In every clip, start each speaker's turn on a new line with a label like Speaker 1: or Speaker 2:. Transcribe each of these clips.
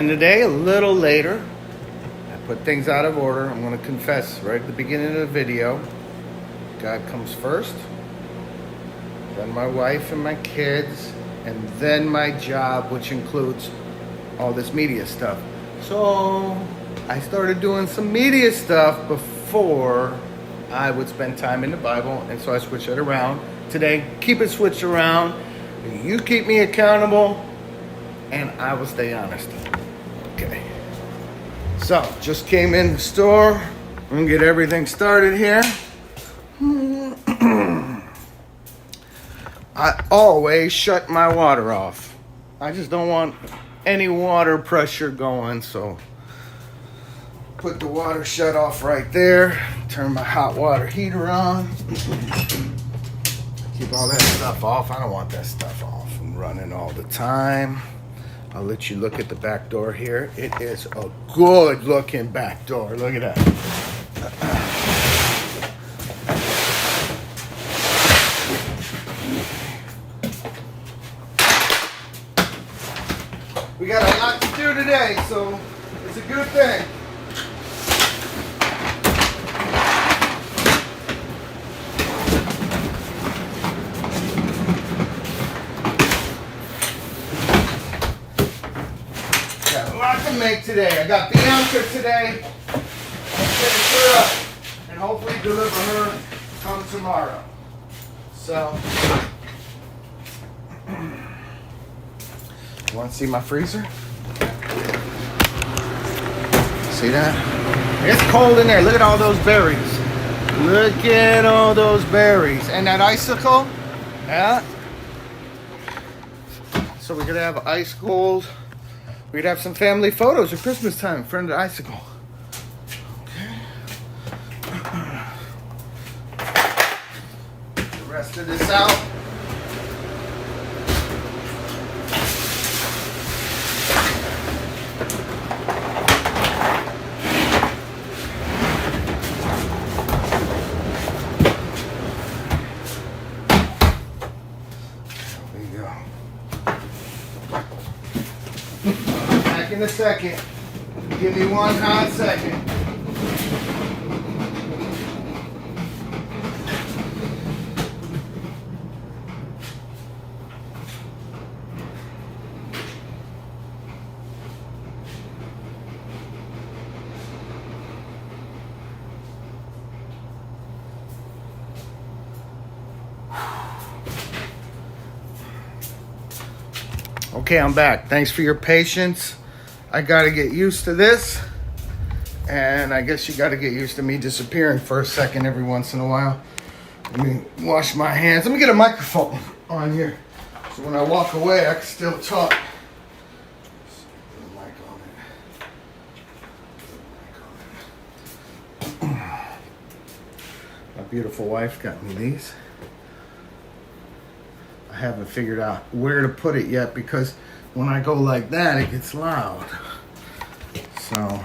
Speaker 1: And today, a little later, I put things out of order. I'm going to confess right at the beginning of the video. God comes first, then my wife and my kids, and then my job, which includes all this media stuff. So I started doing some media stuff before I would spend time in the Bible, and so I switched it around. Today, keep it switched around. You keep me accountable, and I will stay honest. Okay. So, just came in the store. I'm gonna get everything started here. I always shut my water off. I just don't want any water pressure going, so put the water shut off right there. Turn my hot water heater on. Keep all that stuff off. I don't want that stuff off and running all the time. I'll let you look at the back door here. It is a good looking back door. Look at that. We got a lot to do today, so it's a good thing. Got a lot to make today. I got Bianca today. I'm finish her up and hopefully deliver her come tomorrow. So, you want to see my freezer? See that? It's cold in there. Look at all those berries. Look at all those berries. And that icicle? Yeah. So we could have ice cold. We'd have some family photos at Christmas time in front of the icicle. Okay. The rest of this out. There we go. Back in a second. Give me one hot second. Okay, I'm back. Thanks for your patience. I gotta get used to this. And I guess you gotta get used to me disappearing for a second every once in a while. Let me wash my hands. Let me get a microphone on here. So when I walk away, I can still talk. Put a mic on it. My beautiful wife got me these. I haven't figured out where to put it yet because when I go like that, it gets loud. So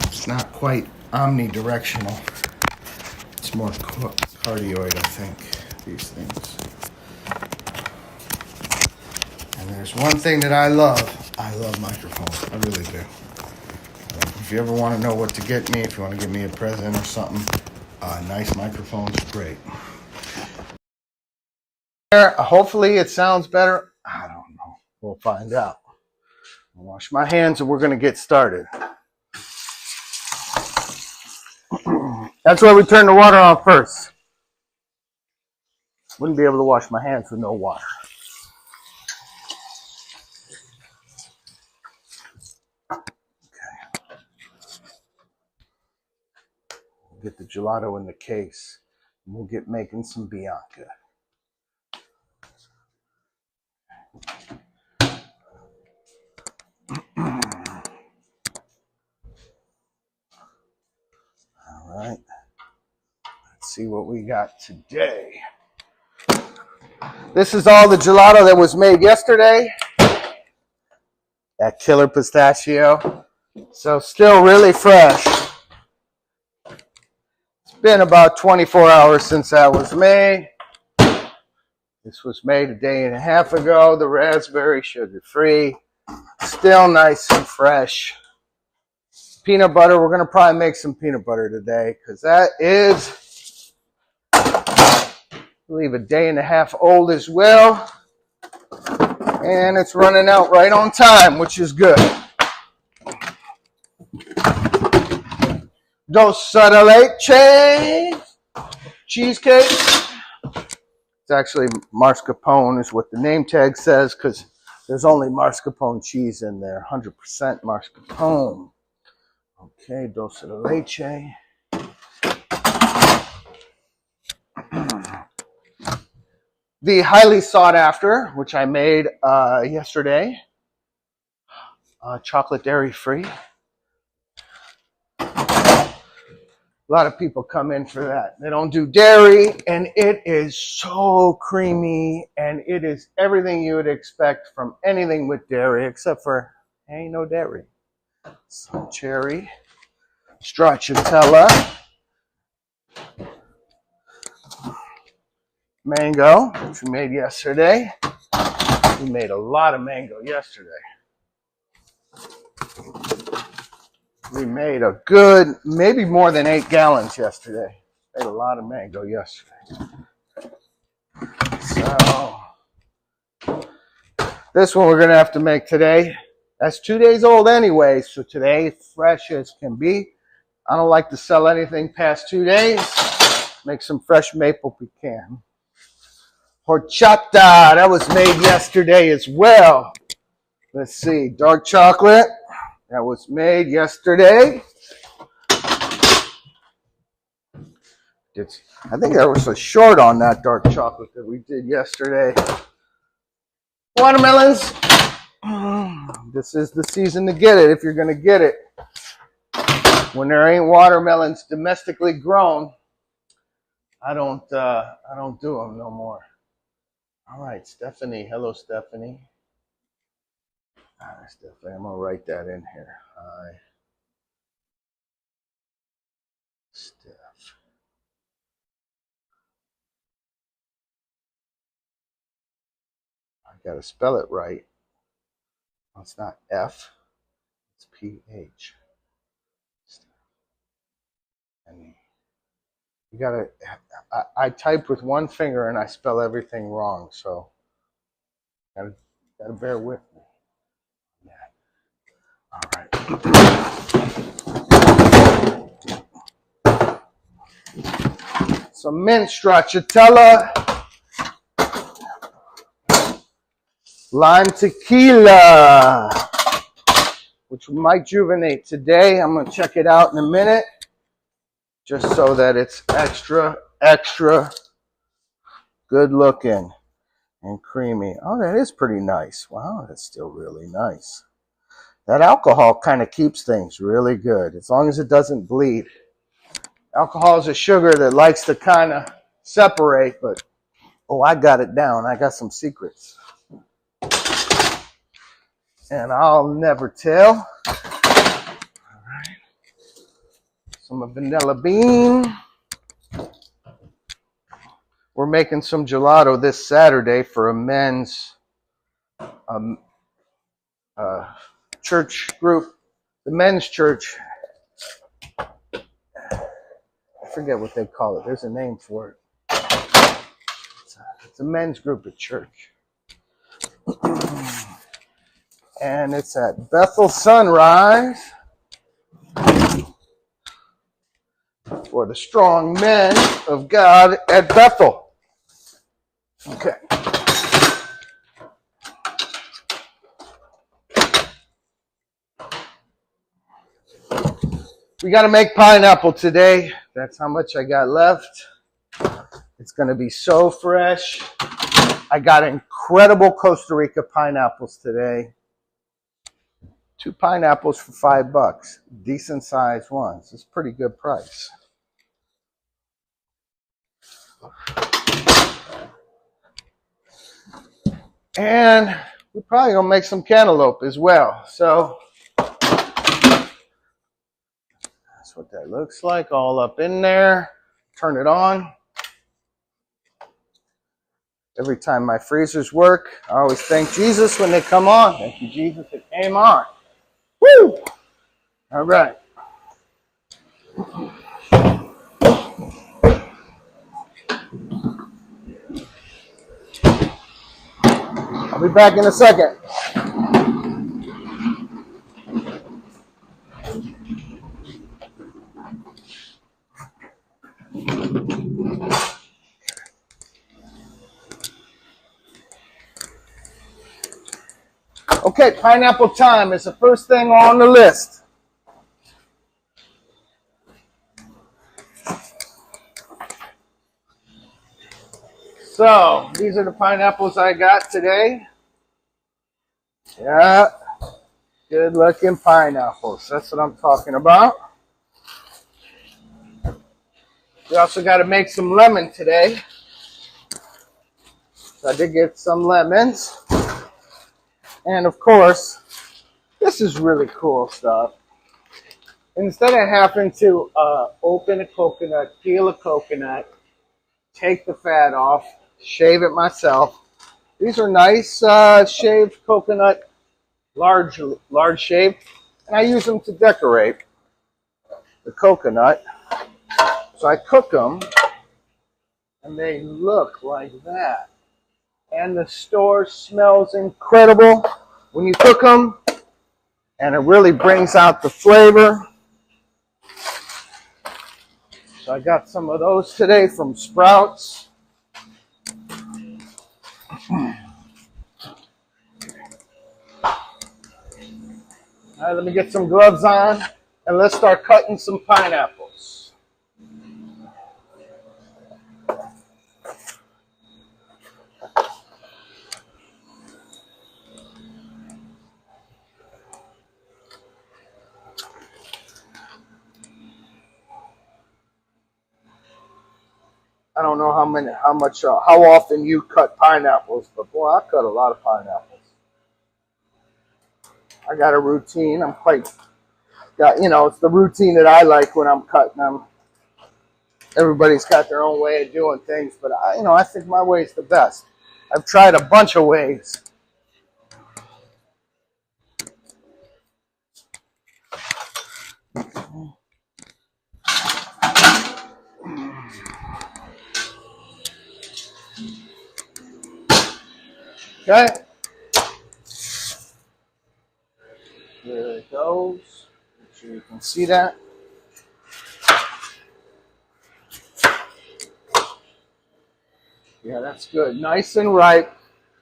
Speaker 1: it's not quite omnidirectional. It's more cardioid, I think, these things. And there's one thing that I love microphones. I really do. If you ever want to know what to get me, if you want to give me a present or something, nice microphones are great. Hopefully it sounds better. I don't know. We'll find out. I'll wash my hands and we're going to get started. That's why we turn the water on first. Wouldn't be able to wash my hands with no water. Okay. We'll get the gelato in the case and we'll get making some Bianca. All right, let's see what we got today. This is all the gelato that was made yesterday. That killer pistachio. So still really fresh. It's been about 24 hours since that was made. This was made a day and a half ago. The raspberry, sugar-free. Still nice and fresh. Peanut butter, we're going to probably make some peanut butter today because that is, I believe, a day and a half old as well. And it's running out right on time, which is good. Dulce de leche cheesecake. It's actually mascarpone is what the name tag says because there's only mascarpone cheese in there, 100% mascarpone. Okay, dulce de leche. The highly sought after, which I made yesterday, chocolate dairy free. A lot of people come in for that. They don't do dairy, and it is so creamy, and it is everything you would expect from anything with dairy, except for ain't no dairy. Some cherry, stracciatella, mango, which we made yesterday. We made a lot of mango yesterday. We made a good, maybe more than 8 gallons yesterday. Made a lot of mango yesterday. So, this one we're going to have to make today. That's 2 days old anyway, so today, fresh as can be. I don't like to sell anything past 2 days. Make some fresh maple pecan. Horchata, that was made yesterday as well. Let's see, dark chocolate, that was made yesterday. I think there was a short on that dark chocolate that we did yesterday. Watermelons. This is the season to get it if you're going to get it. When there ain't watermelons domestically grown, I don't do them no more. All right, Stephanie. Hello, Stephanie. Hi, Stephanie. I'm going to write that in here. Hi, Steph. I got to spell it right. Well, it's not F. It's PH. And you got to, I type with one finger and I spell everything wrong. So, got to bear with me. Yeah. All right. Some mint stracciatella. Lime tequila, which might juvenate today. I'm going to check it out in a minute, just so that it's extra good looking and creamy. Oh, that is pretty nice. Wow, that's still really nice. That alcohol kind of keeps things really good, as long as it doesn't bleed. Alcohol is a sugar that likes to kind of separate, but, oh, I got it down. I got some secrets. And I'll never tell. All right. Some vanilla bean. We're making some gelato this Saturday for a men's church group. The men's church. I forget what they call it. There's a name for it. It's a men's group at church. And it's at Bethel Sunrise for the strong men of God at Bethel. Okay. We got to make pineapple today. That's how much I got left. It's going to be so fresh. I got incredible Costa Rica pineapples today. 2 pineapples for $5. Decent sized ones. It's a pretty good price. And we're probably going to make some cantaloupe as well. So that's what that looks like, all up in there. Turn it on. Every time my freezers work, I always thank Jesus when they come on. Thank you, Jesus, it came on. Woo! All right. I'll be back in a second. Okay, pineapple time is the first thing on the list. So, these are the pineapples I got today. Yeah, good looking pineapples. That's what I'm talking about. We also got to make some lemon today. So I did get some lemons. And of course, this is really cool stuff. Instead of having to open a coconut, peel a coconut, take the fat off, shave it myself. These are nice shaved coconut, large shaved, and I use them to decorate the coconut. So I cook them, and they look like that. And the store smells incredible when you cook them, and it really brings out the flavor. So I got some of those today from Sprouts. All right, let me get some gloves on, and let's start cutting some pineapples. I don't know how often you cut pineapples, but boy, I cut a lot of pineapples. I got a routine. It's the routine that I like when I'm cutting them. Everybody's got their own way of doing things, but I think my way is the best. I've tried a bunch of ways. Okay. There it goes. Make sure you can see that. Yeah, that's good. Nice and ripe,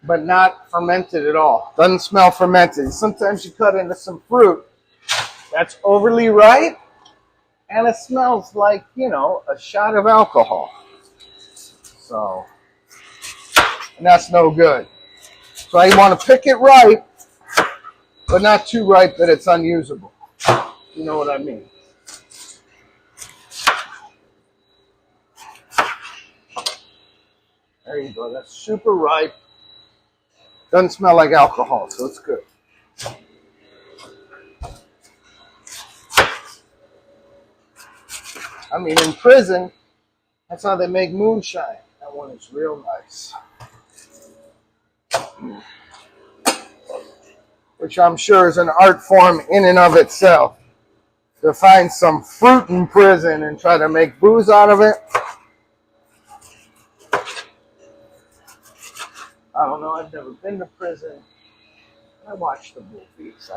Speaker 1: but not fermented at all. Doesn't smell fermented. Sometimes you cut into some fruit that's overly ripe, and it smells like, a shot of alcohol. So, and that's no good. So I want to pick it ripe, but not too ripe that it's unusable. You know what I mean? There you go. That's super ripe. Doesn't smell like alcohol, so it's good. I mean, in prison, that's how they make moonshine. That one is real nice. Which I'm sure is an art form in and of itself. To find some fruit in prison and try to make booze out of it. I don't know. I've never been to prison. I watch the movies.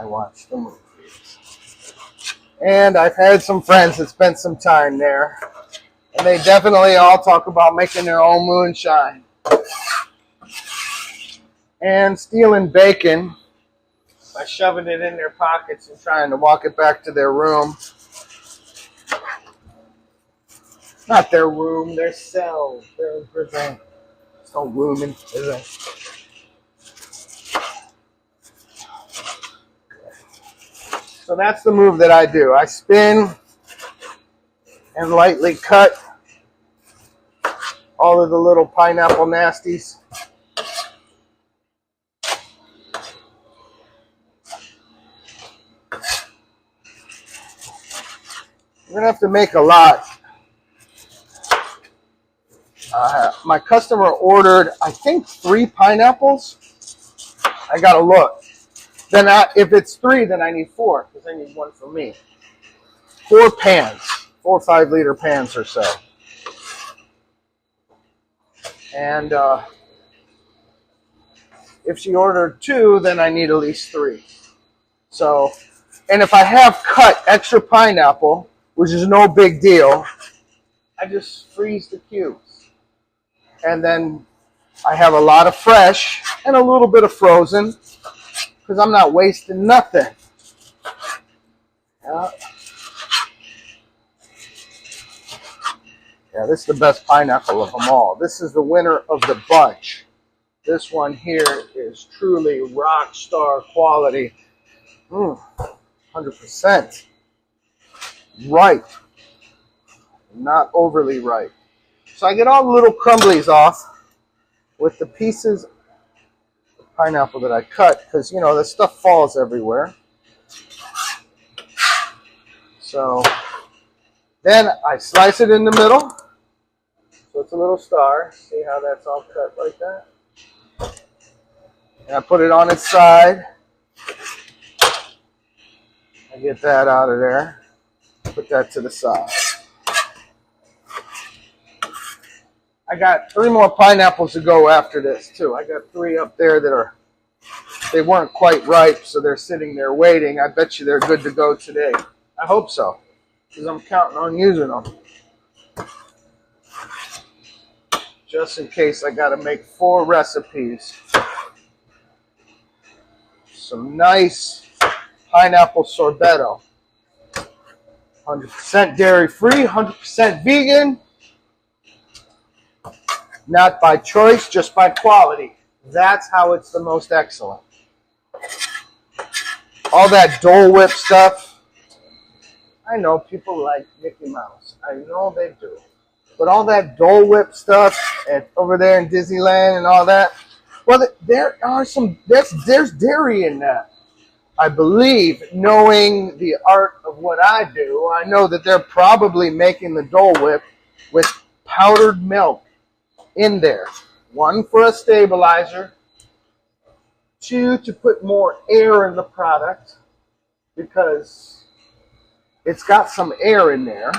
Speaker 1: And I've had some friends that spent some time there. And they definitely all talk about making their own moonshine. And stealing bacon by shoving it in their pockets and trying to walk it back to their room. Not their room, their cell. They're in prison. There's no room in prison. So that's the move that I do. I spin and lightly cut all of the little pineapple nasties. We're going to have to make a lot. My customer ordered, I think, 3 pineapples. I gotta look. Then if it's 3, then I need 4, because I need 1 for me. 4 pans, 4 5-liter pans or so. And if she ordered 2, then I need at least 3. So, and if I have cut extra pineapple, which is no big deal, I just freeze the cubes. And then I have a lot of fresh and a little bit of frozen, because I'm not wasting nothing. Yeah, this is the best pineapple of them all. This is the winner of the bunch. This one here is truly rock star quality. 100%. Ripe. Not overly ripe. So I get all the little crumblies off with the pieces of pineapple that I cut, because, you know, the stuff falls everywhere. So then I slice it in the middle. So it's a little star. See how that's all cut like that? And I put it on its side. I get that out of there. Put that to the side. I got 3 more pineapples to go after this too. I got 3 up there that they weren't quite ripe, so they're sitting there waiting. I bet you they're good to go today. I hope so, because I'm counting on using them. Just in case I got to make 4 recipes. Some nice pineapple sorbetto. 100% dairy-free, 100% vegan. Not by choice, just by quality. That's how it's the most excellent. All that Dole Whip stuff, I know people like Mickey Mouse. I know they do. But all that Dole Whip stuff and over there in Disneyland and all that, well, there are there's dairy in that. I believe, knowing the art of what I do, I know that they're probably making the Dole Whip with powdered milk in there. 1, for a stabilizer. 2, to put more air in the product, because it's got some air in there.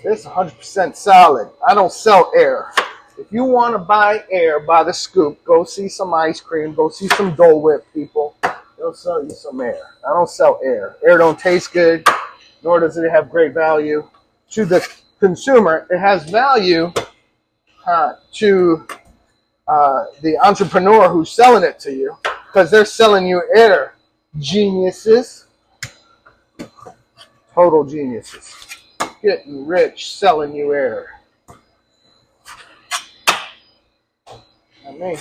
Speaker 1: This is 100% solid. I don't sell air. If you want to buy air by the scoop, go see some ice cream, go see some Dole Whip people. They'll sell you some air. I don't sell air. Air don't taste good, nor does it have great value. To the consumer, it has value to the entrepreneur who's selling it to you, because they're selling you air. Geniuses. Total geniuses. Getting rich selling you air. I mean,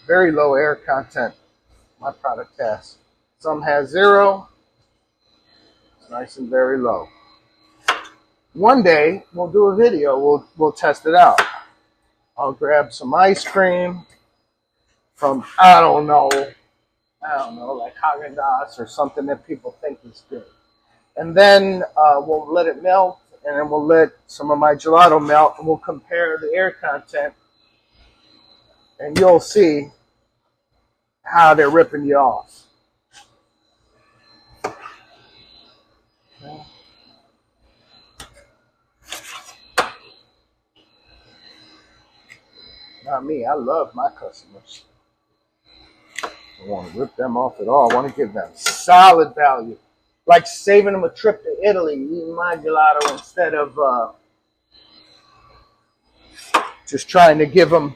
Speaker 1: very low air content my product has. Some has 0. It's nice and very low. One day we'll do a video. We'll test it out. I'll grab some ice cream from I don't know, like Haagen-Dazs or something that people think is good, and then we'll let it melt, and then we'll let some of my gelato melt, and we'll compare the air content, and you'll see how they're ripping you off. Not me. I love my customers. I don't want to rip them off at all. I want to give them solid value. Like saving them a trip to Italy, eating my gelato instead of just trying to give them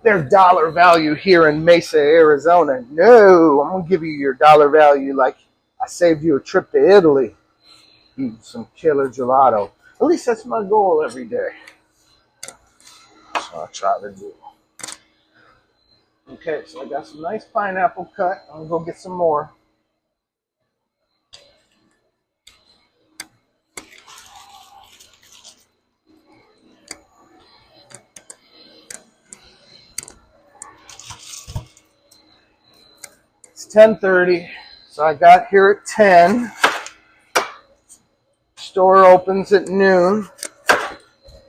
Speaker 1: their dollar value here in Mesa, Arizona. No, I'm going to give you your dollar value like I saved you a trip to Italy. Eating some killer gelato. At least that's my goal every day. So I'll try to do. Okay, so I got some nice pineapple cut. I'm going to go get some more. It's 10:30, so I got here at 10. store opens at noon. I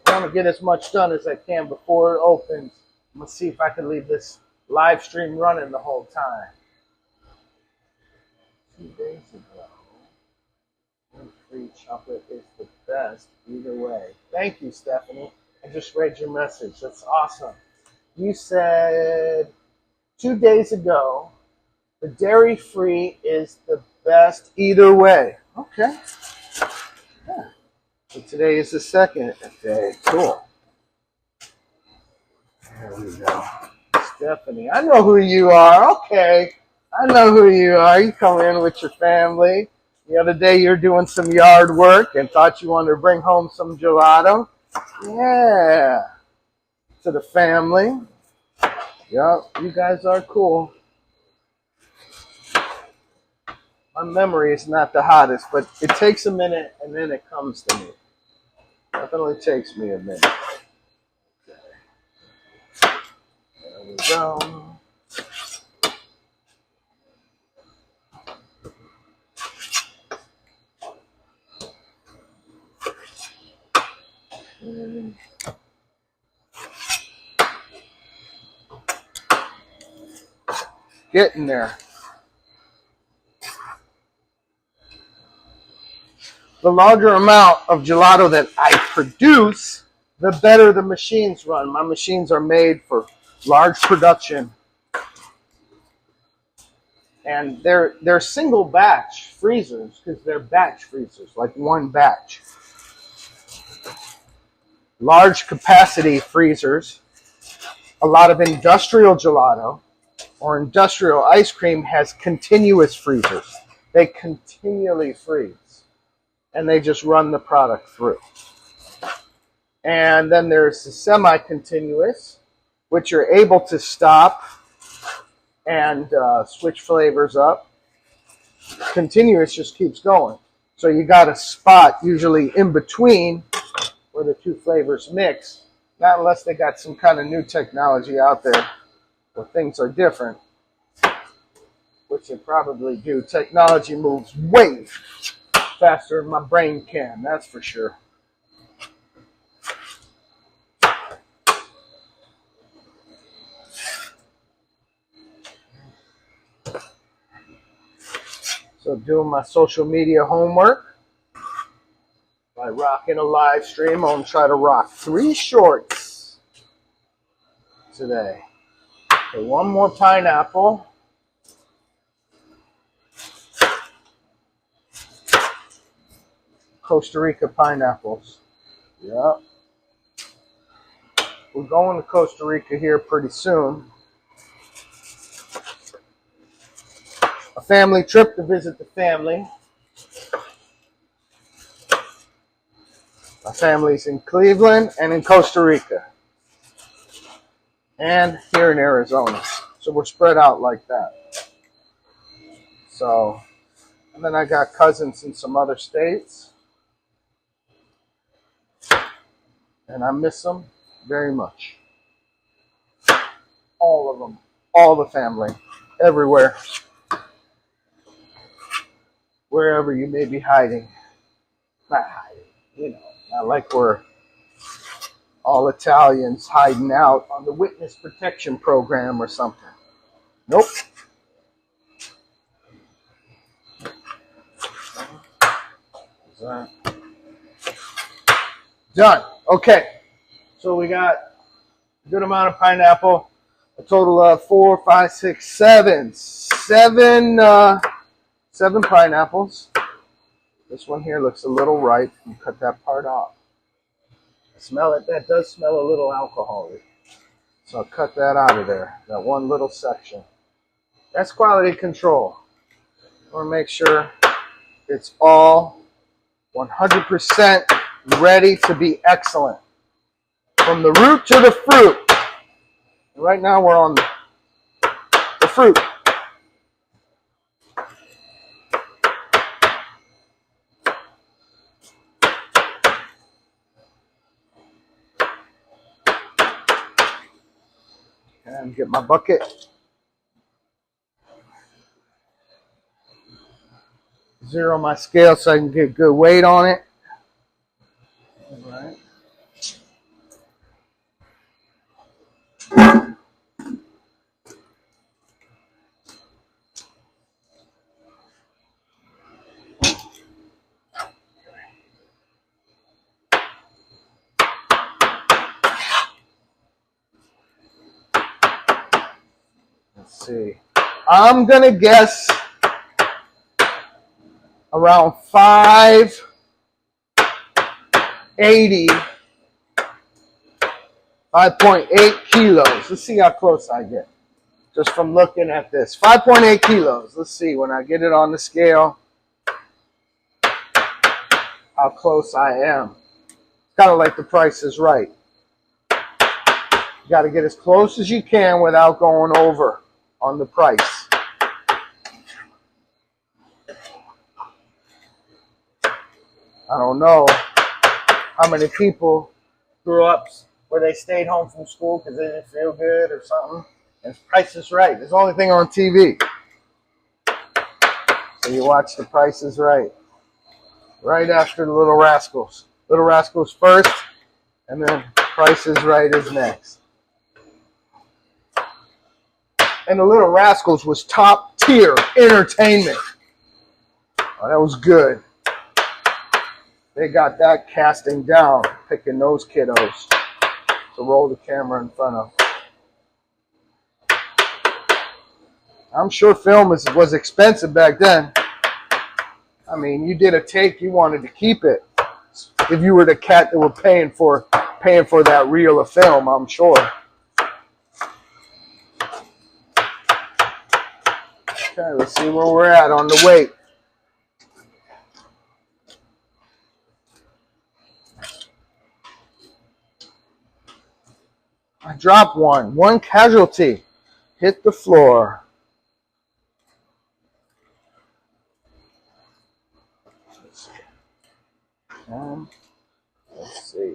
Speaker 1: want to get as much done as I can before it opens. I'm going to see if I can leave this live stream running the whole time. 2 days ago, free chocolate is the best either way. Thank you, Stephanie. I just read your message. That's awesome. You said 2 days ago, the dairy-free is the best either way. Okay. Yeah. So today is the second day. Cool. There we go. Stephanie, I know who you are. Okay. I know who you are. You come in with your family. The other day you're doing some yard work and thought you wanted to bring home some gelato. Yeah. To the family. Yep, you guys are cool. My memory is not the hottest, but it takes a minute and then it comes to me. Definitely takes me a minute. Okay. There we go. Getting there. The larger amount of gelato that I produce, the better the machines run. My machines are made for large production. And they're single batch freezers because they're batch freezers, like one batch. Large capacity freezers. A lot of industrial gelato or industrial ice cream has continuous freezers. They continually freeze. And they just run the product through. And then there's the semi-continuous, which you're able to stop and switch flavors up. Continuous just keeps going. So you got a spot usually in between where the two flavors mix. Not unless they got some kind of new technology out there where things are different, which they probably do. Technology moves way faster than my brain can, that's for sure. So doing my social media homework by rocking a live stream. I'm going to try to rock 3 shorts today. Okay, 1 more pineapple. Costa Rica pineapples. Yep. We're going to Costa Rica here pretty soon. A family trip to visit the family. My family's in Cleveland and in Costa Rica. And here in Arizona. So we're spread out like that. So, and then I got cousins in some other states. And I miss them very much. All of them. All the family. Everywhere. Wherever you may be hiding. Not hiding, you know. Not like we're all Italians hiding out on the witness protection program or something. Nope. Done. Okay. So we got a good amount of pineapple. A total of 4, 5, 6, 7. 7 pineapples. This one here looks a little ripe. You cut that part off. Smell it. That does smell a little alcoholic. So I'll cut that out of there. That one little section. That's quality control. I want to make sure it's all 100% ready to be excellent. From the root to the fruit. Right now we're on the fruit. And get my bucket. Zero my scale so I can get good weight on it. Let's see. I'm going to guess around 580, 5.8 kilos. Let's see how close I get. Just from looking at this. 5.8 kilos. Let's see when I get it on the scale how close I am. Kind of like The Price is Right. You got to get as close as you can without going over on the price. I don't know how many people grew up where they stayed home from school because they didn't feel good or something. And Price is Right. It's the only thing on TV. So you watch The Price is Right. Right after the Little Rascals. Little Rascals first, and then Price is Right is next. And the Little Rascals was top tier entertainment. Oh, that was good. They got that casting down, picking those kiddos to roll the camera in front of. I'm sure film was expensive back then. I mean, you did a take, you wanted to keep it. If you were the cat that were paying for that reel of film, I'm sure. Okay, let's see where we're at on the weight. I dropped one. One casualty. Hit the floor. Let's see.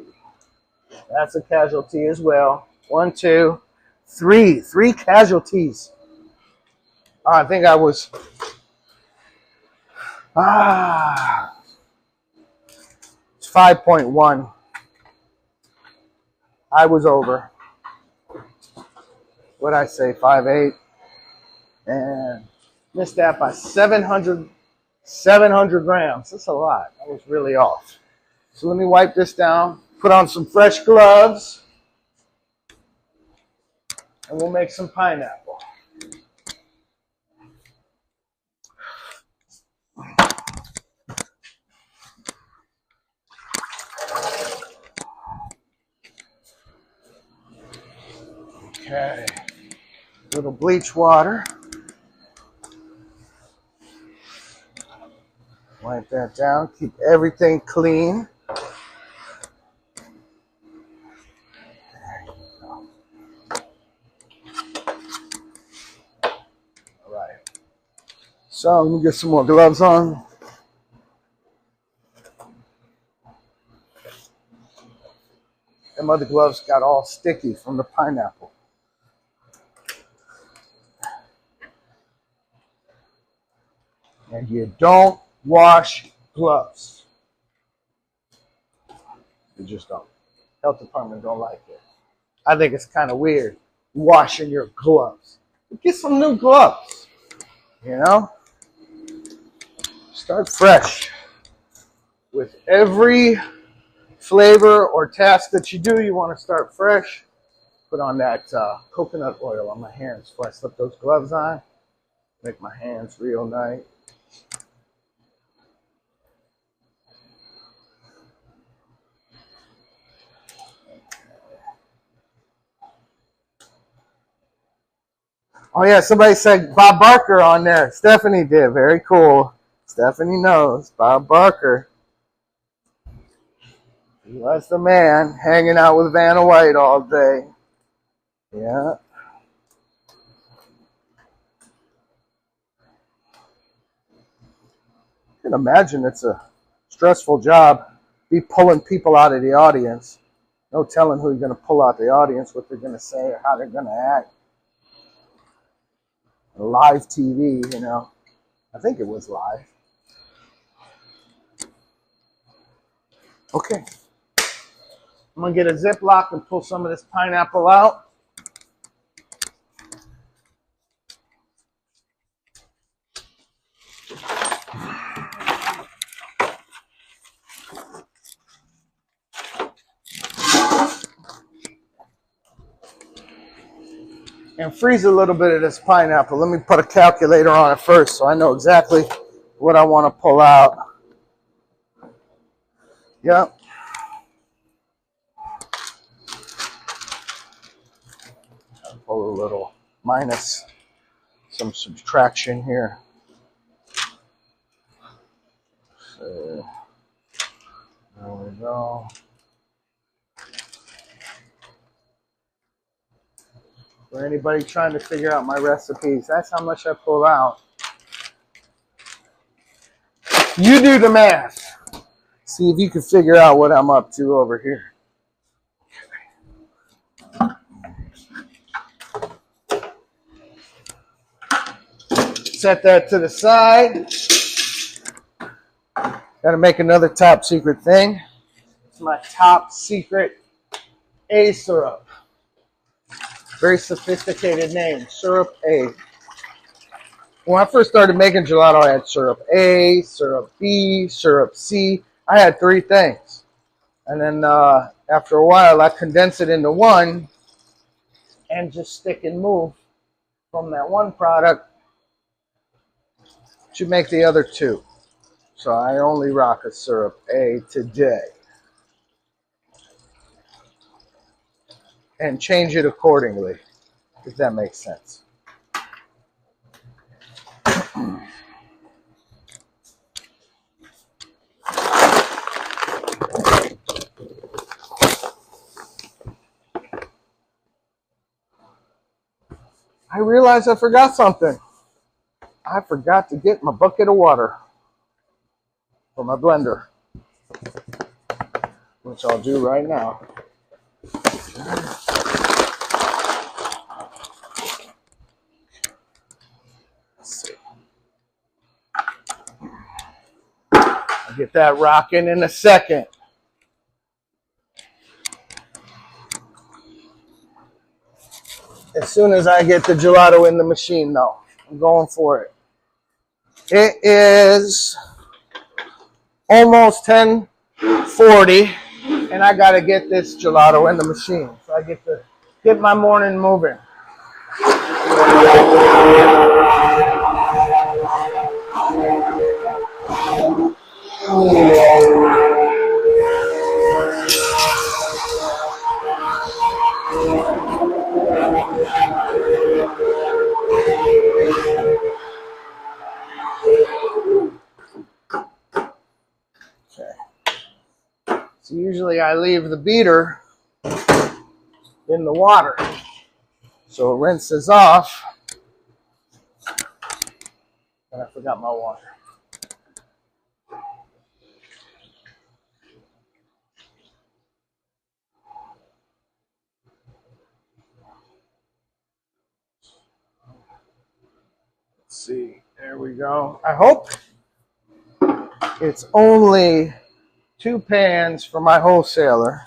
Speaker 1: That's a casualty as well. 1, 2, 3. 3 casualties. I think I was... It's 5.1. I was over. What'd I say? 5.8. And missed that by 700 grams. That's a lot. I was really off. So let me wipe this down. Put on some fresh gloves. And we'll make some pineapple. Okay. A little bleach water. Wipe that down. Keep everything clean. There you go. All right. So let me get some more gloves on. Them other gloves got all sticky from the pineapple. And you don't wash gloves. You just don't. Health department don't like it. I think it's kind of weird washing your gloves. Get some new gloves. You know? Start fresh. With every flavor or task that you do, you want to start fresh. Put on that coconut oil on my hands before I slip those gloves on. Make my hands real nice. Oh yeah, somebody said Bob Barker on there. Stephanie did. Very cool. Stephanie knows. Bob Barker. He was the man hanging out with Vanna White all day. Yeah. I can imagine it's a stressful job. Be pulling people out of the audience. No telling who you're going to pull out the audience, what they're going to say, or how they're going to act. Live TV, you know. I think it was live. Okay. I'm going to get a Ziploc and pull some of this pineapple out. and freeze a little bit of this pineapple. Let me put a calculator on it first so I know exactly what I want to pull out. Yep. I'll pull a little minus some subtraction here. So, there we go. For anybody trying to figure out my recipes, that's how much I pull out. You do the math. See if you can figure out what I'm up to over here. Set that to the side. Got to make another top secret thing. It's my top secret A syrup. Very sophisticated name, syrup A. When I first started making gelato, I had syrup A, syrup B, syrup C. I had 3 things. And then after a while, I condensed it into one and just stick and move from that one product to make the other 2. So I only rock a syrup A today. And change it accordingly, if that makes sense. I realized I forgot something. I forgot to get my bucket of water for my blender, which I'll do right now. Let's see. I'll get that rocking in a second. As soon as I get the gelato in the machine, though, I'm going for it. It is almost 10:40, and I got to get this gelato in the machine. So I get to get my morning moving. So usually I leave the beater in the water. So it rinses off. And I forgot my water. Let's see. There we go. I hope it's only 2 pans for my wholesaler.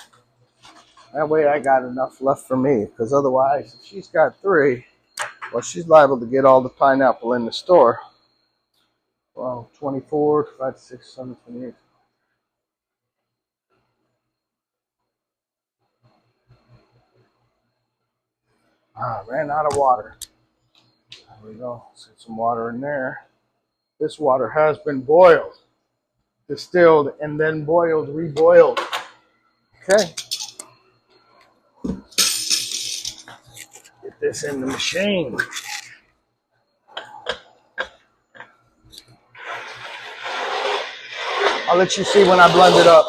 Speaker 1: That way I got enough left for me, because otherwise, if she's got 3, well, she's liable to get all the pineapple in the store. Well, 24, 5, 6, 7, 28. I ran out of water. There we go. Let's get some water in there. This water has been boiled, distilled, and then boiled, reboiled. Okay. Get this in the machine. I'll let you see when I blend it up.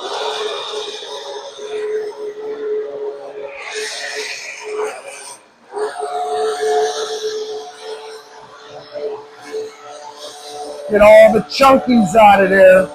Speaker 1: Get all the chunkies out of there.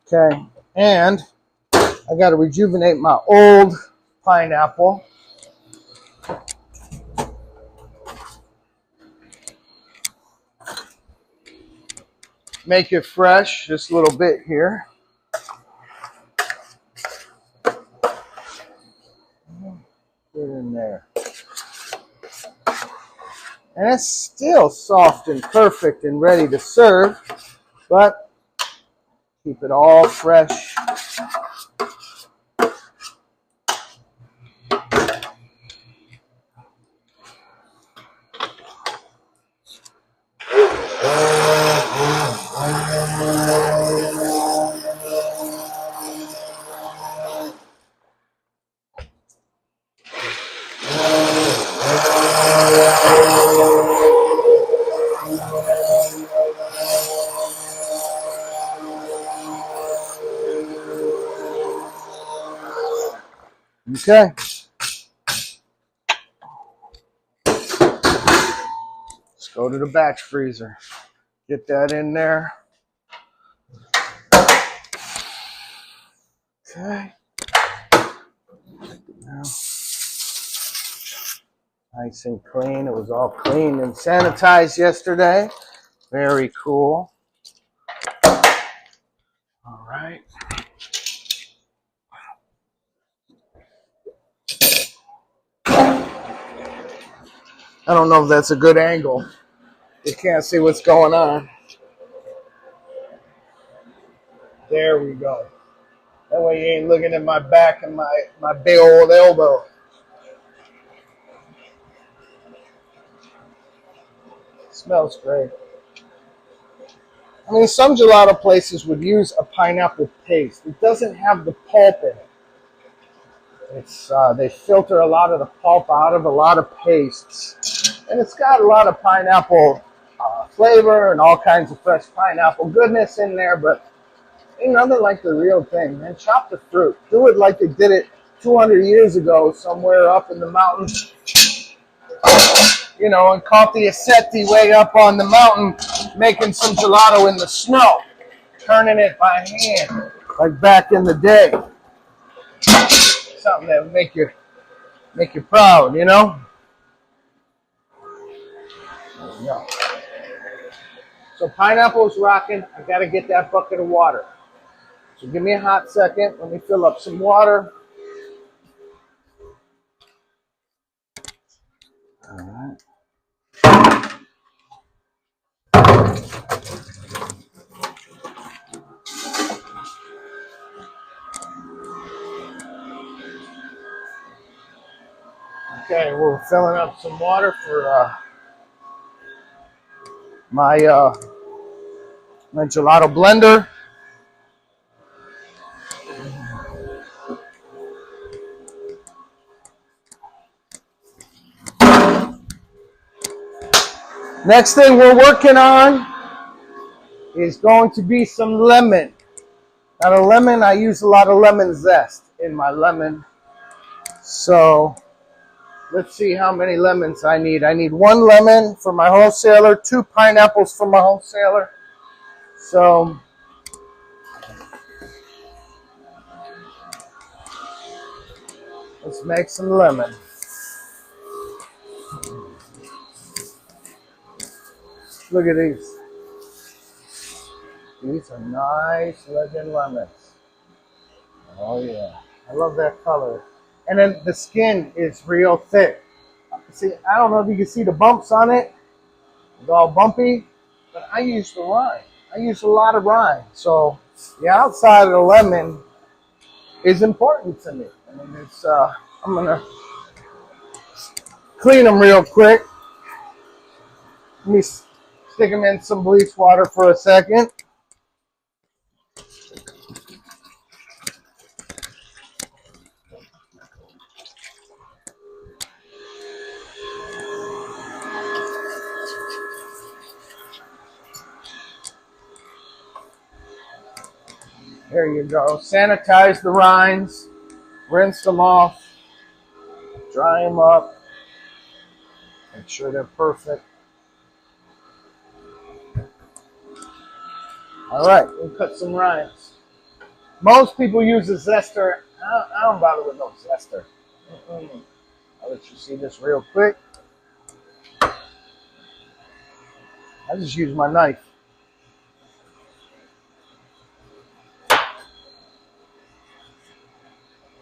Speaker 1: Okay, and I got to rejuvenate my old pineapple. Make it fresh, just a little bit here. there. And it's still soft and perfect and ready to serve, but keep it all fresh. Okay. Let's go to the batch freezer. Get that in there. Okay. Now, nice and clean. It was all cleaned and sanitized yesterday. Very cool. All right. I don't know if that's a good angle. You can't see what's going on. There we go. That way you ain't looking at my back and my big old elbow. Smells great. I mean, some gelato places would use a pineapple paste. It doesn't have the pulp in it. It's they filter a lot of the pulp out of a lot of pastes. And it's got a lot of pineapple flavor and all kinds of fresh pineapple goodness in there, but ain't nothing like the real thing, man. Chop the fruit. Do it like they did it 200 years ago somewhere up in the mountains. You know, and caught the Ascetti way up on the mountain making some gelato in the snow, turning it by hand, like back in the day. Something that would make you proud, you know? There we go. So pineapple's rocking. I gotta get that bucket of water. So give me a hot second. Let me fill up some water. All right. Okay, we're filling up some water for my gelato blender. Next thing we're working on is going to be some lemon. Now the lemon, I use a lot of lemon zest in my lemon. So let's see how many lemons I need. I need 1 lemon for my wholesaler, 2 pineapples for my wholesaler. So let's make some lemon. Look at these. These are nice looking lemons. Oh yeah, I love that color. And then the skin is real thick. See, I don't know if you can see the bumps on it. It's all bumpy, but I use the rind. I use a lot of rind. So the outside of the lemon is important to me. I mean, it's, I'm gonna clean them real quick. Let me stick them in some bleach water for a second. There you go. Sanitize the rinds, rinse them off, dry them up, make sure they're perfect. All right, we'll cut some rinds. Most people use a zester. I don't bother with no zester. I'll let you see this real quick. I just use my knife.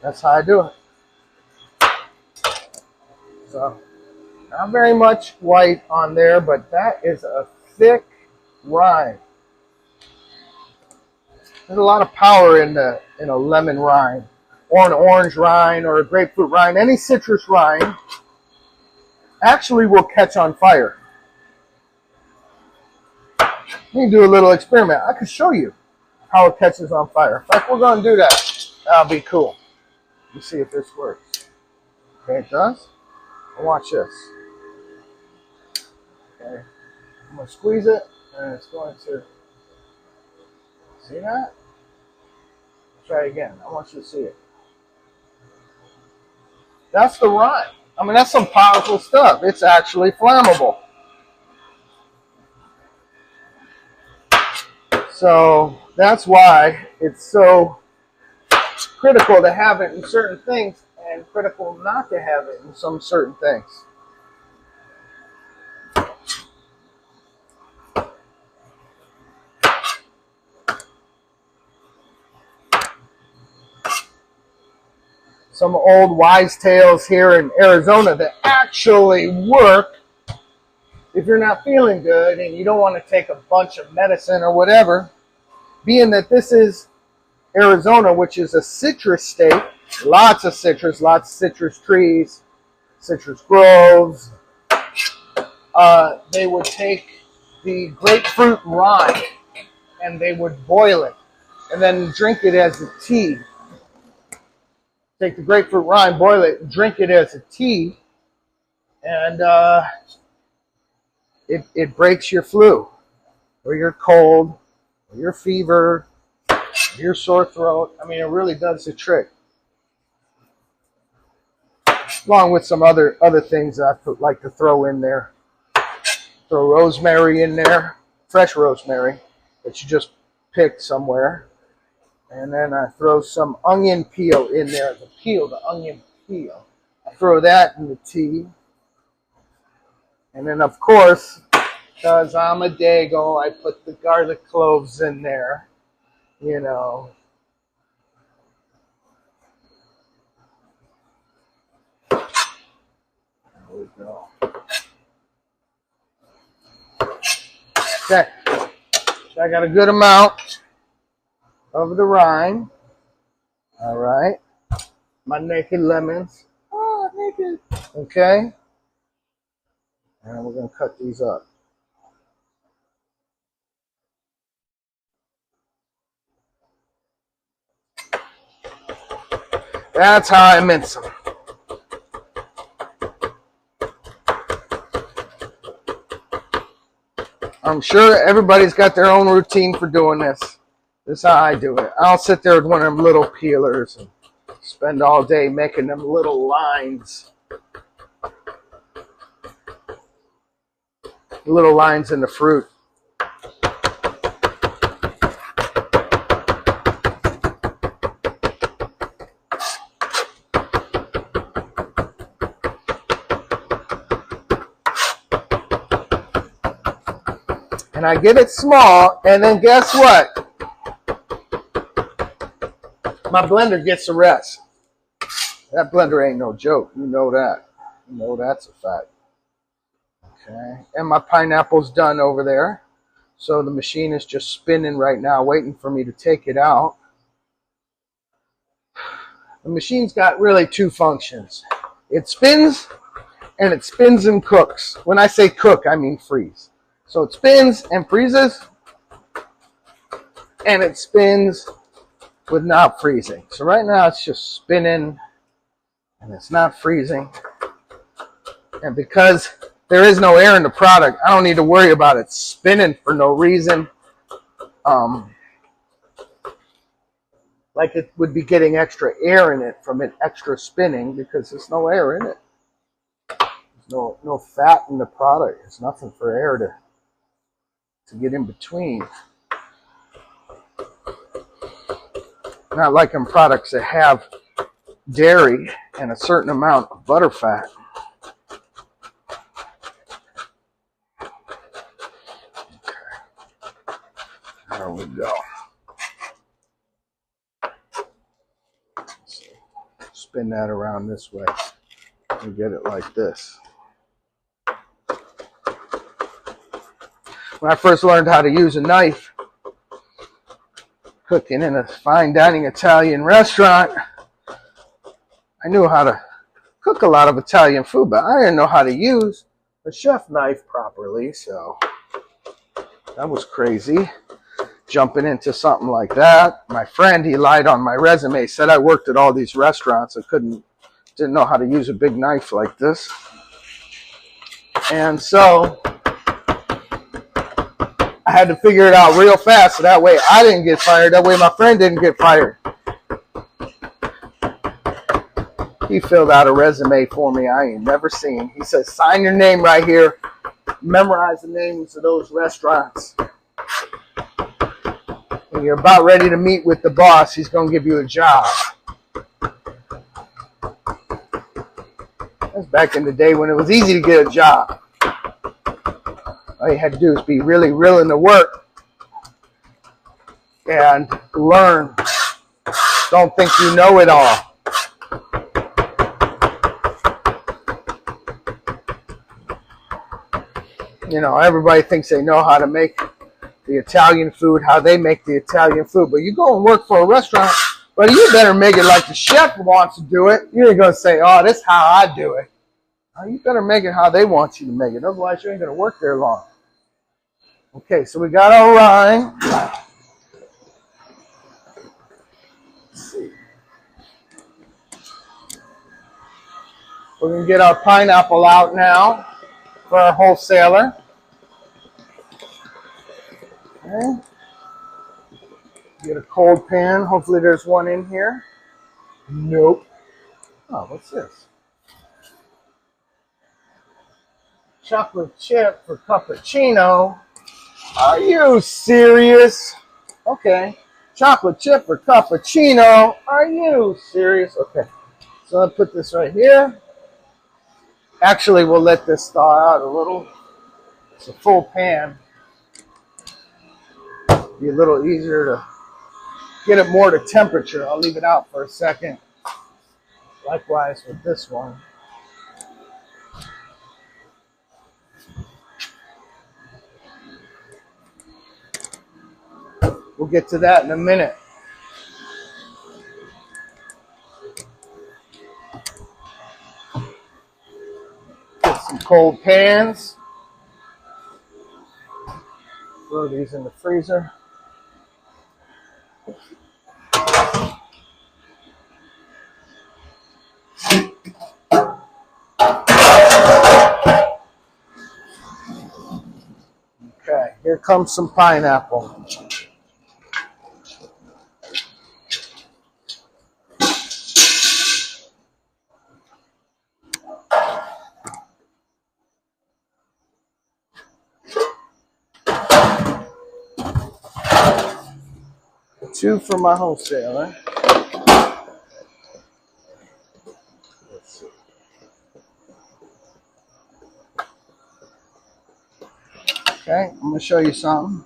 Speaker 1: That's how I do it. So not very much white on there, but that is a thick rind. There's a lot of power in a lemon rind, or an orange rind, or a grapefruit rind. Any citrus rind actually will catch on fire. Let me do a little experiment. I could show you how it catches on fire. In fact, we're going to do that. That'll be cool. Let's see if this works. Okay, it does. And watch this. Okay, I'm going to squeeze it, and it's going to, see that? Try it again. I want you to see it. That's the rind. I mean, that's some powerful stuff. It's actually flammable. So that's why it's so critical to have it in certain things and critical not to have it in some certain things. Some old wise tales here in Arizona that actually work if you're not feeling good and you don't want to take a bunch of medicine or whatever. Being that this is Arizona, which is a citrus state, lots of citrus trees, citrus groves, they would take the grapefruit rind and they would boil it and then drink it as a tea. Take the grapefruit rind, boil it, drink it as a tea, and it breaks your flu, or your cold, or your fever, or your sore throat. I mean, it really does the trick. Along with some other things I like to throw in there. Throw rosemary in there, fresh rosemary that you just picked somewhere. And then I throw some onion peel in there, the onion peel. I throw that in the tea. And then, of course, because I'm a dago, I put the garlic cloves in there, you know. There we go. Okay, so I got a good amount of the rind. All right. My naked lemons. Oh, naked. Okay. And we're going to cut these up. That's how I mince them. I'm sure everybody's got their own routine for doing this. This is how I do it. I'll sit there with one of them little peelers and spend all day making them little lines. Little lines in the fruit. And I get it small, and then guess what? My blender gets the rest. That blender ain't no joke. You know that. You know that's a fact. Okay. And my pineapple's done over there. So the machine is just spinning right now, waiting for me to take it out. The machine's got really two functions. It spins, and it spins and cooks. When I say cook, I mean freeze. So it spins and freezes, and it spins with not freezing. So right now it's just spinning, and it's not freezing. And because there is no air in the product, I don't need to worry about it spinning for no reason. Like it would be getting extra air in it from it extra spinning, because there's no air in it. There's no fat in the product. There's nothing for air to get in between. Not like in products that have dairy and a certain amount of butter fat. Okay. There we go. Spin that around this way. and get it like this. When I first learned how to use a knife, cooking in a fine dining Italian restaurant, I knew how to cook a lot of Italian food, but I didn't know how to use a chef knife properly, so that was crazy. Jumping into something like that. My friend, he lied on my resume, said I worked at all these restaurants. I didn't know how to use a big knife like this. And so I had to figure it out real fast, so that way I didn't get fired. That way my friend didn't get fired. He filled out a resume for me I ain't never seen. He says, sign your name right here. Memorize the names of those restaurants. When you're about ready to meet with the boss, he's going to give you a job. That's back in the day when it was easy to get a job. All you had to do is be really willing to work and learn. Don't think you know it all. You know, everybody thinks they know how to make the Italian food, how they make the Italian food. But you go and work for a restaurant, but you better make it like the chef wants to do it. You ain't going to say, oh, this is how I do it. Oh, you better make it how they want you to make it. Otherwise, you ain't going to work there long. Okay, so we got our rind. Let's see. We're going to get our pineapple out now for our wholesaler. Okay. Get a cold pan. Hopefully there's one in here. Nope. Oh, what's this? Chocolate chip for cappuccino. Are you serious? Okay. Chocolate chip for cappuccino. Are you serious? Okay. So I'll put this right here. Actually, we'll let this thaw out a little. It's a full pan. Be a little easier to get it more to temperature. I'll leave it out for a second. Likewise with this one. We'll get to that in a minute. Get some cold pans. Throw these in the freezer. Okay, here comes some pineapple. Two for my wholesaler. Let's see. Okay, I'm going to show you something.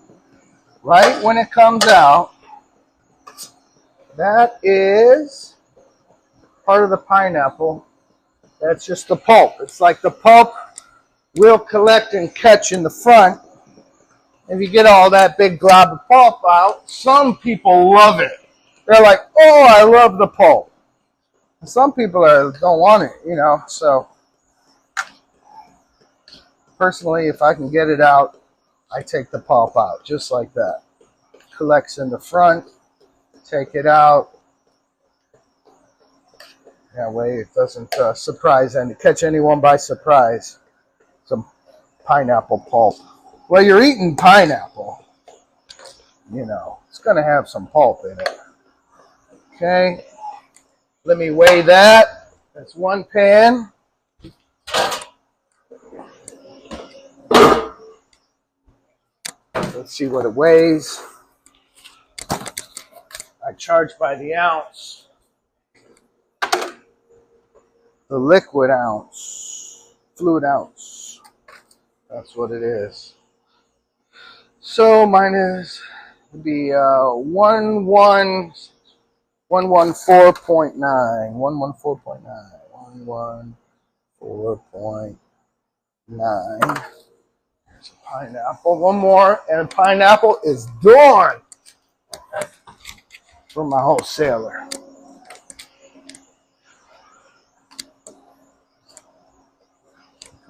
Speaker 1: Right when it comes out, that is part of the pineapple. That's just the pulp. It's like the pulp will collect and catch in the front. If you get all that big glob of pulp out, some people love it. They're like, oh, I love the pulp. And some people don't want it, you know. So, personally, if I can get it out, I take the pulp out, just like that. Collects in the front, take it out. That way it doesn't catch anyone by surprise. Some pineapple pulp. Well, you're eating pineapple. You know, it's going to have some pulp in it. Okay. Let me weigh that. That's one pan. Let's see what it weighs. I charge by the ounce. The liquid ounce. Fluid ounce. That's what it is. So mine is would be 114.9. 114.9. 4.9. There's a pineapple. One more, and a pineapple is done for my wholesaler.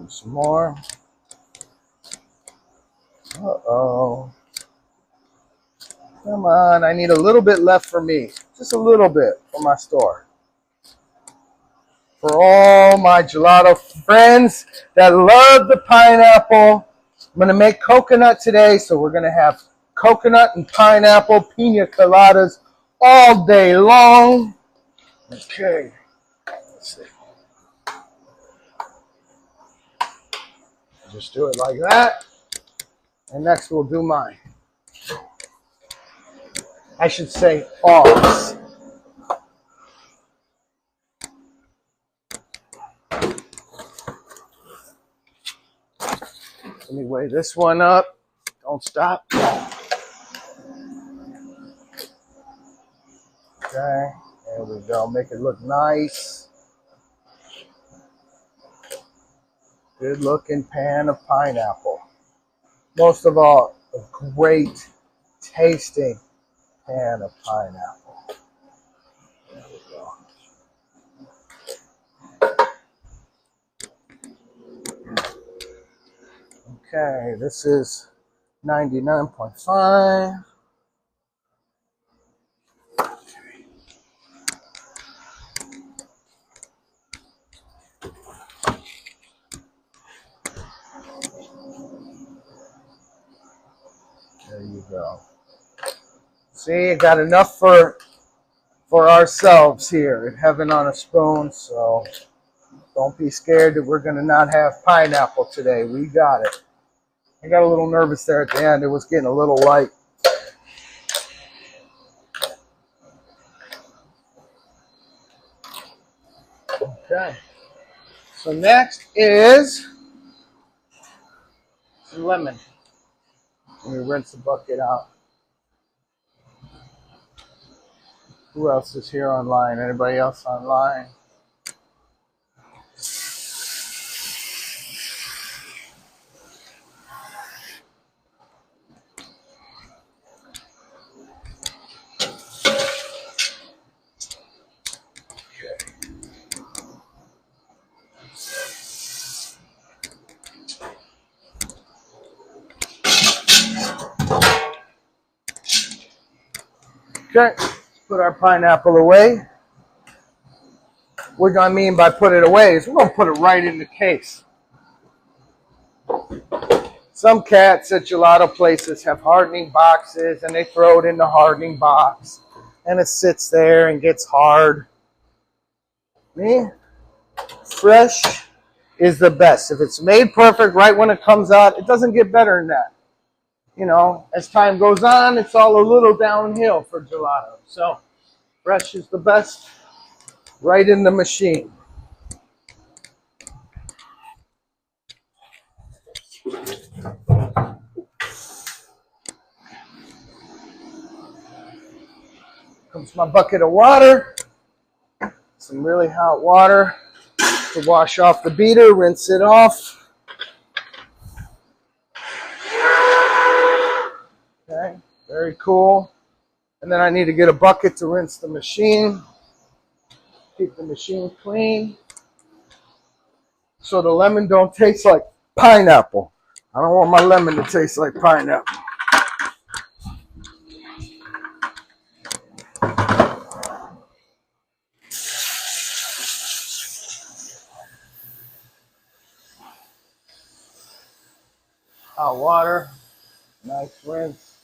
Speaker 1: Some more. Uh-oh. Come on, I need a little bit left for me. Just a little bit for my store. For all my gelato friends that love the pineapple, I'm going to make coconut today, so we're going to have coconut and pineapple pina coladas all day long. Okay, let's see. Just do it like that. And next we'll do mine. I should say ours. Let me weigh this one up. Don't stop. Okay, there we go. Make it look nice. Good looking pan of pineapple. Most of all, a great tasting pan of pineapple. There we go. Okay, this is 99.5. There you go. See, got enough for ourselves here at Heaven on a Spoon, so don't be scared that we're going to not have pineapple today. We got it. I got a little nervous there at the end. It was getting a little light. Okay. So next is some lemon. Let me rinse the bucket out. Who else is here online? Anybody else online? Okay, let's put our pineapple away. What do I mean by put it away is we're going to put it right in the case. Some cats at gelato places have hardening boxes and they throw it in the hardening box and it sits there and gets hard. Me, fresh is the best. If it's made perfect right when it comes out, it doesn't get better than that. You know, as time goes on, it's all a little downhill for gelato. So, fresh is the best, right in the machine. Comes my bucket of water, some really hot water to wash off the beater, rinse it off. Okay, very cool. And then I need to get a bucket to rinse the machine. Keep the machine clean. So the lemon don't taste like pineapple. I don't want my lemon to taste like pineapple. Hot water, nice rinse.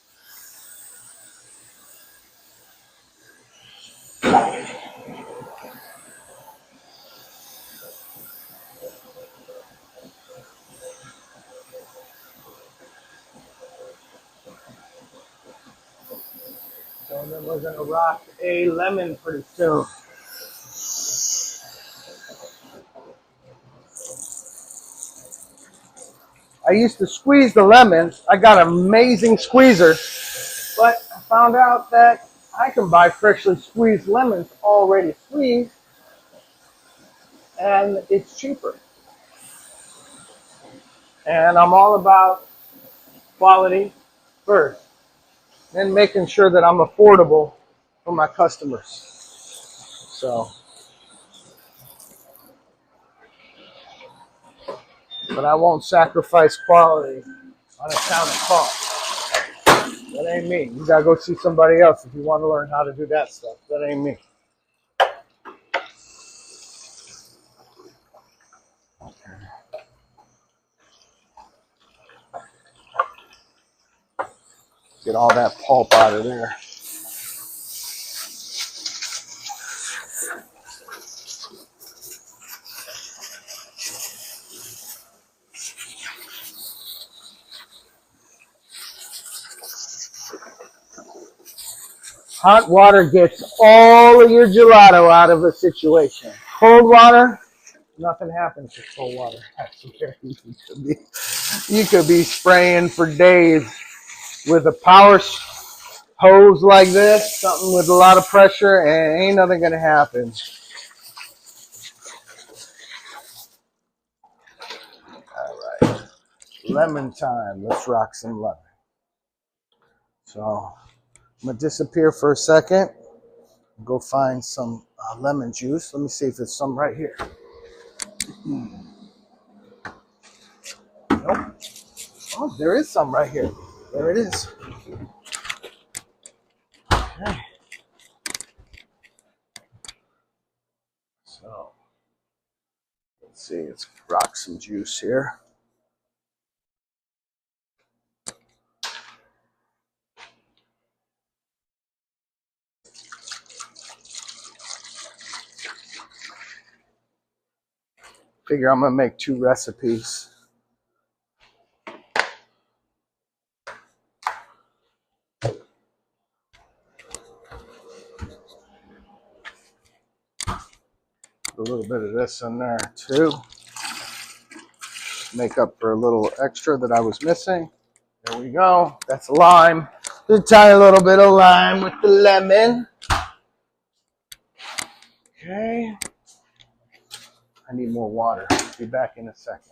Speaker 1: And then we're going to rock a lemon pretty soon. I used to squeeze the lemons. I got an amazing squeezer, but I found out that I can buy freshly squeezed lemons already squeezed, and it's cheaper. And I'm all about quality first, and making sure that I'm affordable for my customers. So, but I won't sacrifice quality on account of cost. That ain't me. You gotta go see somebody else if you want to learn how to do that stuff. That ain't me. Get all that pulp out of there. Hot water gets all of your gelato out of a situation. Cold water, nothing happens with cold water. You could be spraying for days with a power hose like this, something with a lot of pressure, and ain't nothing gonna happen. All right, lemon time. Let's rock some lemon. So I'm gonna disappear for a second. Go find some lemon juice. Let me see if there's some right here. Nope. Oh, there is some right here. There it is. Okay. So let's see. Let's rock some juice here. Figure I'm gonna make 2 recipes. A little bit of this in there too. Make up for a little extra that I was missing. There we go. That's lime. Just a tiny little bit of lime with the lemon. Okay. I need more water. Be back in a second.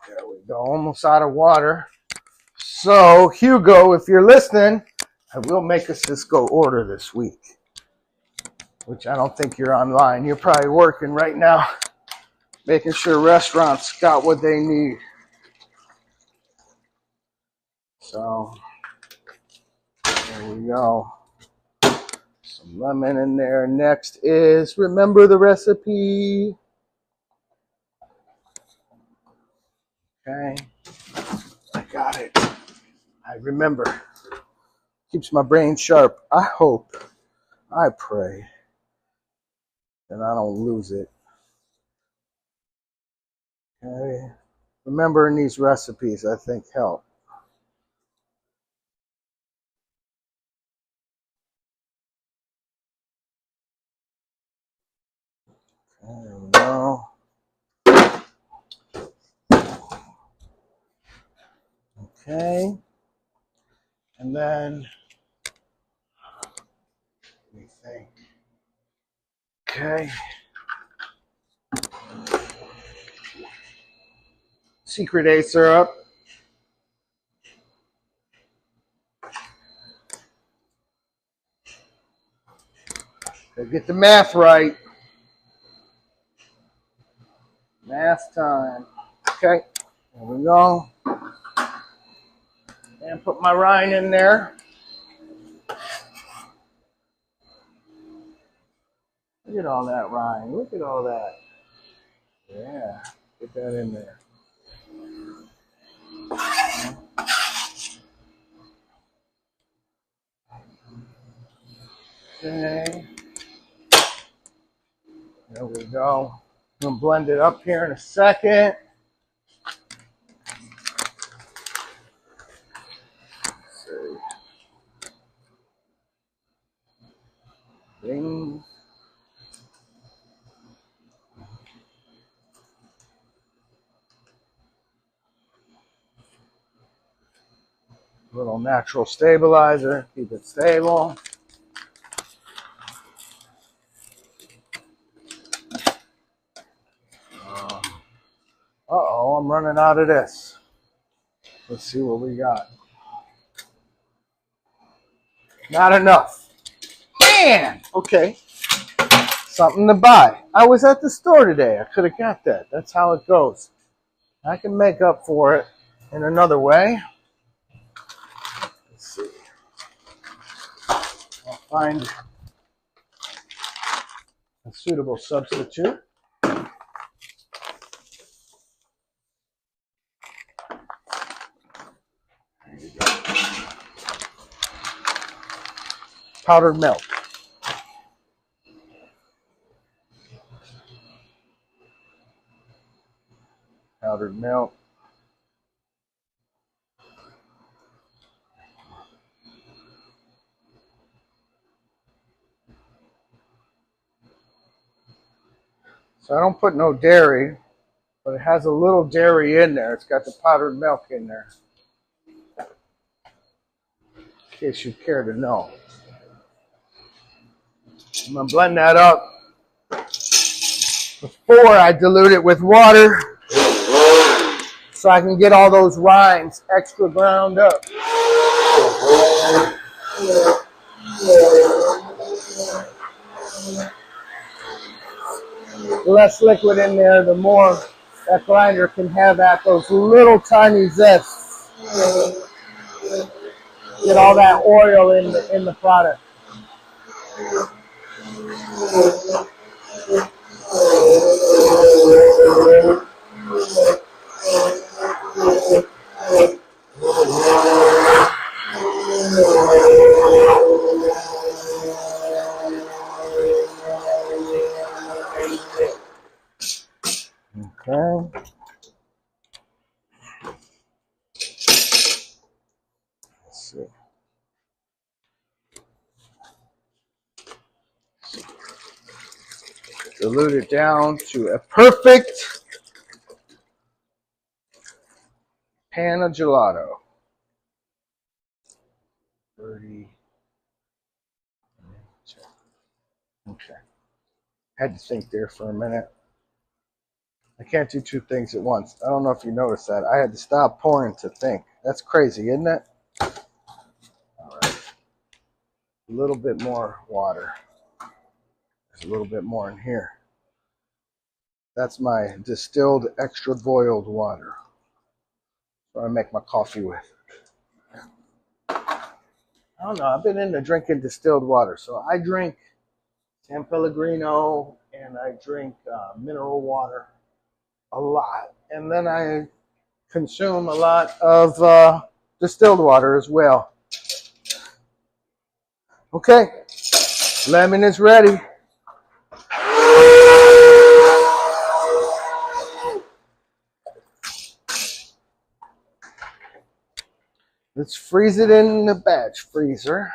Speaker 1: There we go. Almost out of water. So, Hugo, if you're listening, I will make a Cisco order this week. Which I don't think you're online. You're probably working right now, making sure restaurants got what they need. So, there we go. Some lemon in there. Next is remember the recipe. Okay. I got it. I remember. Keeps my brain sharp. I hope. I pray that I don't lose it. Okay. Remembering these recipes, I think, help. There we go. Okay. And then, let me think. Okay. Secret A syrup. Gotta get the math right. Math time. Okay. There we go. And put my rind in there. Look at all that rind. Look at all that. Yeah. Get that in there. Okay. There we go. I'm going to blend it up here in a second. Let's see. Ding. Little natural stabilizer, keep it stable. Uh-oh, I'm running out of this. Let's see what we got. Not enough. Man! Okay. Something to buy. I was at the store today. I could have got that. That's how it goes. I can make up for it in another way. Let's see. I'll find a suitable substitute. There you go. Powdered milk. Powdered milk. So I don't put no dairy, but it has a little dairy in there. It's got the powdered milk in there, in case you care to know. I'm going to blend that up before I dilute it with water so I can get all those rinds extra ground up. The less liquid in there, the more that grinder can have at those little tiny zests. Get all that oil in the product. Okay. Let's see. Dilute it down to a perfect pan of gelato. 30. Okay. Had to think there for a minute. I can't do two things at once. I don't know if you noticed that. I had to stop pouring to think. That's crazy, isn't it? All right. A little bit more water. There's a little bit more in here. That's my distilled extra boiled water. That's what I make my coffee with. I don't know. I've been into drinking distilled water. So I drink San Pellegrino and I drink mineral water a lot. And then I consume a lot of distilled water as well. Okay, lemon is ready. Let's freeze it in the batch freezer.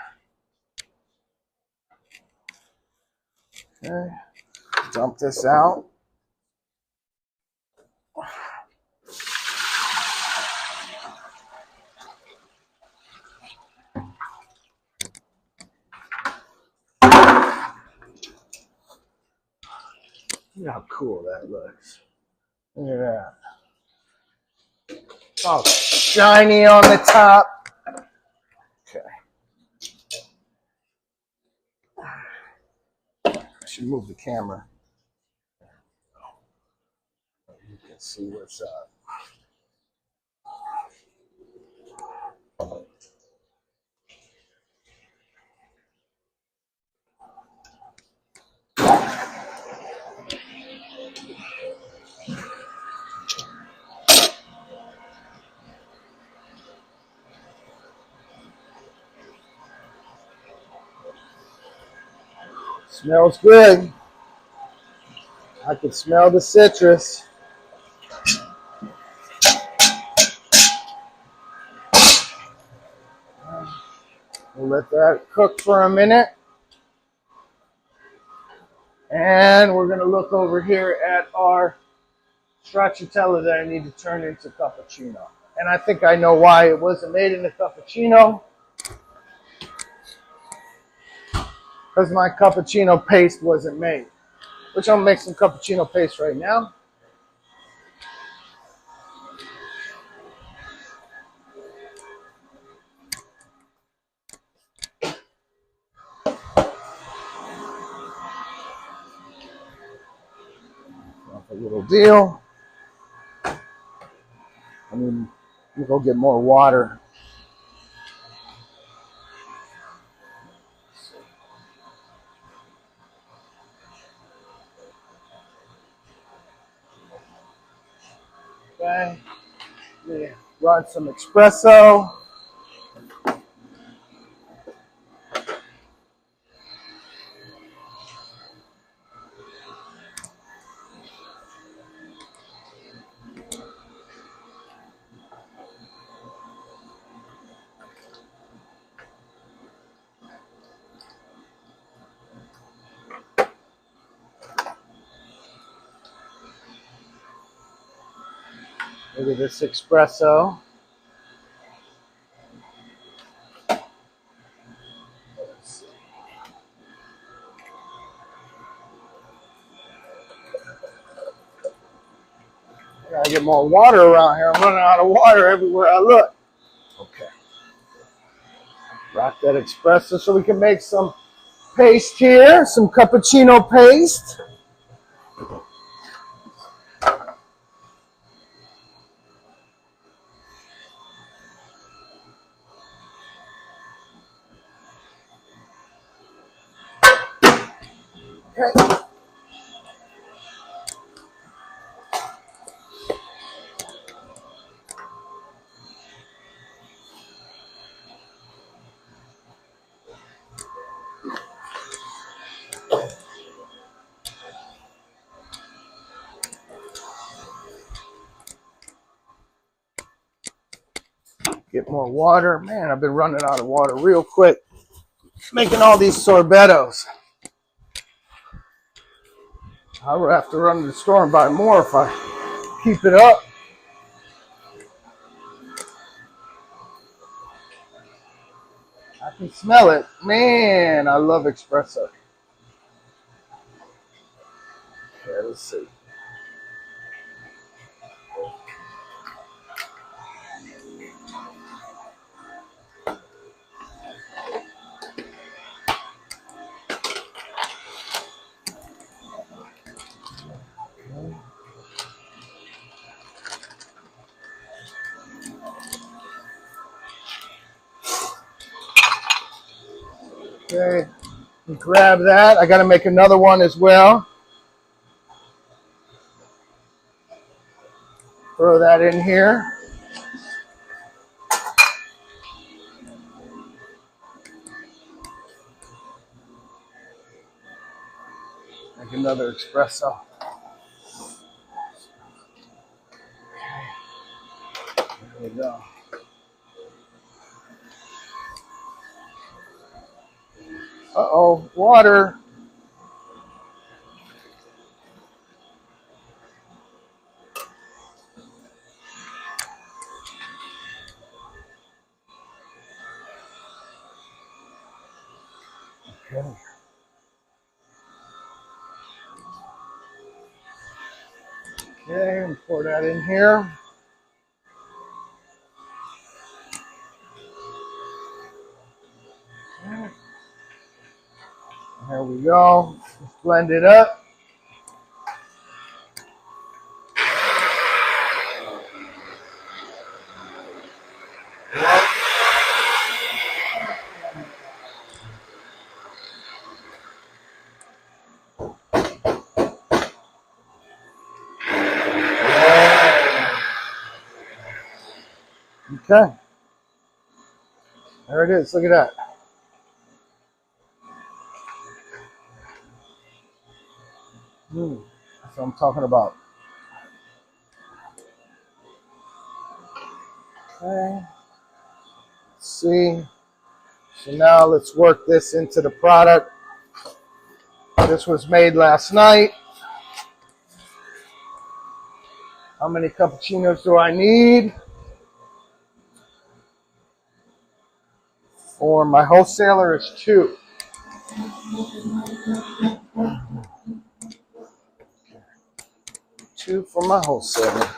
Speaker 1: Okay, dump this out. Look how cool that looks. Look at that. It's all shiny on the top. Okay. I should move the camera. You can see what's up. Smells good. I can smell the citrus. We'll let that cook for a minute. And we're going to look over here at our stracciatella that I need to turn into cappuccino. And I think I know why it wasn't made in a cappuccino. Because my cappuccino paste wasn't made. Which I'm going to make some cappuccino paste right now. A little deal. I mean, you go get more water. Okay. Run some espresso. Look at this espresso. I gotta get more water around here. I'm running out of water everywhere I look. Okay. Rock that espresso so we can make some paste here, some cappuccino paste. Okay. Get more water. Man, I've been running out of water real quick. Making all these sorbetos. I would have to run to the store and buy more if I keep it up. I can smell it. Man, I love espresso. Okay, let's see. Okay, grab that. I got to make another one as well. Throw that in here. Make another espresso. There we go. Uh-oh, water. Okay. Okay, and pour that in here. Okay. There we go. Just blend it up. Okay. There it is. Look at that. That's what I'm talking about. Okay. Let's see. So now let's work this into the product. This was made last night. How many cappuccinos do I need? for my wholesaler is 2. Two for my wholesaler.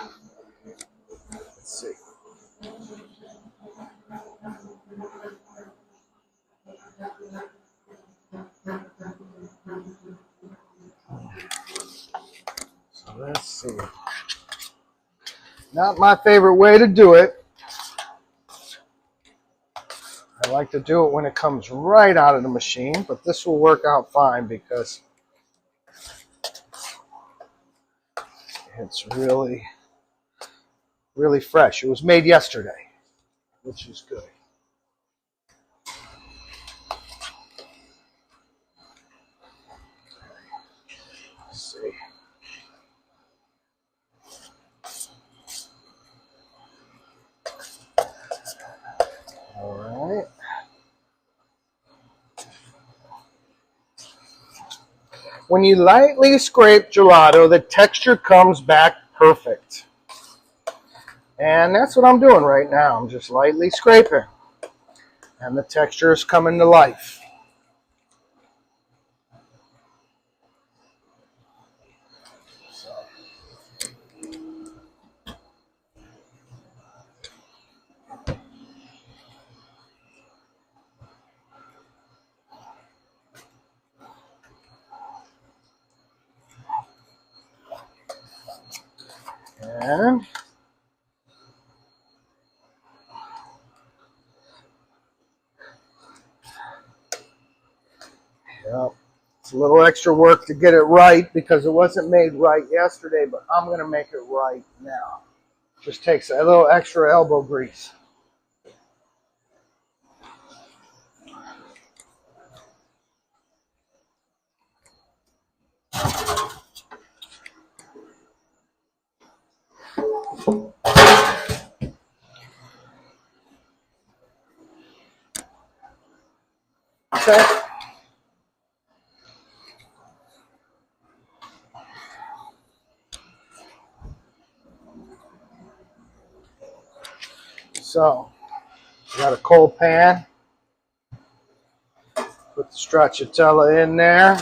Speaker 1: Let's see. So let's see. Not my favorite way to do it. I like to do it when it comes right out of the machine, but this will work out fine because it's really, really fresh. It was made yesterday, which is good. Let's see. All right. When you lightly scrape gelato, the texture comes back perfect. And that's what I'm doing right now. I'm just lightly scraping. And the texture is coming to life. And yep, it's a little extra work to get it right because it wasn't made right yesterday, but I'm going to make it right now. Just takes a little extra elbow grease. Okay. So, I got a cold pan. Put the stracciatella in there.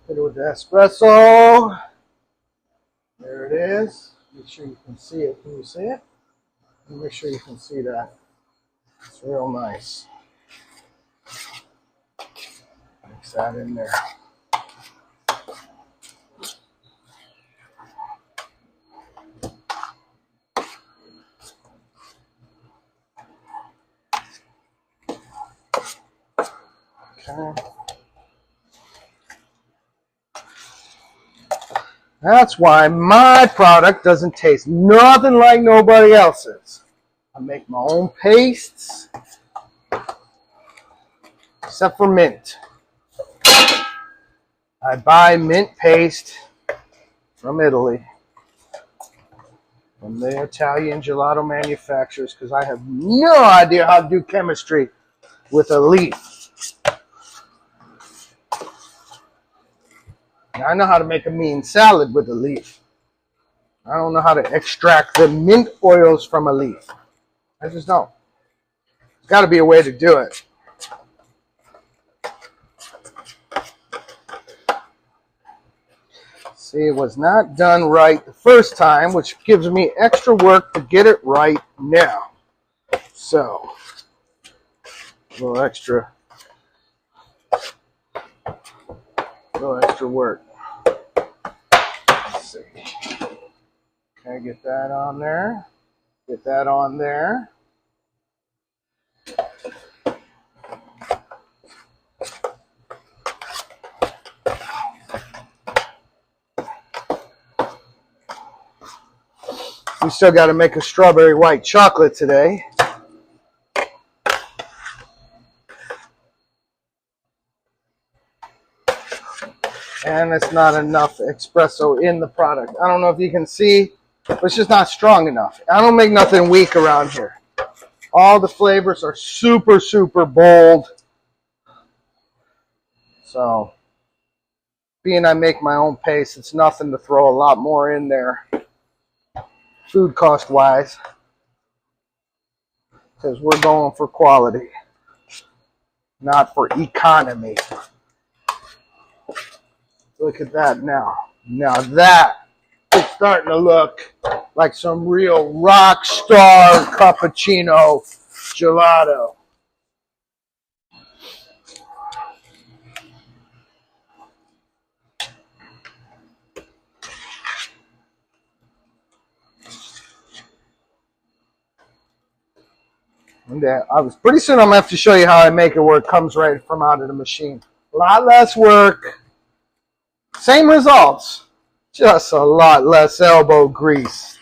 Speaker 1: Hit it with the espresso. There it is. Make sure you can see it. Can you see it? Make sure you can see that. It's real nice. Mix that in there. Okay. That's why my product doesn't taste nothing like nobody else's. I make my own pastes, except for mint. I buy mint paste from Italy, from the Italian gelato manufacturers, because I have no idea how to do chemistry with a leaf. I know how to make a mean salad with a leaf. I don't know how to extract the mint oils from a leaf. I just don't. There's got to be a way to do it. See, it was not done right the first time, which gives me extra work to get it right now. So, a little extra work. Let's see. Okay, get that on there. Get that on there. We still got to make a strawberry white chocolate today. And it's not enough espresso in the product. I don't know if you can see, but it's just not strong enough. I don't make nothing weak around here. All the flavors are super, super bold. So, being I make my own paste, it's nothing to throw a lot more in there, food cost wise, because we're going for quality, not for economy. Look at that now. Now that is starting to look like some real rock star cappuccino gelato. And I was pretty soon I'm gonna have to show you how I make it where it comes right from out of the machine. A lot less work, same results, just a lot less elbow grease.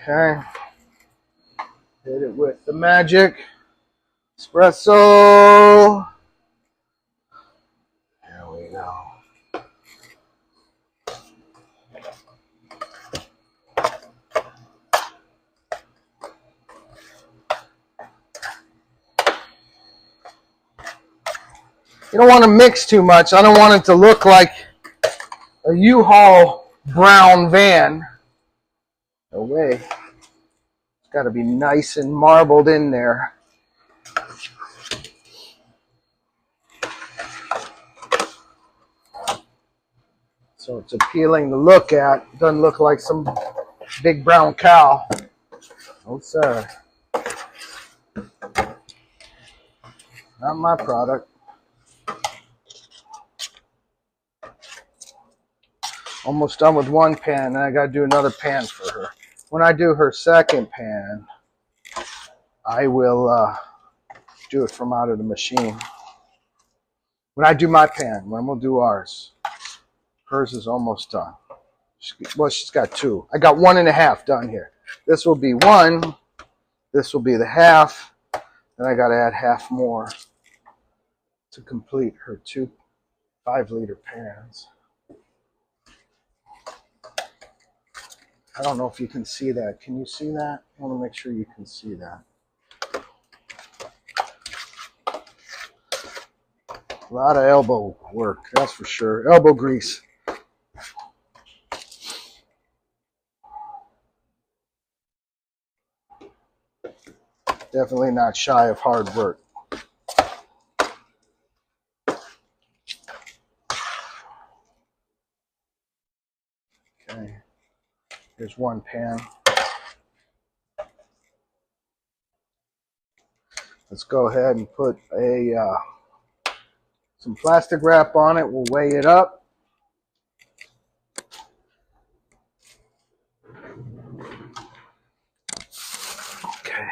Speaker 1: Okay, hit it with the magic espresso. There we go. You don't want to mix too much. I don't want it to look like a U-Haul brown van. No way. It's got to be nice and marbled in there. So it's appealing to look at. Doesn't look like some big brown cow. Oh, sir. Not my product. Almost done with one pan, and I got to do another pan for her. When I do her second pan, I will do it from out of the machine. When I do my pan, when we'll do ours, hers is almost done. Well, she's got two. I got 1.5 done here. This will be one. This will be the half. Then I got to add half more to complete her 2 5-liter pans. I don't know if you can see that. Can you see that? I want to make sure you can see that. A lot of elbow work, that's for sure. Elbow grease. Definitely not shy of hard work. Okay, here's one pan. Let's go ahead and put some plastic wrap on it. We'll weigh it up. Okay.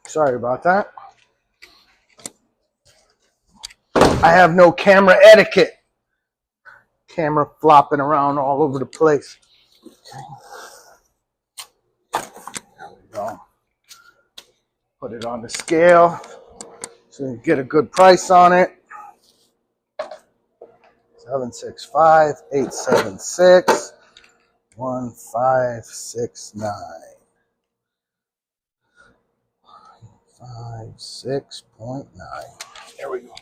Speaker 1: Sorry about that. I have no camera etiquette. Camera flopping around all over the place. Okay. There we go. Put it on the scale so you get a good price on it. 765 876 1569 56.9. There we go.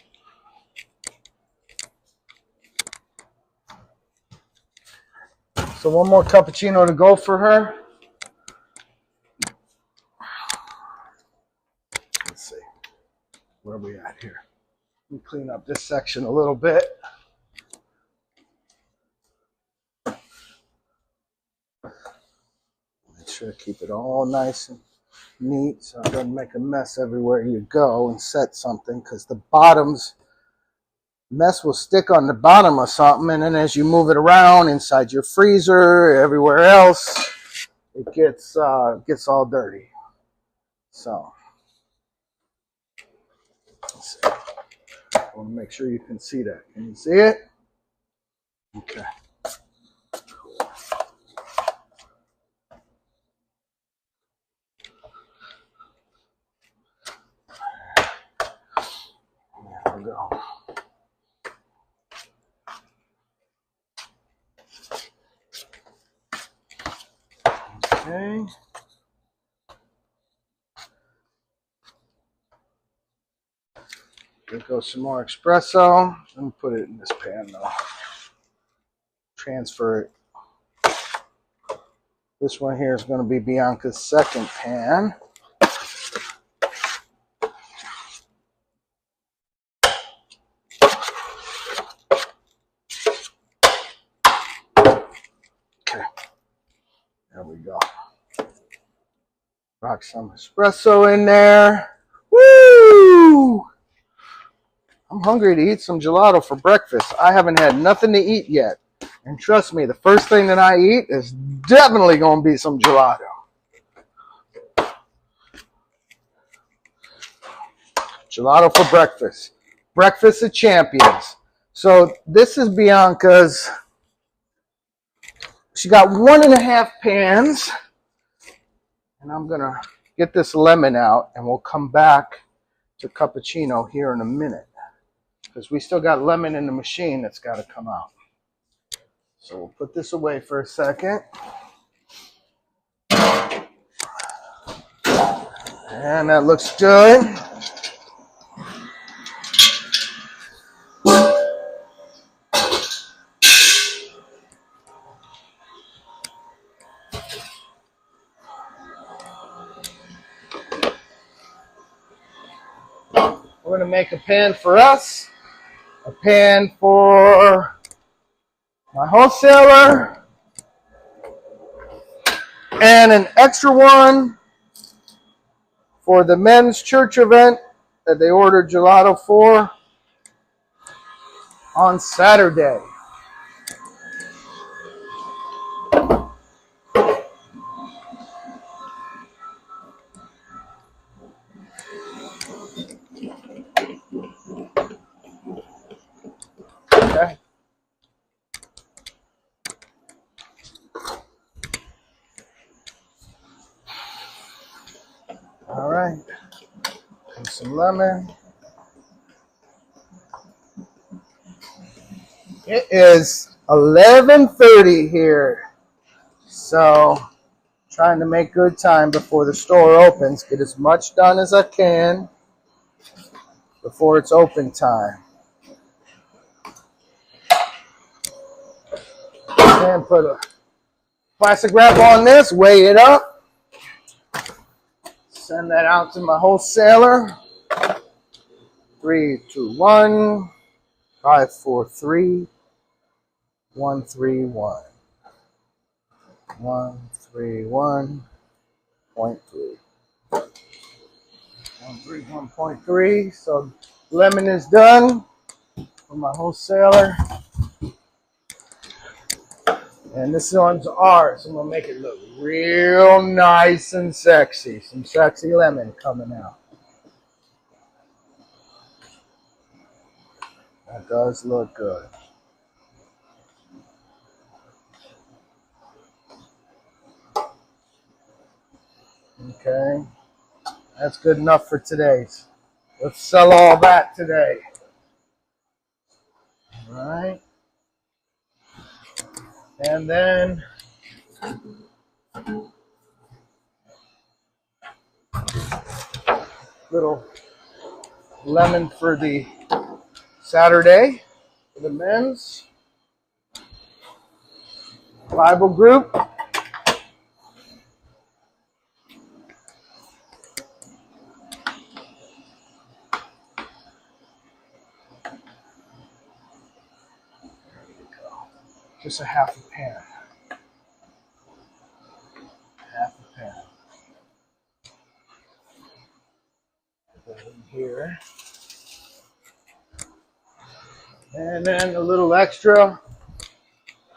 Speaker 1: So one more cappuccino to go for her. Let's see. Where are we at here? Let me clean up this section a little bit. Make sure to keep it all nice and neat so it doesn't make a mess everywhere you go and set something, because the bottoms mess will stick on the bottom of something, and then as you move it around inside your freezer, everywhere else, it gets all dirty. So let's see. I want to make sure you can see that. Can you see it? Okay. There we go. Okay. There goes some more espresso. Let me put it in this pan though. Transfer it. This one here is going to be Bianca's second pan. Okay, there we go. Rock some espresso in there. Woo! I'm hungry to eat some gelato for breakfast. I haven't had nothing to eat yet. And trust me, the first thing that I eat is definitely going to be some gelato. Gelato for breakfast. Breakfast of champions. So this is Bianca's. She got 1.5 pans. And I'm going to get this lemon out and we'll come back to cappuccino here in a minute. Because we still got lemon in the machine that's got to come out. So we'll put this away for a second. And that looks good. We're going to make a pan for us, a pan for my wholesaler, and an extra one for the men's church event that they ordered gelato for on Saturday. Okay. All right. And some lemon. It is 11:30 here. So, trying to make good time before the store opens. Get as much done as I can before it's open time. And put a plastic wrap on this, weigh it up. Send that out to my wholesaler. 321 543 131 131.3 131.3. So lemon is done for my wholesaler. And this one's ours. I'm going to make it look real nice and sexy. Some sexy lemon coming out. That does look good. Okay. That's good enough for today's. Let's sell all that today. All right. And then little lemon for the Saturday for the men's Bible group. Just a half a pan. Half a pan. Put that in here. And then a little extra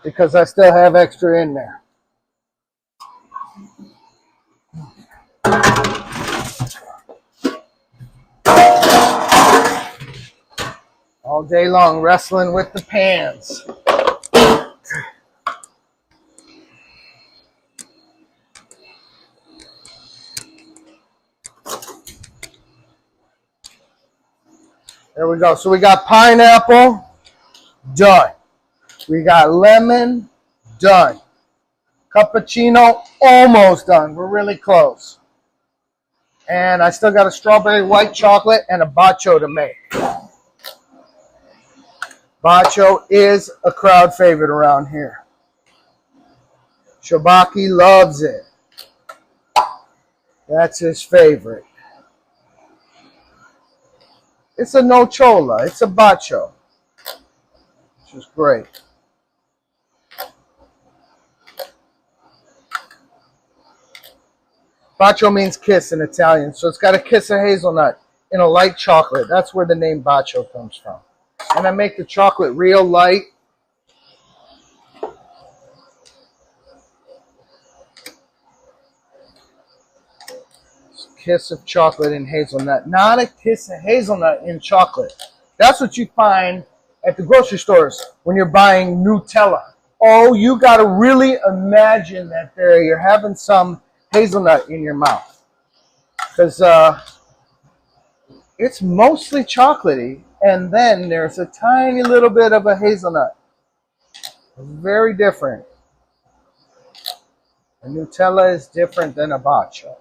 Speaker 1: because I still have extra in there. All day long wrestling with the pans. There we go. So we got pineapple, done. We got lemon, done. Cappuccino almost done. We're really close. And I still got a strawberry white chocolate and a baccio to make. Baccio is a crowd favorite around here. Shabaki loves it. That's his favorite. It's a nocciola. It's a baccio, which is great. Baccio means kiss in Italian, so it's got a kiss of hazelnut in a light chocolate. That's where the name baccio comes from. And I make the chocolate real light. Kiss of chocolate in hazelnut. Not a kiss of hazelnut in chocolate. That's what you find at the grocery stores when you're buying Nutella. Oh, you got to really imagine that you're having some hazelnut in your mouth. Because it's mostly chocolatey, and then there's a tiny little bit of a hazelnut. Very different. A Nutella is different than a baccio.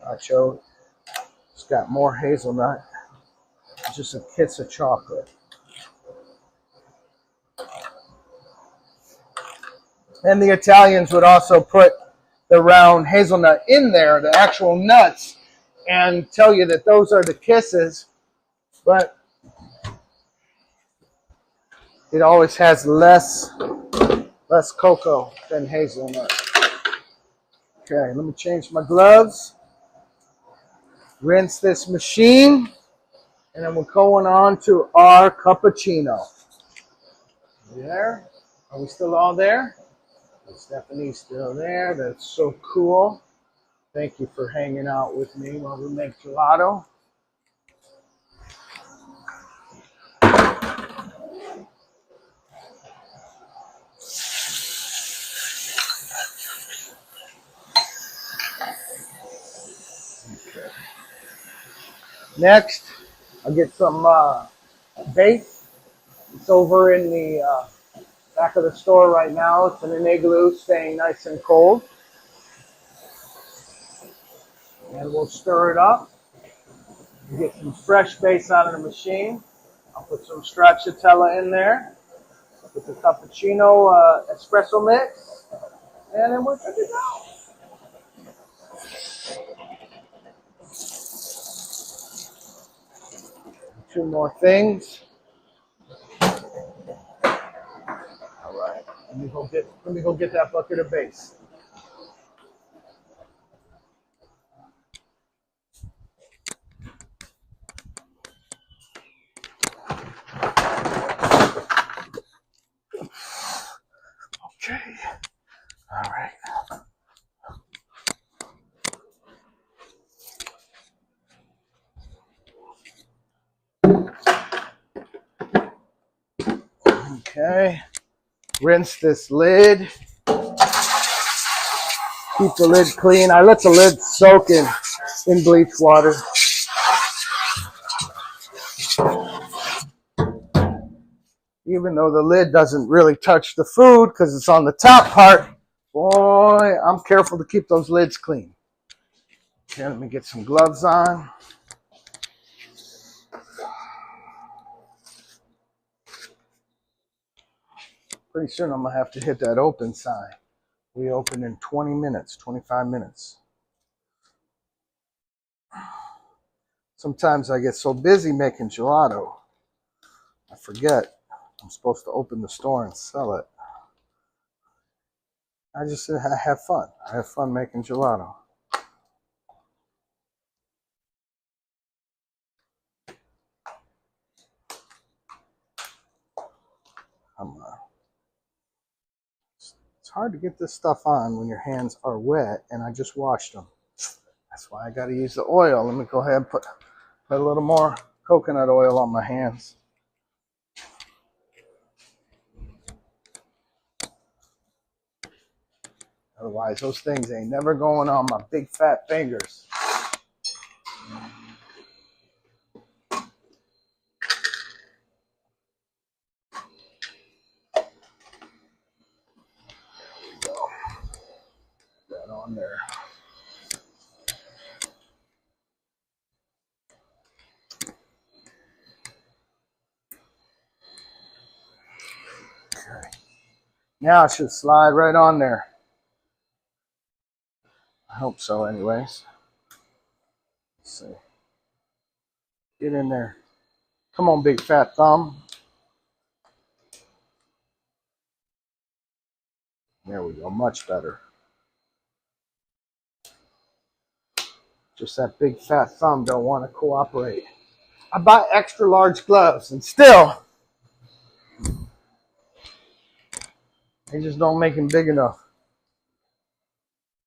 Speaker 1: Baccio, it's got more hazelnut. It's just a kiss of chocolate. And the Italians would also put the round hazelnut in there, the actual nuts, and tell you that those are the kisses, but it always has less cocoa than hazelnut. Okay, let me change my gloves, rinse this machine, and then we're going on to our cappuccino. Are we there? Are we still all there? Stephanie's still there. That's so cool. Thank you for hanging out with me while we make gelato. Okay. Next, I'll get some base. It's over in the back of the store right now. It's in an igloo, staying nice and cold. And we'll stir it up. Get some fresh base out of the machine. I'll put some stracciatella in there. Put the cappuccino espresso mix. And then we're good to go. Two more things. All right. Let me go get that bucket of base. Okay. All right. Okay. Rinse this lid. Keep the lid clean. I let the lid soak in bleach water. Even though the lid doesn't really touch the food because it's on the top part, boy, I'm careful to keep those lids clean. Okay, let me get some gloves on. Pretty soon I'm going to have to hit that open sign. We open in 20 minutes, 25 minutes. Sometimes I get so busy making gelato, I forget I'm supposed to open the store and sell it. I just have fun. I have fun making gelato. It's hard to get this stuff on when your hands are wet, and I just washed them. That's why I got to use the oil. Let me go ahead and put a little more coconut oil on my hands. Otherwise, those things ain't never going on my big fat fingers. on there. Okay. Now it should slide right on there. I hope so anyways. Let's see. Get in there. Come on, big fat thumb. There we go, much better. Just that big fat thumb don't want to cooperate. I buy extra large gloves and still, they just don't make them big enough.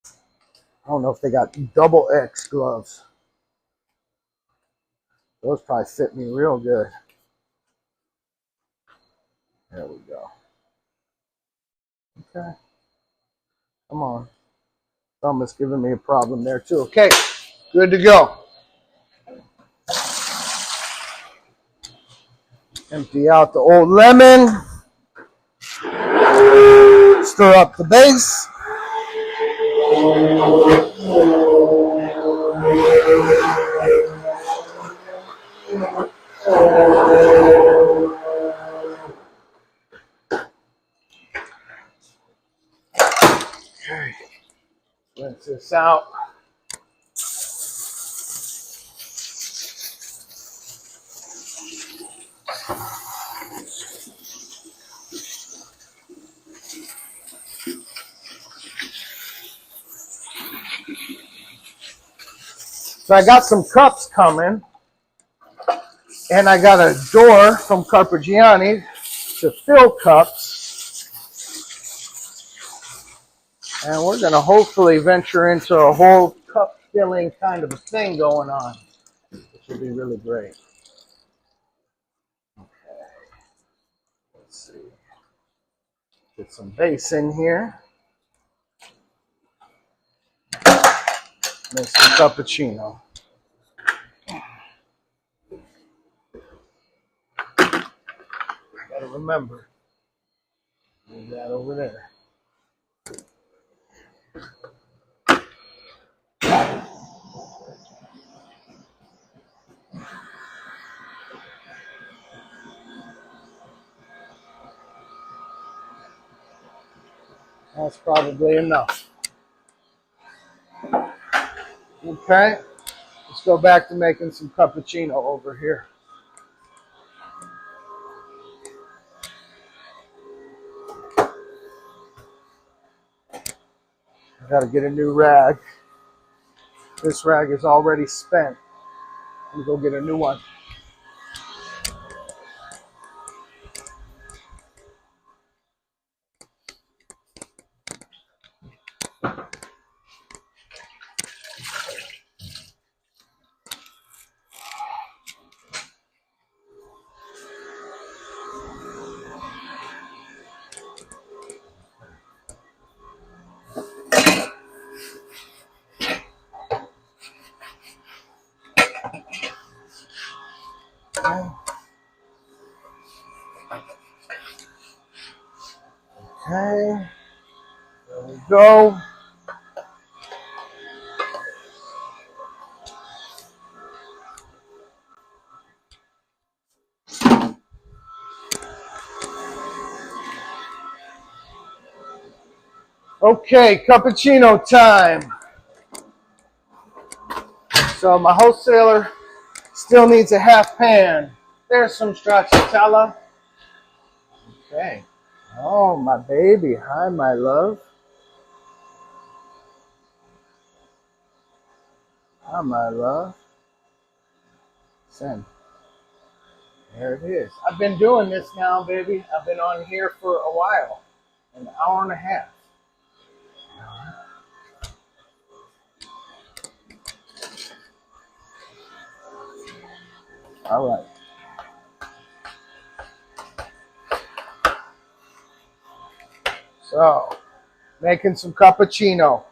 Speaker 1: I don't know if they got double X gloves. Those probably fit me real good. There we go. Okay. Come on. Thumb is giving me a problem there too. Okay. Good to go. Empty out the old lemon. Stir up the base. Okay. Rinse this out. So I got some cups coming, and I got a door from Carpigiani to fill cups, and we're going to hopefully venture into a whole cup filling kind of a thing going on, which will be really great. Okay, let's see. Get some base in here. Make some cappuccino. Gotta remember, leave that over there. That's probably enough. Okay, let's go back to making some cappuccino over here. I gotta get a new rag. This rag is already spent. I'm gonna go get a new one. Okay, there we go. Okay, cappuccino time. So my wholesaler still needs a half pan. There's some stracciatella. Okay. Oh, my baby. Hi, my love. Hi, my love. Send. There it is. I've been doing this now, baby. I've been on here for a while. An hour and a half. All right. So, making some cappuccino.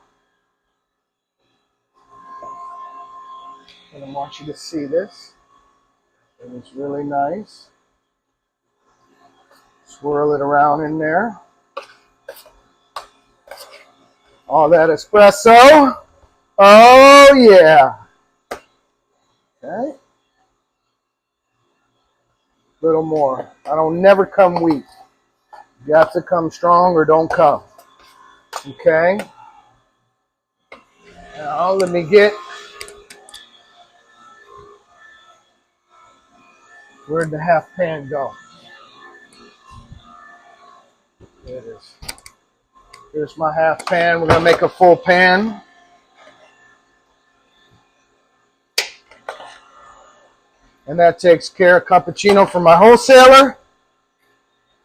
Speaker 1: And I want you to see this. And it's really nice. Swirl it around in there. All that espresso. Oh, yeah. Okay. Little more. I don't never come weak. You got to come strong or don't come. Okay. Now let me get. Where'd the half pan go? There it is. Here's my half pan. We're gonna make a full pan. And that takes care of cappuccino for my wholesaler.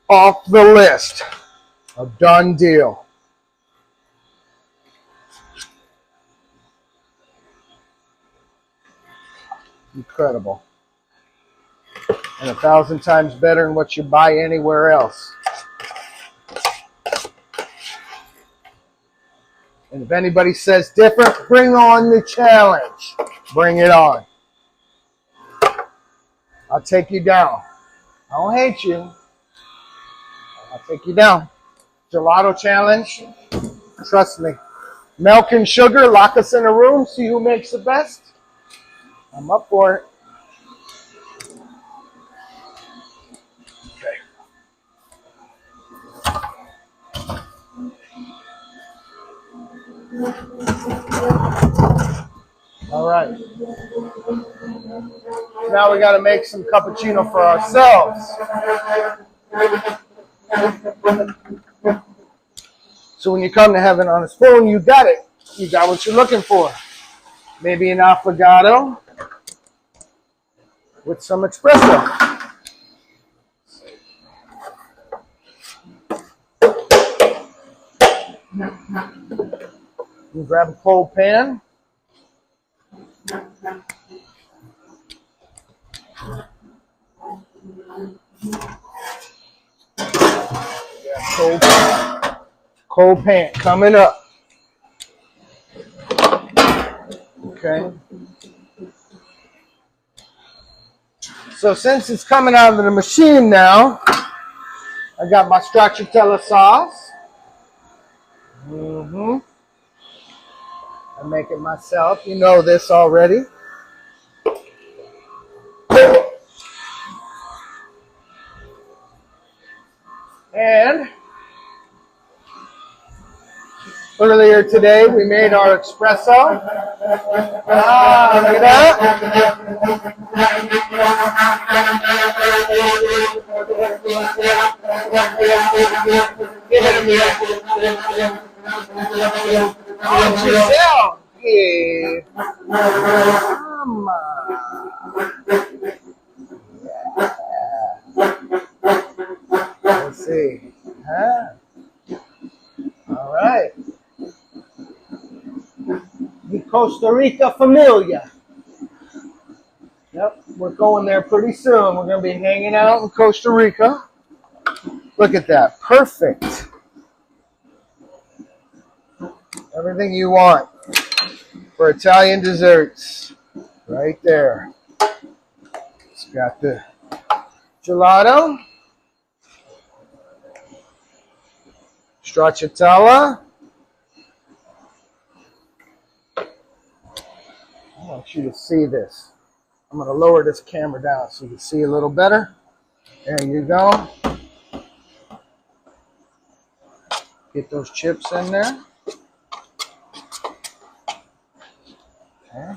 Speaker 1: Off the list. A done deal. Incredible. And 1,000 times better than what you buy anywhere else. And if anybody says different, bring on the challenge. Bring it on. I'll take you down. I don't hate you. I'll take you down. Gelato challenge. Trust me. Milk and sugar, lock us in a room, see who makes the best. I'm up for it. Okay. All right. Now we got to make some cappuccino for ourselves. So when you come to heaven on a spoon, you got it. You got what you're looking for. Maybe an affogato with some espresso. You grab a cold pan. Cold pan coming up. Okay. So since it's coming out of the machine now, I got my stracciatella sauce. I make it myself. You know this already. And earlier today we made our espresso. Ah, look at that. Oh, Giselle. Yeah. Come on. Let's see. Huh? All right. The Costa Rica Familia. Yep, we're going there pretty soon. We're going to be hanging out in Costa Rica. Look at that. Perfect. Everything you want for Italian desserts. Right there. It's got the gelato. Stracciatella. I want you to see this. I'm going to lower this camera down so you can see a little better. There you go. Get those chips in there. Okay.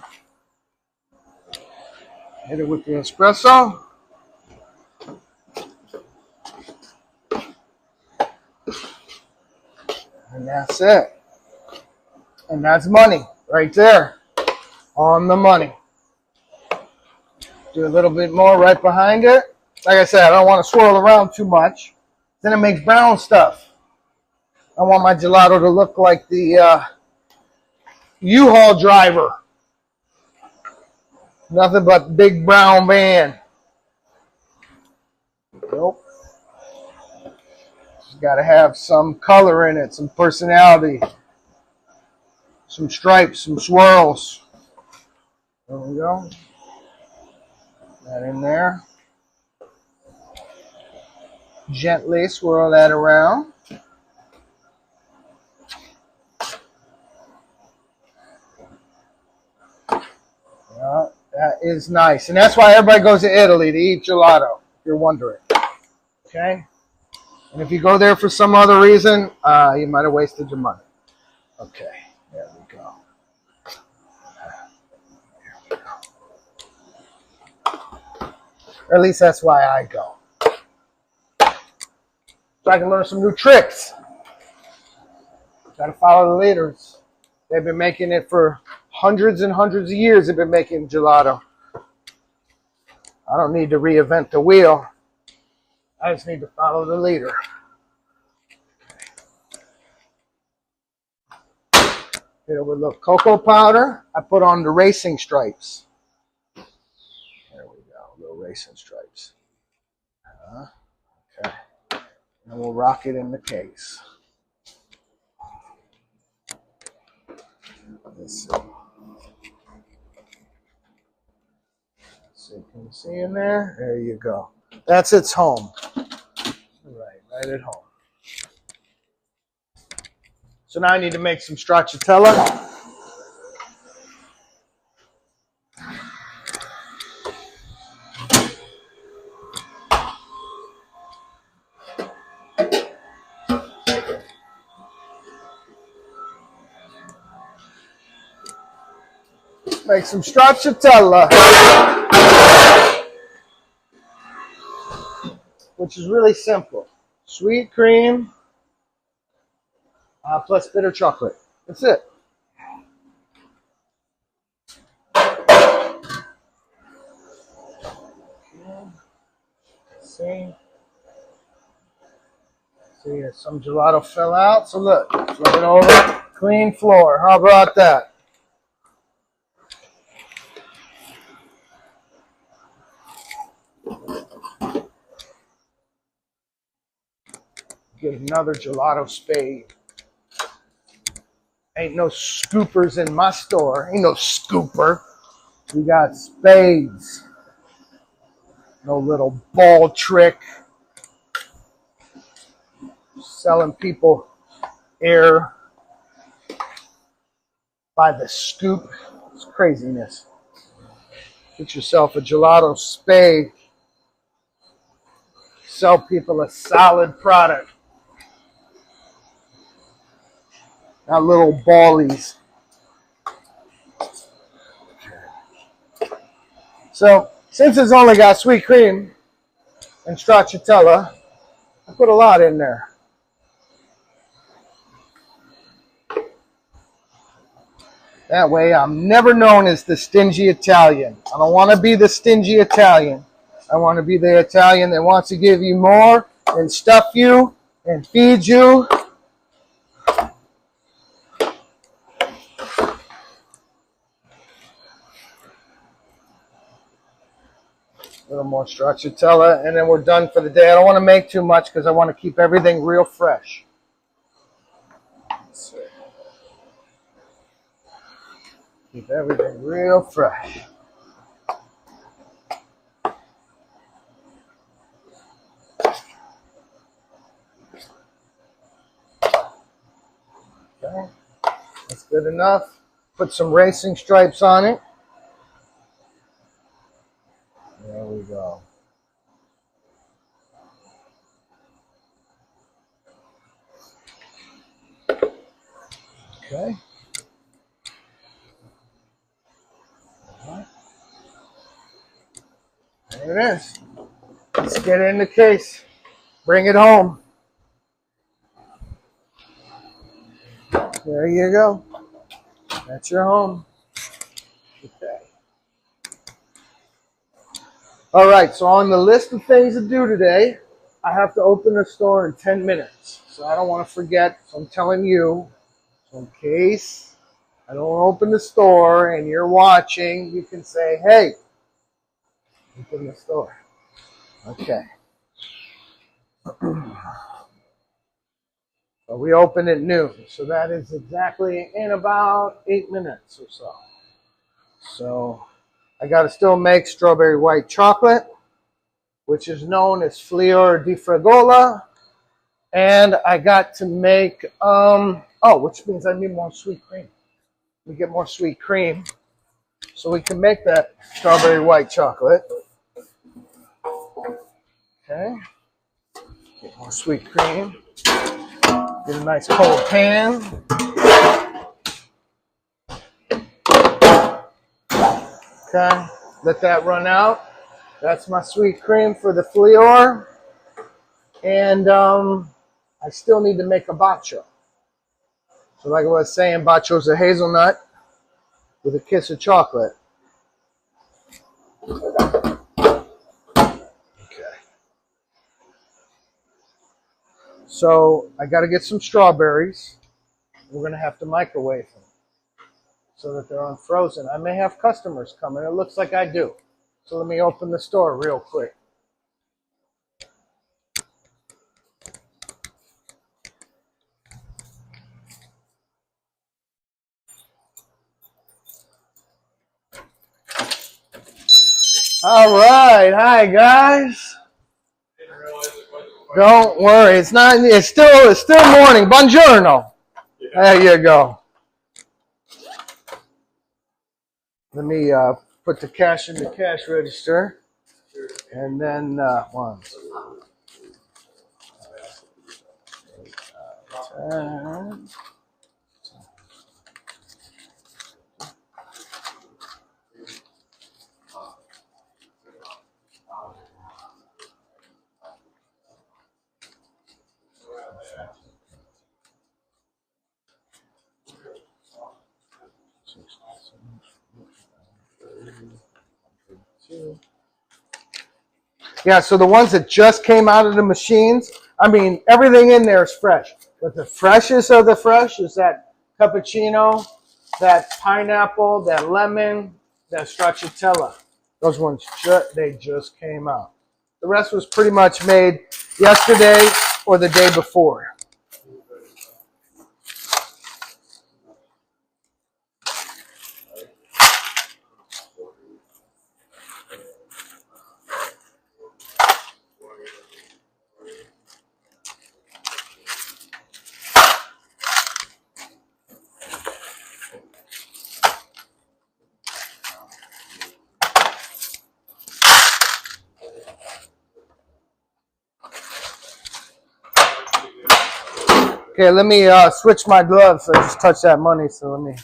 Speaker 1: Hit it with the espresso. And that's it. And that's money right there. On the money. Do a little bit more right behind it. Like I said, I don't want to swirl around too much. Then it makes brown stuff. I want my gelato to look like the U-Haul driver. Nothing but big brown van. Nope. It's got to have some color in it, some personality, some stripes, some swirls. There we go. That in there. Gently swirl that around. is nice. And that's why everybody goes to Italy to eat gelato, if you're wondering. Okay? And if you go there for some other reason, you might have wasted your money. Okay, there we go. Or at least that's why I go. So I can learn some new tricks. Got to follow the leaders. They've been making it for hundreds and hundreds of years. They've been making gelato. I don't need to reinvent the wheel. I just need to follow the leader. Hit it with a little cocoa powder. I put on the racing stripes. There we go, little racing stripes. Okay. And we'll rock it in the case. Let's see. So you can see in there. There you go. That's its home. Right at home. So now I need to make some stracciatella. Make some stracciatella, which is really simple. Sweet cream plus bitter chocolate. That's it. See, some gelato fell out. So look, flip it over. Clean floor. How about that? Get another gelato spade. Ain't no scoopers in my store. Ain't no scooper. We got spades. No little ball trick. Selling people air by the scoop. It's craziness. Get yourself a gelato spade. Sell people a solid product. Not little ballies. So, since it's only got sweet cream and stracciatella, I put a lot in there. That way I'm never known as the stingy Italian. I don't want to be the stingy Italian. I want to be the Italian that wants to give you more and stuff you and feed you. A little more stracciatella, and then we're done for the day. I don't want to make too much because I want to keep everything real fresh. Let's see. Keep everything real fresh. Okay, that's good enough. Put some racing stripes on it. There we go. Okay. There it is. Let's get it in the case. Bring it home. There you go. That's your home. Okay. All right, so on the list of things to do today, I have to open the store in 10 minutes. So I don't want to forget, so I'm telling you, so in case I don't open the store and you're watching, you can say, hey, open the store. Okay. So we open at noon, so that is exactly in about 8 minutes or so. So I got to still make strawberry white chocolate, which is known as Fleur di Fragola. And I got to make, which means I need more sweet cream. Let me get more sweet cream. So we can make that strawberry white chocolate. Okay. Get more sweet cream. Get a nice cold pan. Okay. Let that run out. That's my sweet cream for the fleur. And I still need to make a baccio. So like I was saying, baccio is a hazelnut with a kiss of chocolate. Okay. So I got to get some strawberries. We're going to have to microwave them so that they're unfrozen. I may have customers coming. It looks like I do. So let me open the store real quick. All right. Hi, guys. Don't worry. It's not. It's still morning. Buongiorno. There you go. Let me put the cash in the cash register, and then one. Yeah, so the ones that just came out of the machines, I mean, everything in there is fresh. But the freshest of the fresh is that cappuccino, that pineapple, that lemon, that stracciatella. Those ones, they just came out. The rest was pretty much made yesterday or the day before. Okay, let me switch my gloves. I just touched that money, so let me.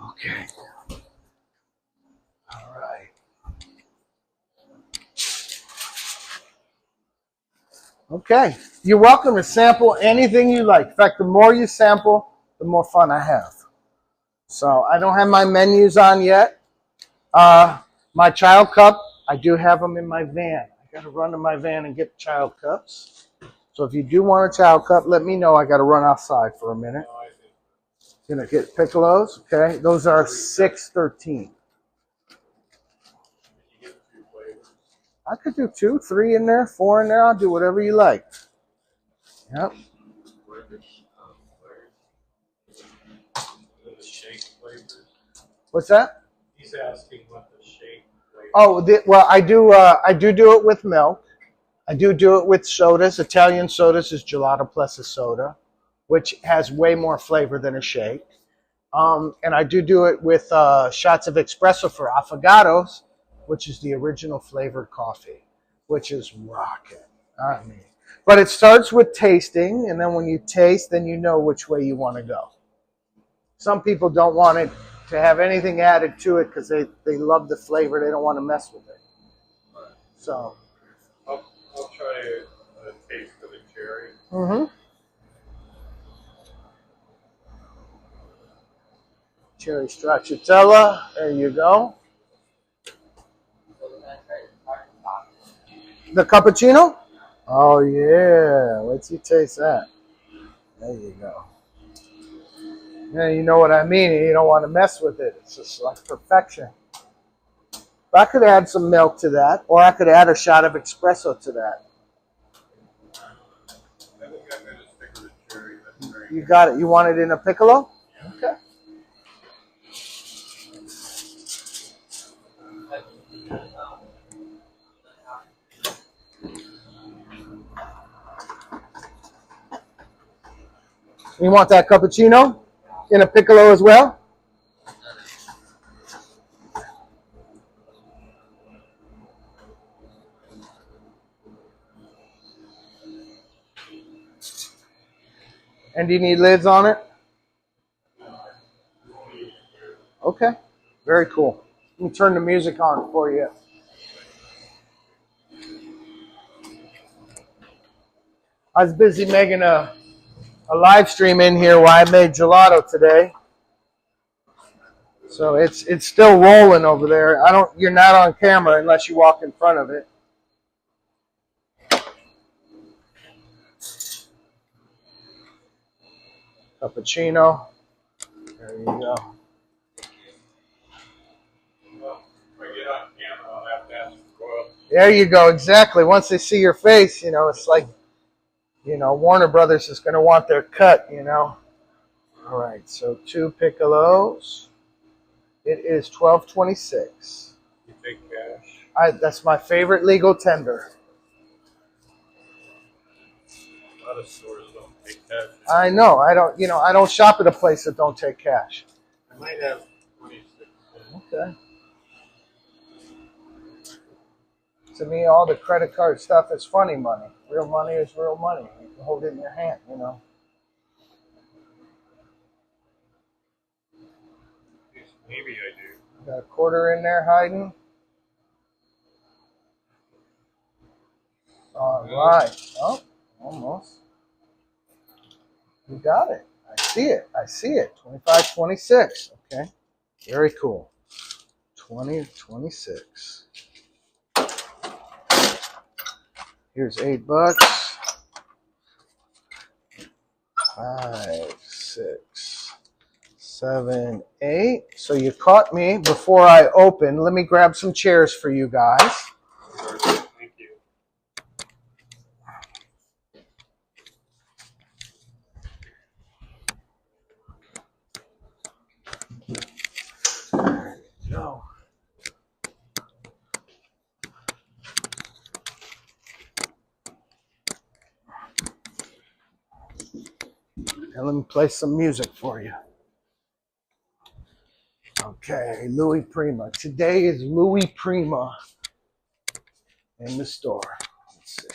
Speaker 1: Okay. All right. Okay. You're welcome to sample anything you like. In fact, the more you sample, the more fun I have. So I don't have my menus on yet. My child cup, I do have them in my van. I got to run to my van and get child cups. So if you do want a child cup, let me know. I got to run outside for a minute. Gonna get piccolos. Okay, those are $6.13. I could do 2, 3 in there, 4 in there. I'll do whatever you like. Yep. What's that?
Speaker 2: He's asking what the shake flavor.
Speaker 1: Oh, well, I do it with milk. I do it with sodas. Italian sodas is gelato plus a soda, which has way more flavor than a shake. And I do it with shots of espresso for affogatos, which is the original flavored coffee, which is rocket. I mean, but it starts with tasting, and then when you taste, then you know which way you want to go. Some people don't want it to have anything added to it because they love the flavor. They don't want to mess with it. So
Speaker 2: I'll try a taste of the cherry.
Speaker 1: Mm-hmm. Cherry stracciatella. There you go. The cappuccino? Oh, yeah. Let's you taste that. There you go. Yeah, you know what I mean. You don't want to mess with it. It's just like perfection. I could add some milk to that, or I could add a shot of espresso to that.
Speaker 2: I think I'm going to stick with the cherry. That's very
Speaker 1: You got it. You want it in a piccolo? Okay. You want that cappuccino in a piccolo as well? And do you need lids on it? Okay, very cool. Let me turn the music on for you. I was busy making a live stream in here while I made gelato today. So it's still rolling over there. You're not on camera unless you walk in front of it. Cappuccino. There you go.
Speaker 2: Well, if I get on camera, I'll have to ask for oil.
Speaker 1: There you go. Exactly. Once they see your face, it's like, Warner Brothers is going to want their cut, All right. So 2 piccolos. It is $12.26.
Speaker 2: You take cash?
Speaker 1: That's my favorite legal tender.
Speaker 2: A lot of stores don't take cash.
Speaker 1: I know. I don't shop at a place that don't take cash.
Speaker 2: I might have 26 cents.
Speaker 1: Okay. To me, all the credit card stuff is funny money. Real money is real money. You can hold it in your hand,
Speaker 2: Maybe I do.
Speaker 1: Got a quarter in there hiding. All right. Oh, almost. You got it. I see it. 25.26. Okay. Very cool. 20.26. Here's $8. 5, 6, 7, 8. So you caught me before I open. Let me grab some chairs for you guys.
Speaker 2: Thank you.
Speaker 1: No. And let me play some music for you. Okay, Louis Prima. Today is Louis Prima in the store. Let's see.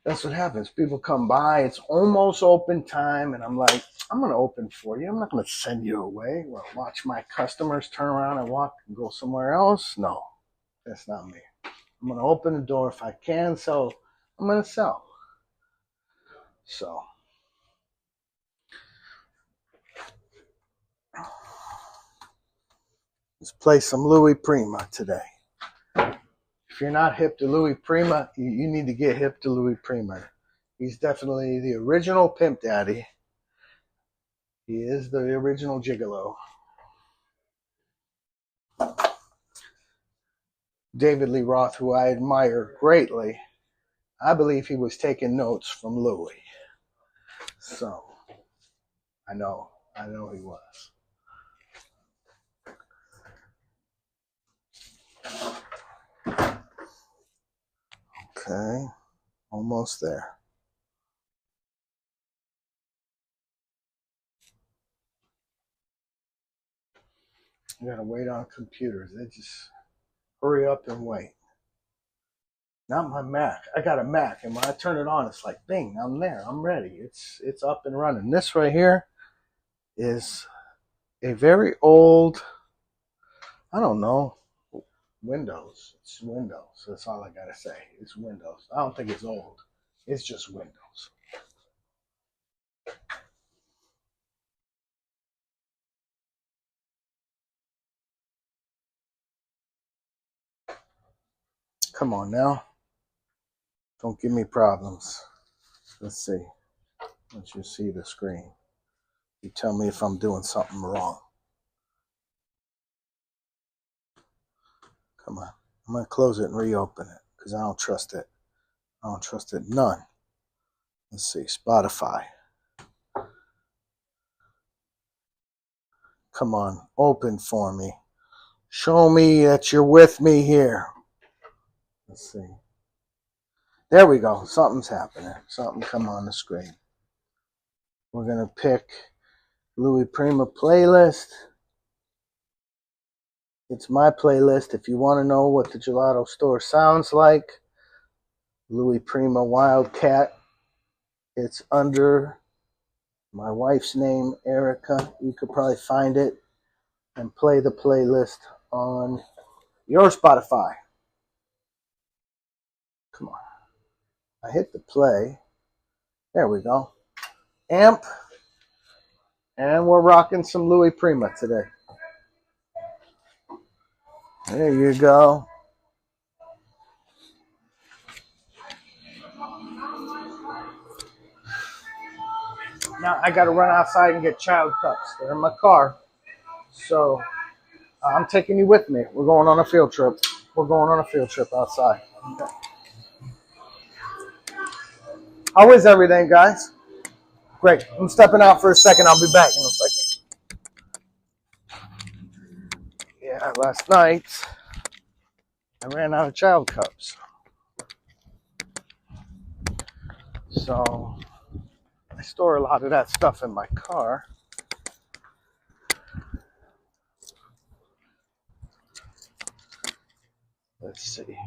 Speaker 1: That's what happens. People come by. It's almost open time, and I'm like, I'm going to open for you. I'm not going to send you away. Well, watch my customers turn around and walk and go somewhere else. No, that's not me. I'm going to open the door if I can. So I'm going to sell. So let's play some Louis Prima today. If you're not hip to Louis Prima, you need to get hip to Louis Prima. He's definitely the original Pimp Daddy. He is the original gigolo. David Lee Roth, who I admire greatly, I believe he was taking notes from Louis. So, I know he was. Okay, almost there. You gotta wait on computers. They just hurry up and wait. Not my Mac. I got a Mac, and when I turn it on, it's like, bing, I'm there. I'm ready. It's up and running. This right here is a very old, I don't know, Windows. It's Windows. That's all I gotta say. It's Windows. I don't think it's old. It's just Windows. Come on now. Don't give me problems. Let's see. Once you see the screen, you tell me if I'm doing something wrong. Come on. I'm going to close it and reopen it because I don't trust it. I don't trust it none. Let's see. Spotify. Come on. Open for me. Show me that you're with me here. Let's see. There we go. Something's happening. Something come on the screen. We're going to pick Louis Prima playlist. It's my playlist. If you want to know what the gelato store sounds like, Louis Prima Wildcat. It's under my wife's name, Erica. You could probably find it and play the playlist on your Spotify. Come on. I hit the play. There we go. Amp. And we're rocking some Louis Prima today. There you go. Now I got to run outside and get child cups. They're in my car. So I'm taking you with me. We're going on a field trip. We're going on a field trip outside. Okay. How is everything, guys? Great. I'm stepping out for a second. I'll be back in a second. Yeah, last night I ran out of child cups. So I store a lot of that stuff in my car. Let's see.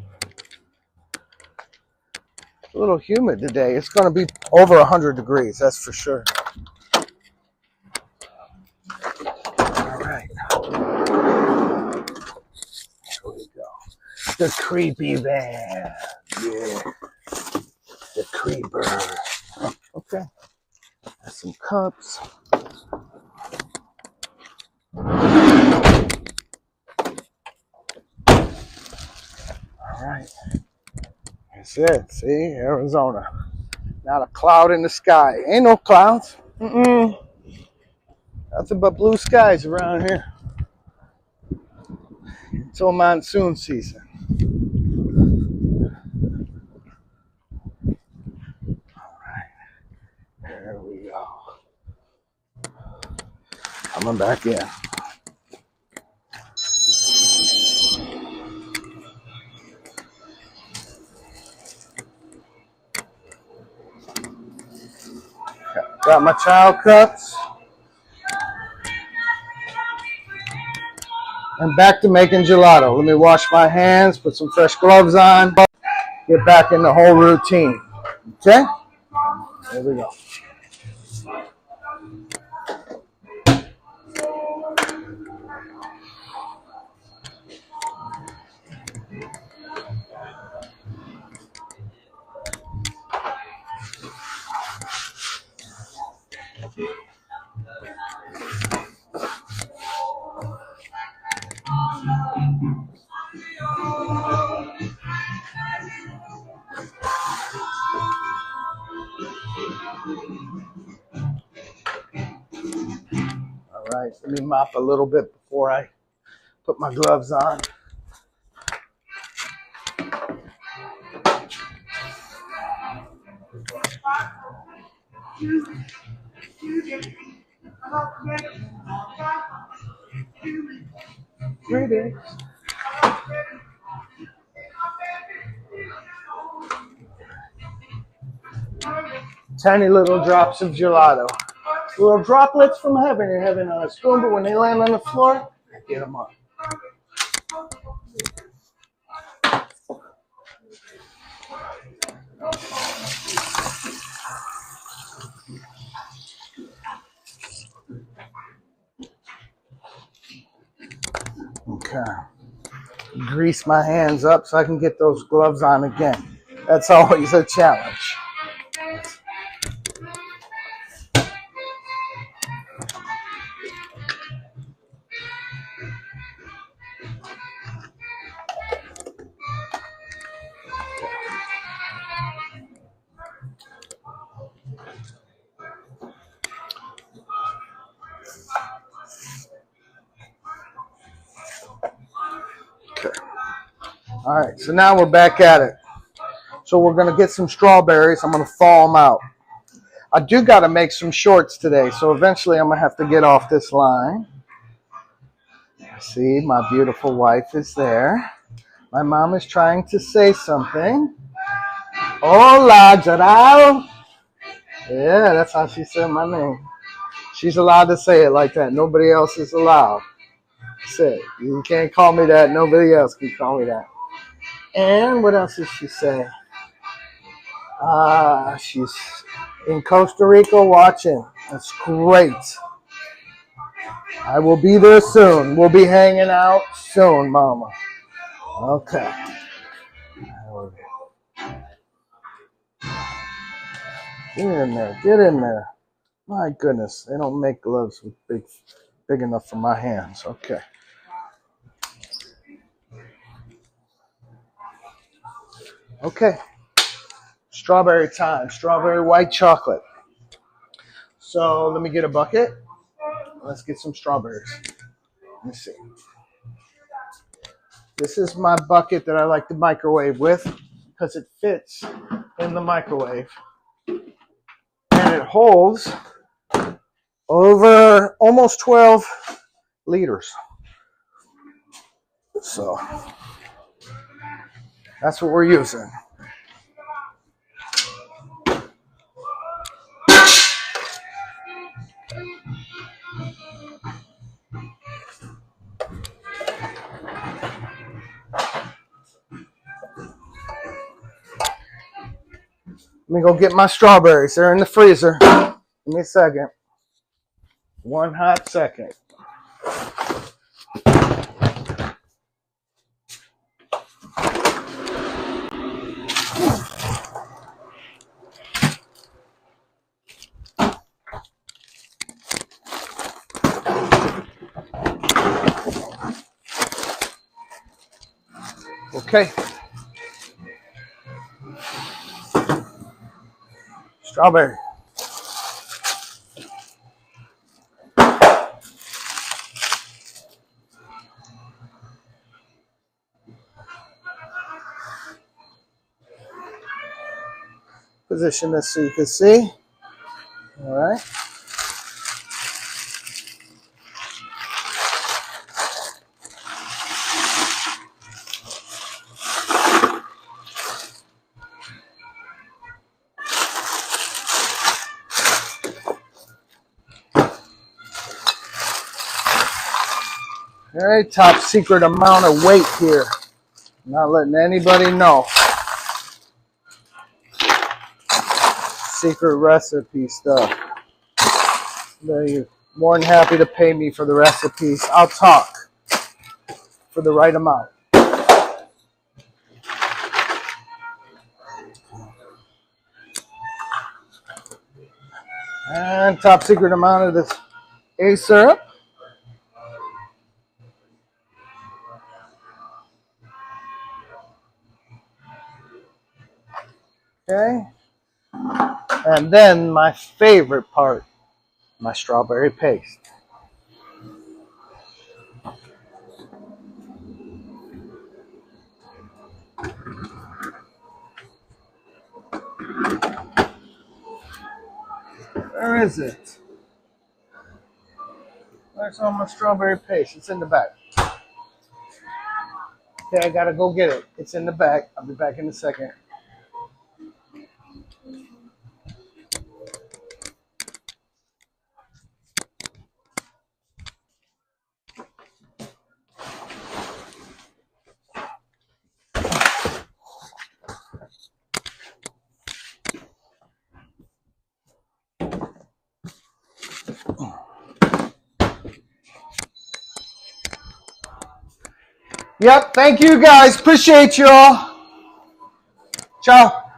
Speaker 1: It's a little humid today. It's going to be over 100 degrees, that's for sure. All right. Here we go. The creepy van. Yeah. The creeper. Okay. Got some cups. All right. That's it. See, Arizona. Not a cloud in the sky. Ain't no clouds. Nothing but blue skies around here. Until monsoon season. All right. There we go. Coming back in. Got my child cups. And back to making gelato. Let me wash my hands, put some fresh gloves on, get back in the whole routine. Okay? There we go. All right, let me mop a little bit before I put my gloves on. Greetings. Tiny little drops of gelato. Little droplets from heaven. You're having on a spoon, but when they land on the floor, I get them up. Okay. Grease my hands up so I can get those gloves on again. That's always a challenge. Okay. All right, so now we're back at it. So we're going to get some strawberries. I'm going to thaw them out. I do got to make some shorts today, so eventually I'm going to have to get off this line. See, my beautiful wife is there. My mom is trying to say something. Hola, Gerald. Yeah, that's how she said my name. She's allowed to say it like that. Nobody else is allowed. That's it. You can't call me that. Nobody else can call me that. And what else did she say? She's in Costa Rica watching. That's great. I will be there soon. We'll be hanging out soon, Mama. Okay. Get in there. Get in there. My goodness, they don't make gloves with big enough for my hands. Okay. Okay. Strawberry time. Strawberry white chocolate. So let me get a bucket. Let's get some strawberries. Let me see. This is my bucket that I like to microwave with because it fits in the microwave. And it holds over almost 12 liters. So that's what we're using. Let me go get my strawberries. They're in the freezer. Give me a second. One hot second. Okay. Strawberry. Position this so you can see. All right. All right. Top secret amount of weight here. Not letting anybody know. Secret recipe stuff. You're more than happy to pay me for the recipes. I'll talk for the right amount. And top secret amount of this A syrup. Okay. And then my favorite part, my strawberry paste. Where is it? Where's all my strawberry paste? It's in the back. Okay, I gotta go get it. It's in the back. I'll be back in a second. Yep, thank you guys. Appreciate you all. Ciao.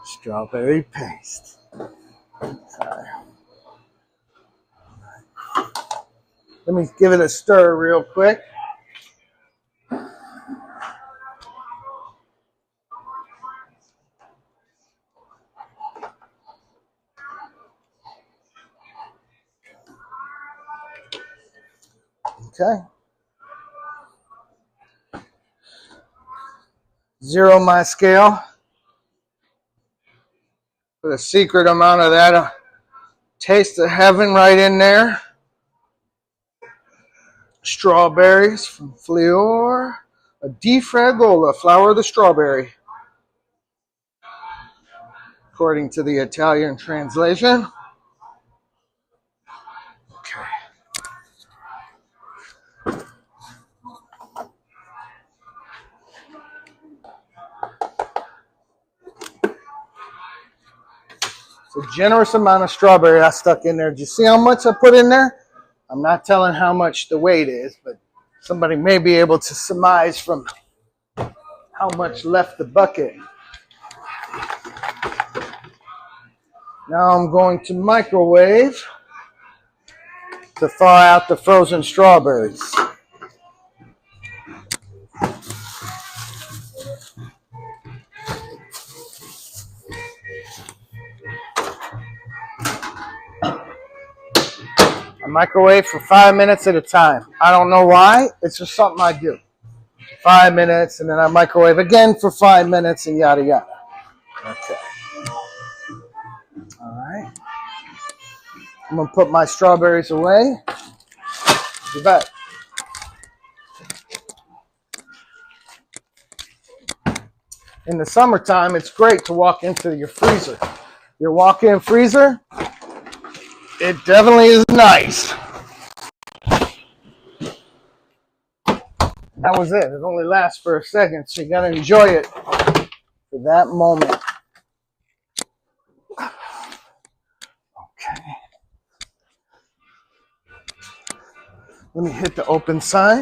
Speaker 1: Strawberry paste. Let me give it a stir real quick. Okay. Zero my scale. Put a secret amount of that taste of heaven right in there. Strawberries from Fleur. A di Fragola, flower of the strawberry. according to the Italian translation. Okay. It's a generous amount of strawberry I stuck in there. Did you see how much I put in there? I'm not telling how much the weight is, but somebody may be able to surmise from how much left the bucket. Now I'm going to microwave to thaw out the frozen strawberries. I microwave for 5 minutes at a time. I don't know why. It's just something I do. 5 minutes, and then I microwave again for 5 minutes, and yada yada. Okay. All right. I'm going to put my strawberries away. Be back. In the summertime, it's great to walk into your freezer. Your walk-in freezer, it definitely is nice. That was it. It only lasts for a second, so you got to enjoy it for that moment. Okay. Let me hit the open sign.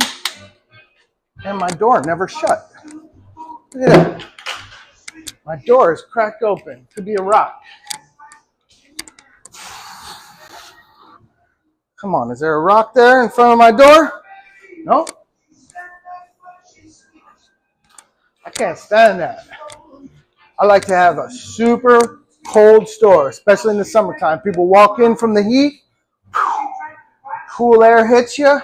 Speaker 1: And my door never shut. Look at that. My door is cracked open. Could be a rock. Come on, is there a rock there in front of my door? No? I can't stand that. I like to have a super cold store, especially in the summertime. People walk in from the heat, cool air hits you.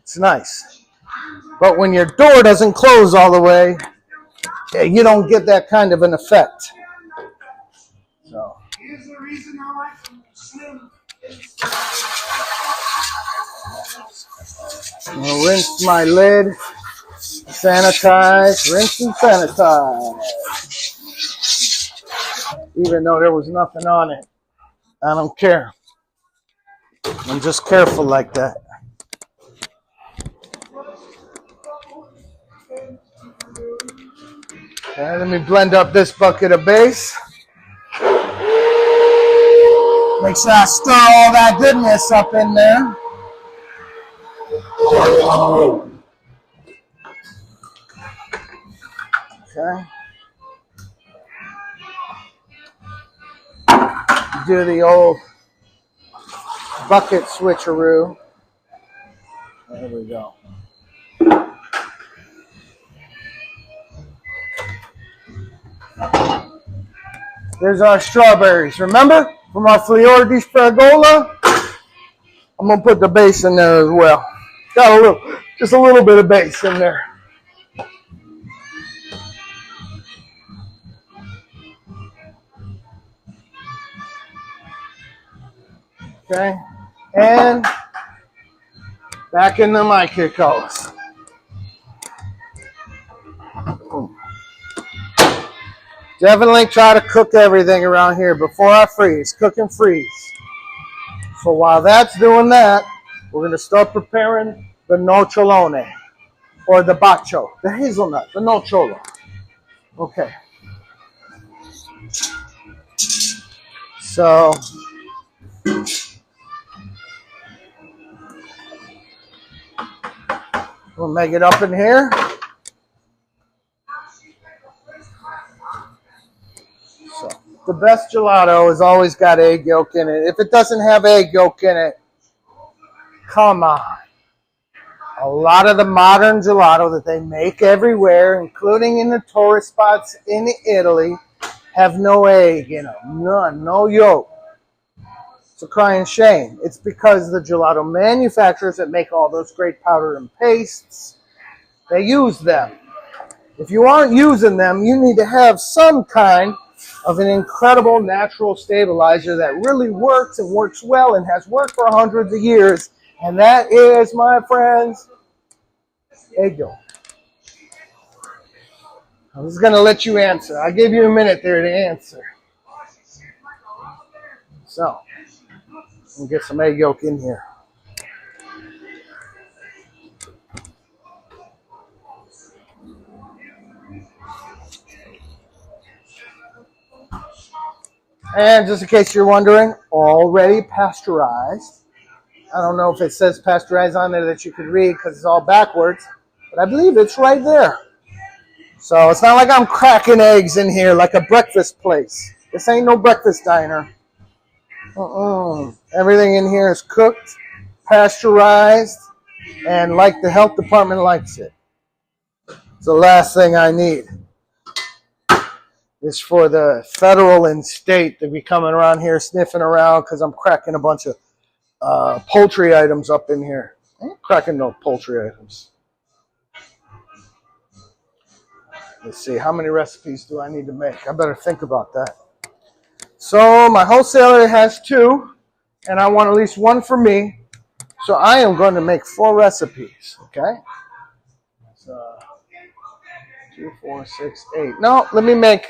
Speaker 1: It's nice. But when your door doesn't close all the way, you don't get that kind of an effect. So. Here's the reason I like Slim. I'm going to rinse my lid, sanitize, rinse and sanitize. Even though there was nothing on it, I don't care. I'm just careful like that. Okay, let me blend up this bucket of base. Make sure I stir all that goodness up in there. Okay. Do the old bucket switcheroo. There we go. There's our strawberries. Remember from our Fior di Spragola? I'm gonna put the base in there as well. Got just a little bit of base in there. Okay, and back in the mic it goes. Definitely try to cook everything around here before I freeze. Cook and freeze. So while that's doing that, we're going to start preparing the nocciolone, or the baccio, the hazelnut, the nocciolo. Okay. So we'll make it up in here. So the best gelato has always got egg yolk in it. If it doesn't have egg yolk in it, come on. A lot of the modern gelato that they make everywhere, including in the tourist spots in Italy, have no egg in them. None. No yolk. It's a crying shame. It's because the gelato manufacturers that make all those great powder and pastes, they use them. If you aren't using them, you need to have some kind of an incredible natural stabilizer that really works and works well and has worked for hundreds of years. And that is, my friends, egg yolk. I was going to let you answer. I gave you a minute there to answer. So, we'll get some egg yolk in here. And just in case you're wondering, already pasteurized. I don't know if it says pasteurized on there that you could read because it's all backwards, but I believe it's right there. So it's not like I'm cracking eggs in here like a breakfast place. This ain't no breakfast diner. Everything in here is cooked, pasteurized, and like the health department likes it. It's the last thing I need is for the federal and state to be coming around here sniffing around because I'm cracking a bunch of poultry items up in here. I ain't cracking no poultry items. Let's see, how many recipes do I need to make? I better think about that. So my wholesaler has 2, and I want at least 1 for me. So I am going to make 4 recipes, okay? So 2, 4, 6, 8. No, let me make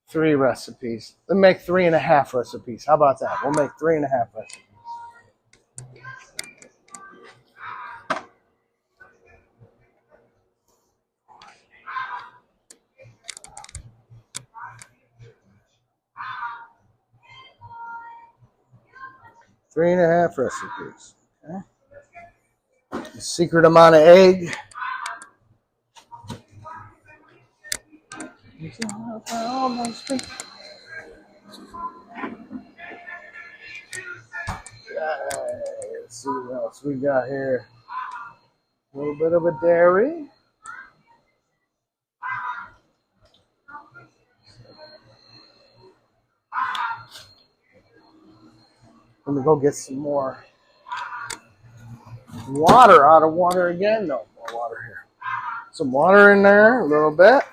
Speaker 1: 3 recipes. Let me make 3.5 recipes. How about that? We'll make 3.5 recipes. Three and a half recipes. Okay. The secret amount of egg. Let's see what else we got here. A little bit of a dairy. Let me go get some more water out of water again. No, more water here. Some water in there, a little bit.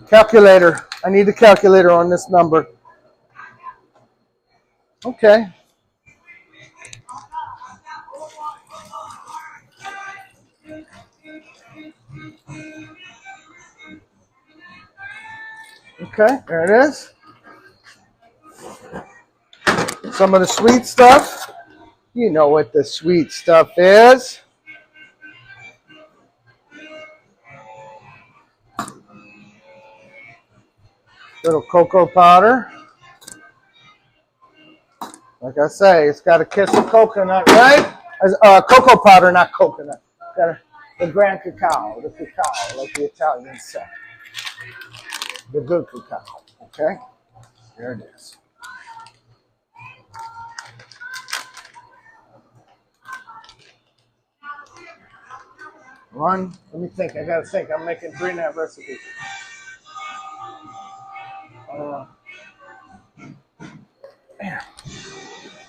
Speaker 1: Calculator. I need the calculator on this number. Okay. Okay, there it is. Some of the sweet stuff. You know what the sweet stuff is. Little cocoa powder. Like I say, it's got a kiss of coconut, right? Cocoa powder, not coconut. Got the grand cacao, the cacao, like the Italians say. The good cacao, okay? There it is. One, let me think. I gotta think. I'm making 3.5 recipes. Man.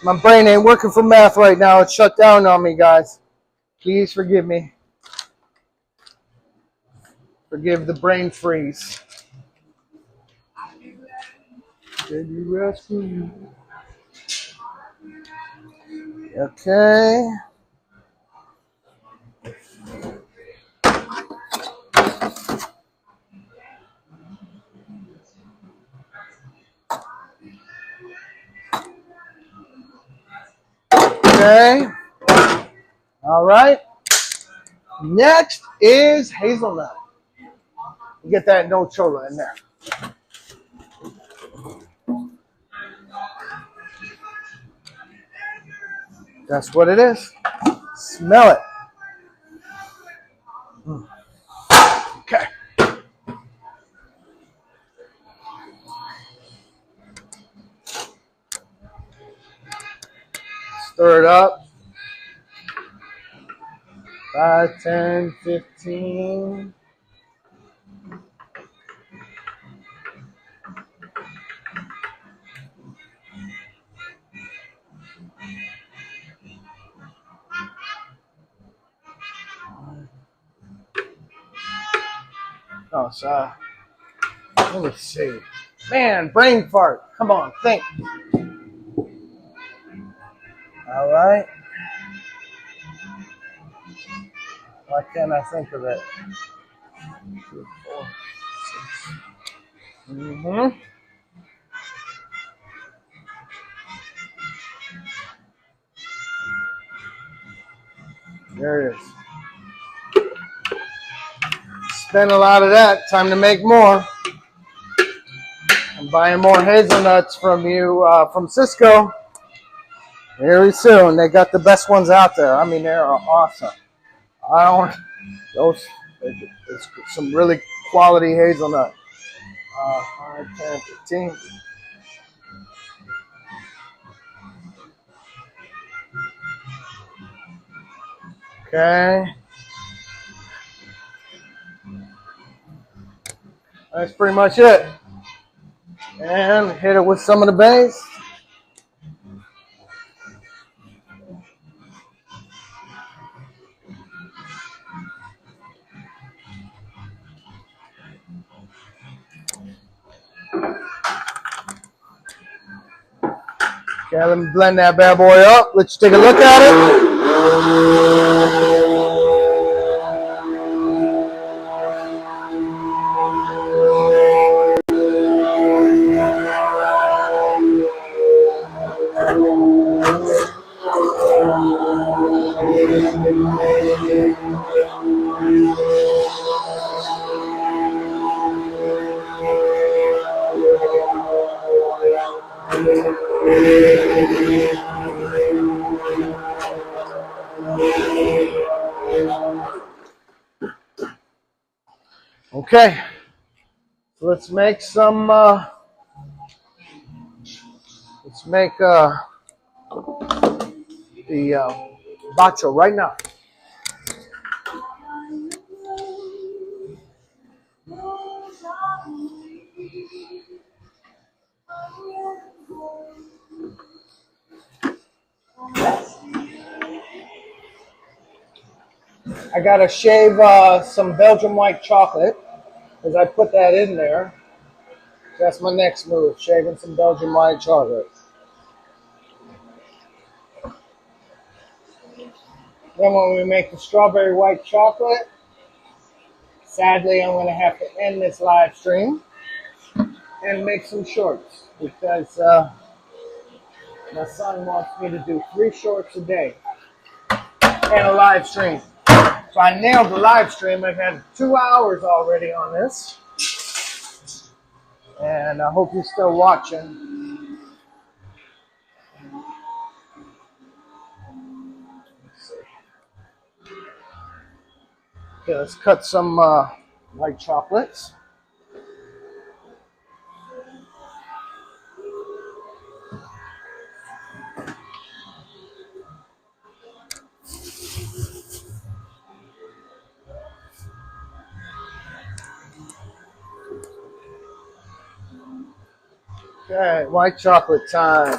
Speaker 1: My brain ain't working for math right now. It's shut down on me, guys. Please forgive me. Forgive the brain freeze. Did you rescue me? Okay. Okay. All right. Next is hazelnut. Get that no chola in there. That's what it is. Smell it. Okay. Stir it up. 5, 10, 15. Oh, so let me see. Man, brain fart. Come on, think. All right. Why can't I think of it? 2, 4, 6. Mm-hmm. There it is. Spent a lot of that. Time to make more. I'm buying more hazelnuts from you, from Cisco, very soon. They got the best ones out there. I mean, they are awesome. I don't, those, it's some really quality hazelnut. 5, 10, 15. Okay. That's pretty much it. And hit it with some of the base. Okay, let me blend that bad boy up. Let's take a look at it. Okay, so let's make some, the baccio right now. I gotta shave some Belgian white chocolate because I put that in there. That's my next move, shaving some Belgian white chocolate. Then when we make the strawberry white chocolate, sadly I'm gonna have to end this live stream and make some shorts because my son wants me to do 3 shorts a day and a live stream. So I nailed the live stream. I've had 2 hours already on this. And I hope you're still watching. Let's see. Okay, let's cut some white chocolates. Okay, white chocolate time.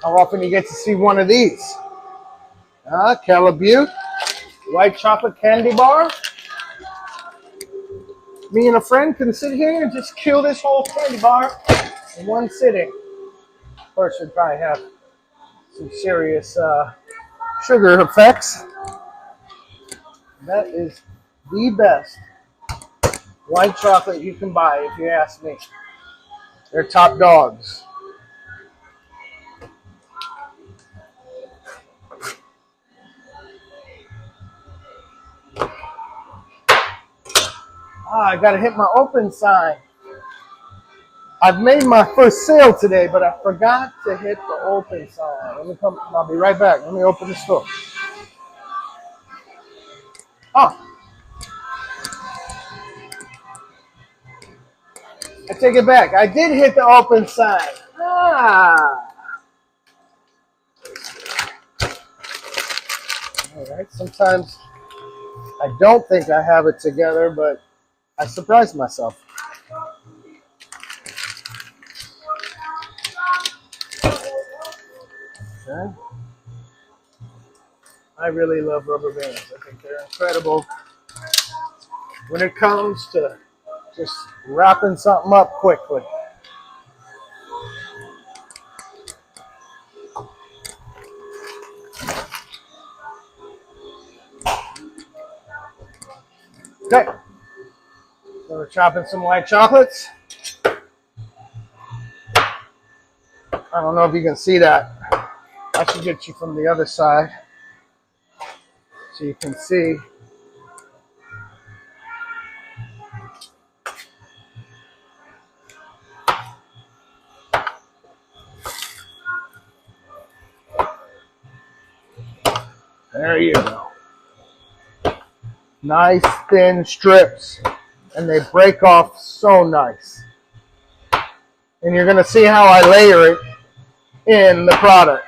Speaker 1: How often you get to see one of these? Calabute, white chocolate candy bar. Me and a friend can sit here and just kill this whole candy bar in one sitting. Of course, it'd probably have some serious sugar effects. That is the best white chocolate you can buy, if you ask me. They're top dogs. I gotta hit my open sign. I've made my first sale today, but I forgot to hit the open sign. Let me come. I'll be right back. Let me open the store. Oh, I take it back. I did hit the open sign. All right. Sometimes I don't think I have it together, but I surprised myself. Okay. I really love rubber bands. I think they're incredible. when it comes to just wrapping something up quickly. Okay, so we're chopping some white chocolates. I don't know if you can see that. I should get you from the other side so you can see. There you go. Nice thin strips, and they break off so nice. And you're going to see how I layer it in the product.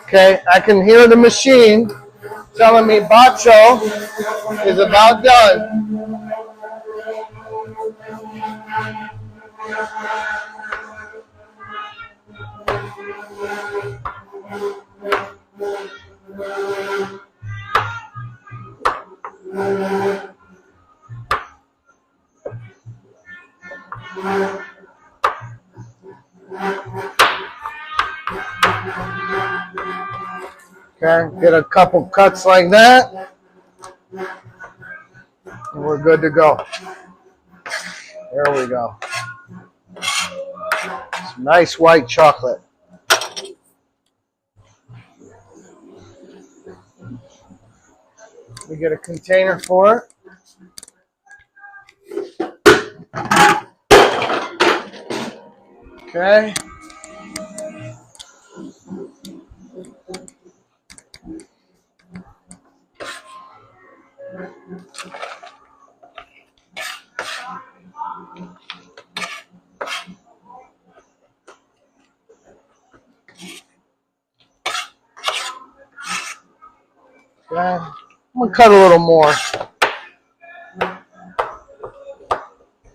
Speaker 1: Okay, I can hear the machine telling me baccio is about done. Okay, get a couple cuts like that, and we're good to go. There we go. Some nice white chocolate. We get a container for it. Okay. Okay. I'm going to cut a little more.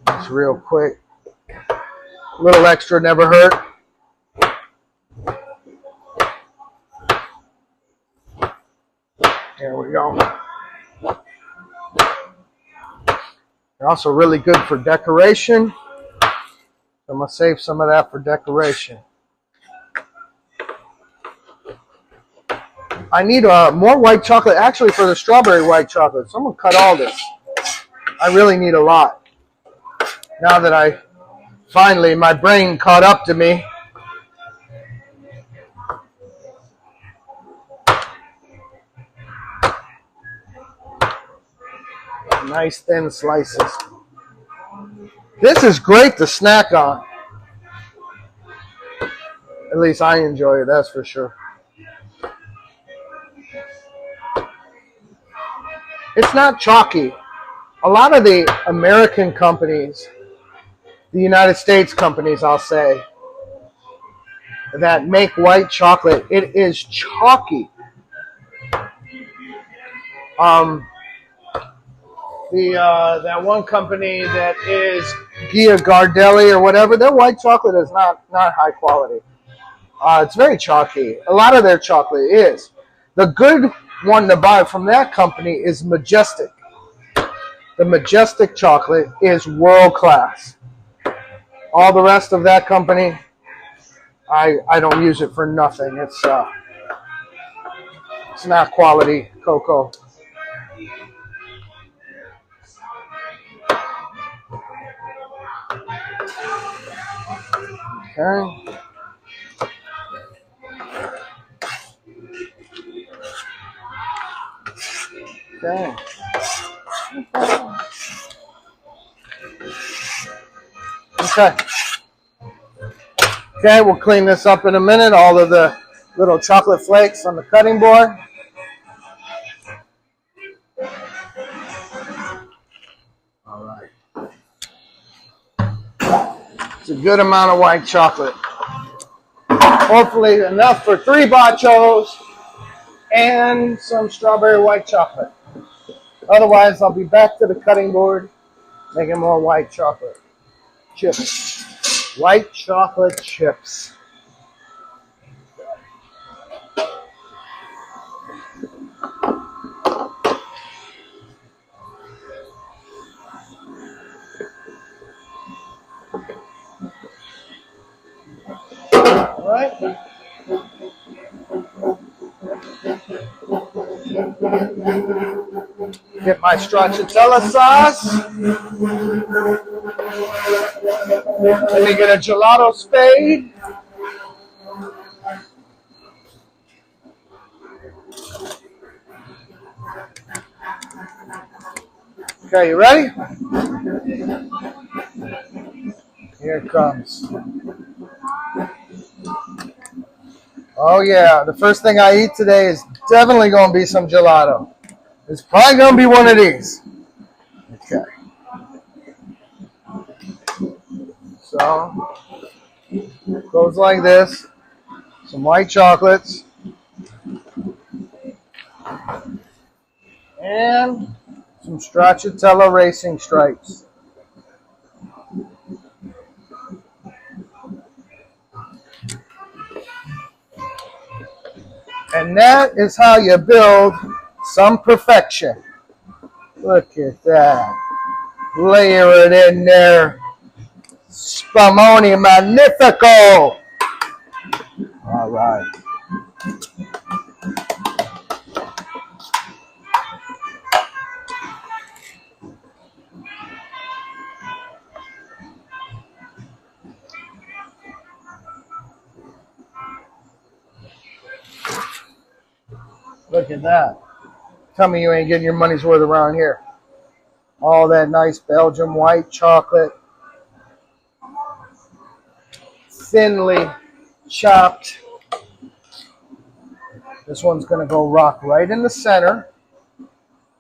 Speaker 1: Just real quick. A little extra never hurt. There we go. They're also really good for decoration. I'm going to save some of that for decoration. I need more white chocolate, actually, for the strawberry white chocolate. So I'm going to cut all this. I really need a lot. Now that I finally, my brain caught up to me. Nice thin slices. This is great to snack on. At least I enjoy it, that's for sure. It's not chalky. A lot of the American companies, the United States companies, I'll say, that make white chocolate, it is chalky. That one company that is Gia Gardelli or whatever, their white chocolate is not high quality. It's very chalky. A lot of their chocolate is. The good one to buy from that company is Majestic. The Majestic chocolate is world class. All the rest of that company, I don't use it for nothing. It's not quality cocoa. Okay. Okay. Okay. Okay, we'll clean this up in a minute. All of the little chocolate flakes on the cutting board. All right. It's a good amount of white chocolate. Hopefully enough for 3 baccios. and some strawberry white chocolate. Otherwise, I'll be back to the cutting board making more white chocolate chips. White chocolate chips. All right. Get my stracciatella sauce. Let me get a gelato spade. Okay, you ready? Here it comes. Oh yeah, the first thing I eat today is definitely going to be some gelato. It's probably going to be one of these. Okay. So, it goes like this. Some white chocolates. And some stracciatella racing stripes. And that is how you build some perfection. Look at that. Layer it in there. Spumoni Magnifico. All right. Look at that. Tell me you ain't getting your money's worth around here. All that nice Belgian white chocolate. Thinly chopped. This one's going to go rock right in the center.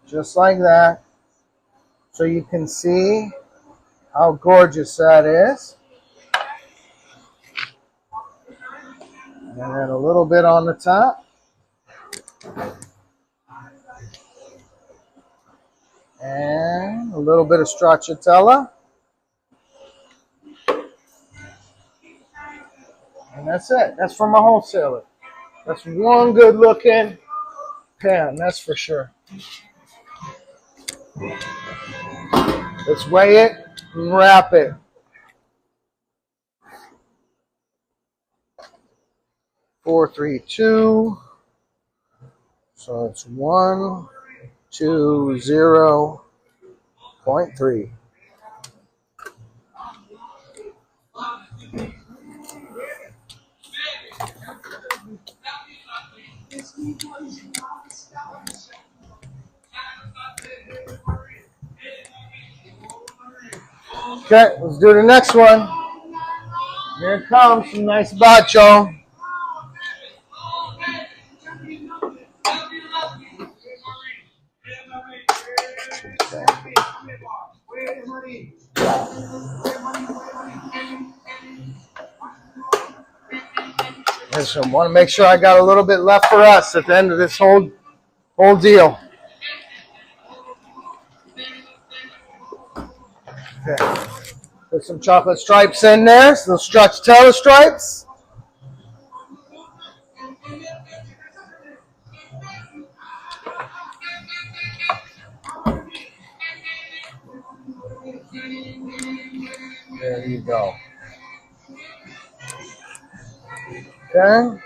Speaker 1: Just like that. So you can see how gorgeous that is. And then a little bit on the top. And a little bit of stracciatella. And that's it. That's from a wholesaler. That's one good looking pan, that's for sure. Let's weigh it and wrap it. Four, 3, 2. So it's 120.3. Okay, let's do the next one. Here it comes, some nice baccio. Listen, want to make sure I got a little bit left for us at the end of this whole deal. Okay. Put some chocolate stripes in there, some stracciatella stripes. There you go. Okay.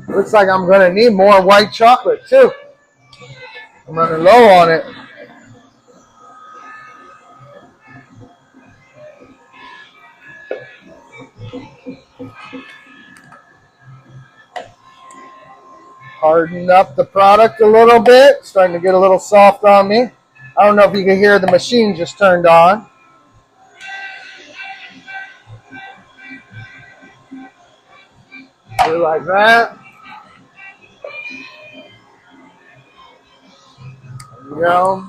Speaker 1: Looks like I'm going to need more white chocolate too. I'm running low on it. Harden up the product a little bit. Starting to get a little soft on me. I don't know if you can hear the machine just turned on. Do like that. go.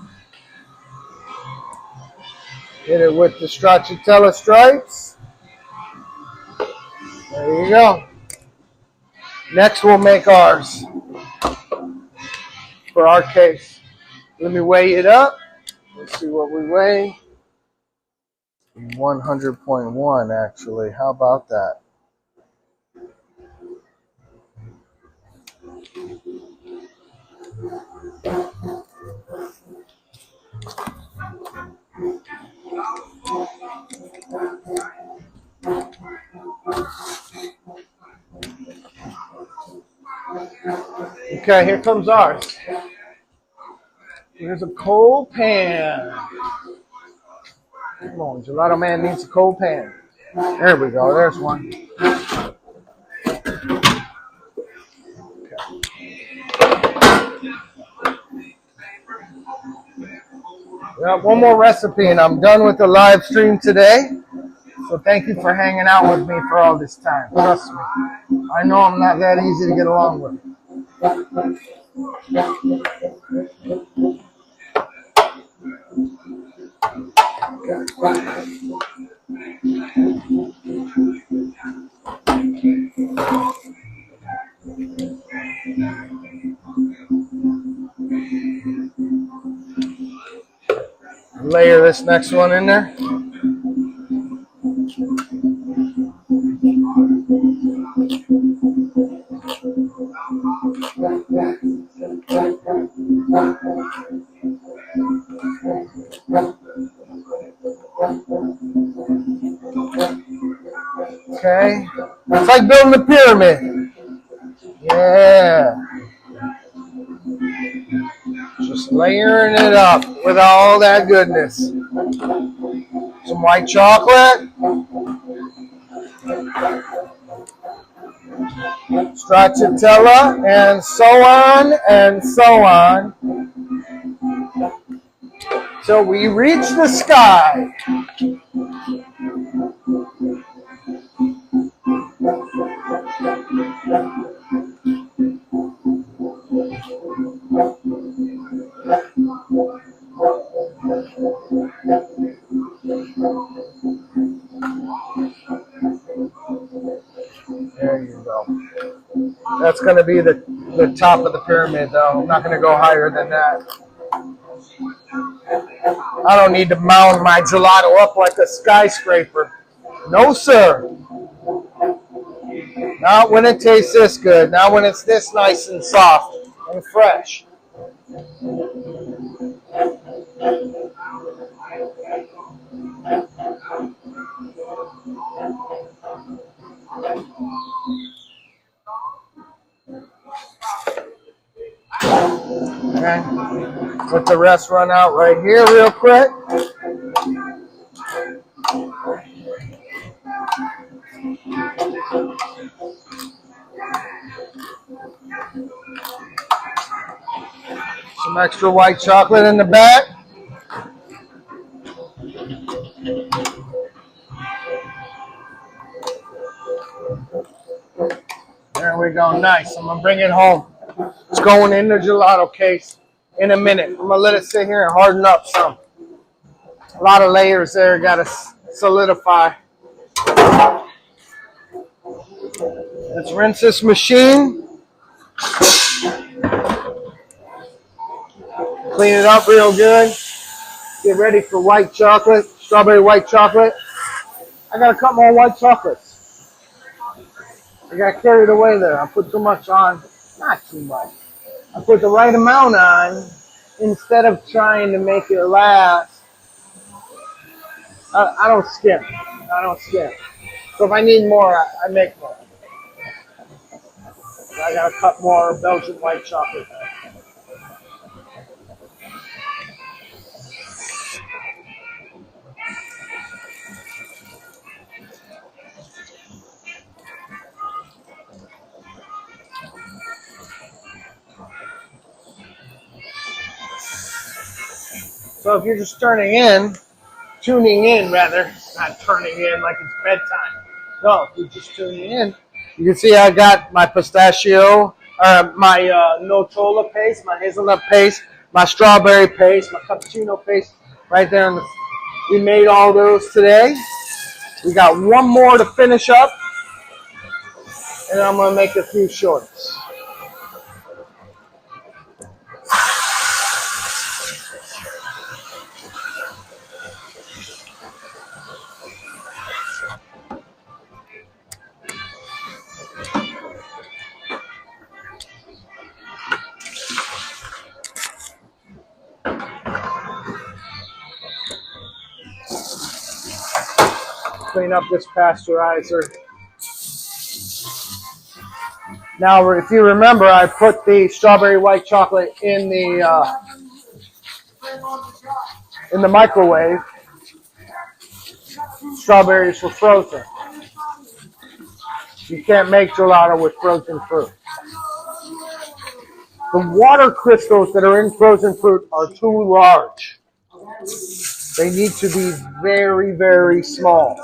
Speaker 1: Hit it with the stracciatella stripes. There you go. Next, we'll make ours for our case. Let me weigh it up. Let's see what we weigh. 100.1 actually. How about that? Okay, here comes ours. Here's a cold pan. Come on, Gelato Man needs a cold pan. There we go. There's one. Got one more recipe and I'm done with the live stream today. So thank you for hanging out with me for all this time. Trust me. I know I'm not that easy to get along with. Layer this next one in there. Okay. It's like building a pyramid. Yeah. Just layering it up with all that goodness. Some white chocolate. Stracciatella, and so on and so on. Till we reach the sky. There you go. That's going to be the top of the pyramid, though. I'm not going to go higher than that. I don't need to mound my gelato up like a skyscraper. No, sir. Not when it tastes this good. Not when it's this nice and soft and fresh. Okay. Let the rest run out right here real quick. Some extra white chocolate in the back. There we go. Nice. I'm going to bring it home. It's going in the gelato case in a minute. I'm going to let it sit here and harden up some. A lot of layers there. Got to solidify. Let's rinse this machine. Clean it up real good. Get ready for white chocolate. Strawberry white chocolate. I got a couple more white chocolates. I got carried away there. I put too much on. Not too much. I put the right amount on instead of trying to make it last. I don't skip. I don't skip. So if I need more, I make more. I got a cup more Belgian white chocolate. So if you're just tuning in rather, not turning in like it's bedtime. No, if you're just tuning in, you can see I got my pistachio, my Nutella paste, my hazelnut paste
Speaker 3: my strawberry paste, my cappuccino paste right there. We made all those today. We got one more to finish up, and I'm going to make a few shorts. Clean up this pasteurizer. Now, if you remember, I put the strawberry white chocolate in the microwave. Strawberries were frozen. You can't make gelato with frozen fruit. The water crystals that are in frozen fruit are too large. They need to be very, very small.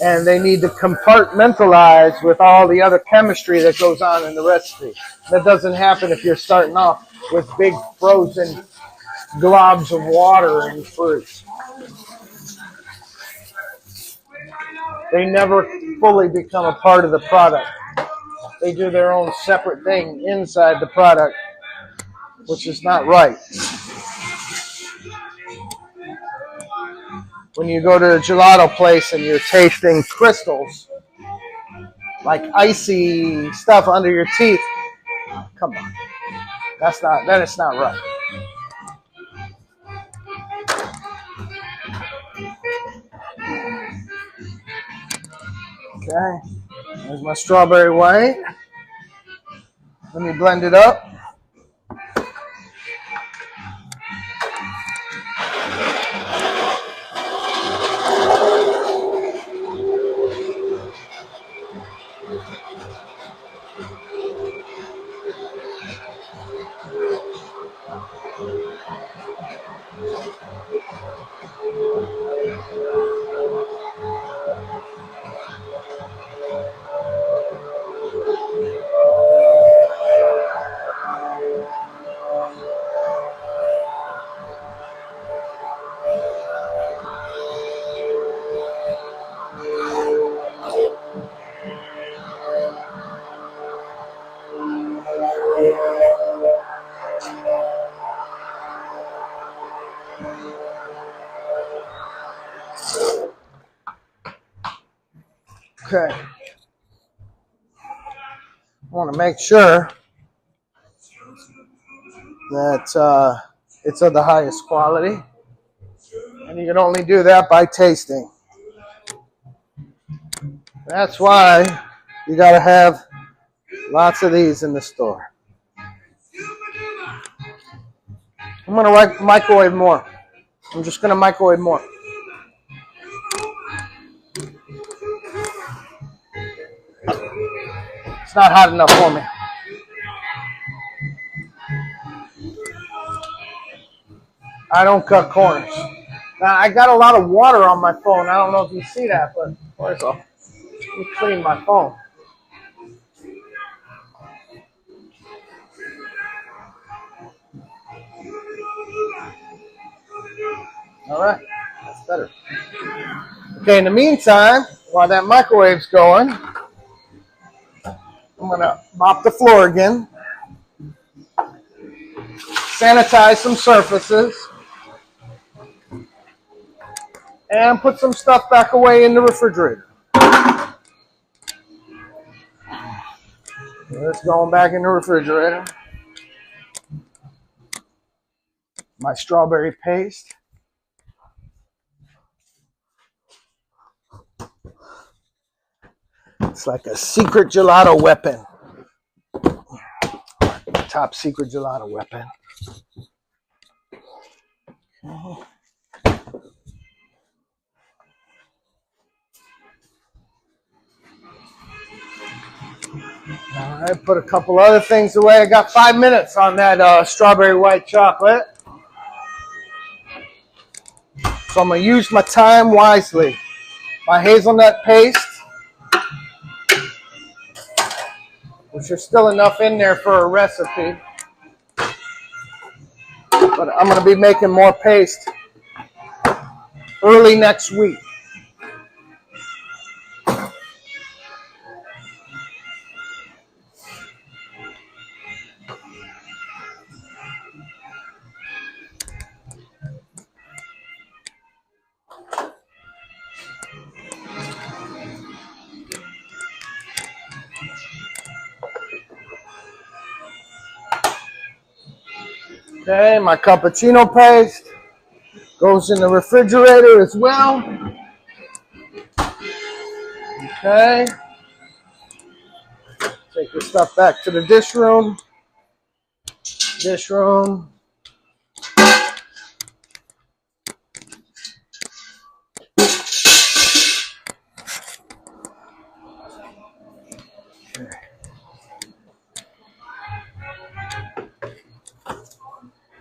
Speaker 3: And they need to compartmentalize with all the other chemistry that goes on in the recipe. That doesn't happen if you're starting off with big frozen globs of water and fruit. They never fully become a part of the product. They do their own separate thing inside the product, which is not right. When you go to a gelato place and you're tasting crystals, like icy stuff under your teeth, come on. That is not right. Okay, there's my strawberry white. Let me blend it up. Okay. I want to make sure that it's of the highest quality. And you can only do that by tasting. That's why you got to have lots of these in the store. I'm going to microwave more. I'm just going to microwave more. It's not hot enough for me. I don't cut corners. Now, I got a lot of water on my phone. I don't know if you see that, but first off, let me clean my phone. All right, that's better. Okay, in the meantime, while that microwave's going, I'm going to mop the floor again, sanitize some surfaces, and put some stuff back away in the refrigerator. It's going back in the refrigerator. My strawberry paste. It's like a secret gelato weapon. Top secret gelato weapon. Okay. All right, put a couple other things away. I got 5 minutes on that strawberry white chocolate. So I'm going to use my time wisely. My hazelnut paste, which is still enough in there for a recipe. But I'm going to be making more paste early next week. Okay, my cappuccino paste goes in the refrigerator as well. Okay. Take the stuff back to the dish room. Dish room.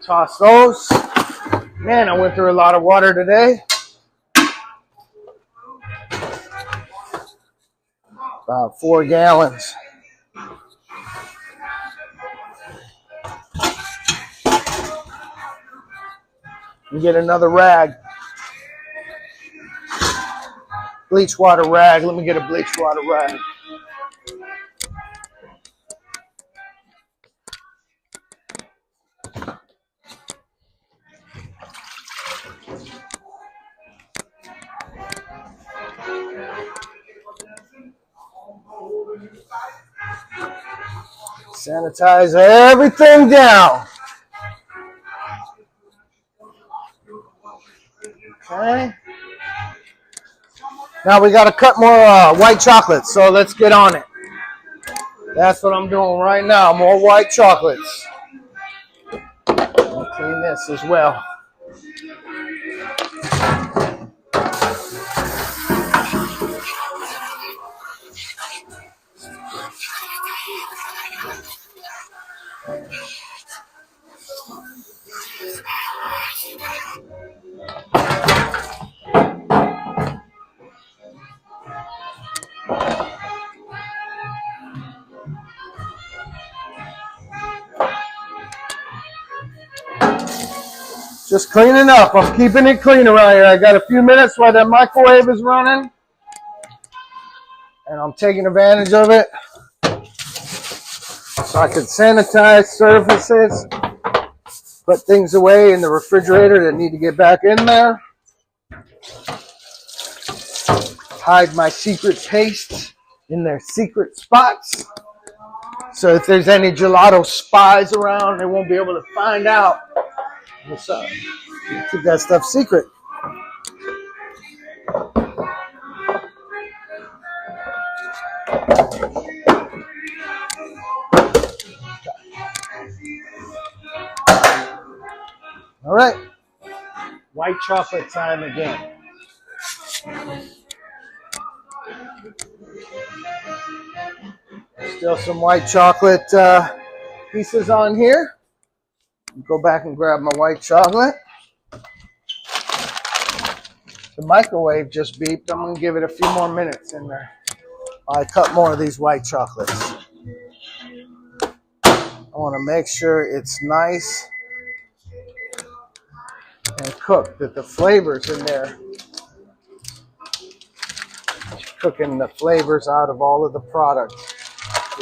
Speaker 3: Toss those. Man, I went through a lot of water today. About 4 gallons. And get another rag. Bleach water rag. Let me get a bleach water rag. Sanitize everything down. Okay. Now we got to cut more white chocolate, so let's get on it. That's what I'm doing right now, more white chocolates. I'll clean this as well. Just cleaning up. I'm keeping it clean around here. I got a few minutes while that microwave is running. And I'm taking advantage of it. So I can sanitize surfaces. Put things away in the refrigerator that need to get back in there. Hide my secret pastes in their secret spots. So if there's any gelato spies around, they won't be able to find out. What's up? Keep that stuff secret. All right. White chocolate time again. Still some white chocolate pieces on here. Go back and grab my white chocolate. The microwave just beeped. I'm going to give it a few more minutes in there. I cut more of these white chocolates. I want to make sure it's nice and cooked, that the flavors in there, cooking the flavors out of all of the product.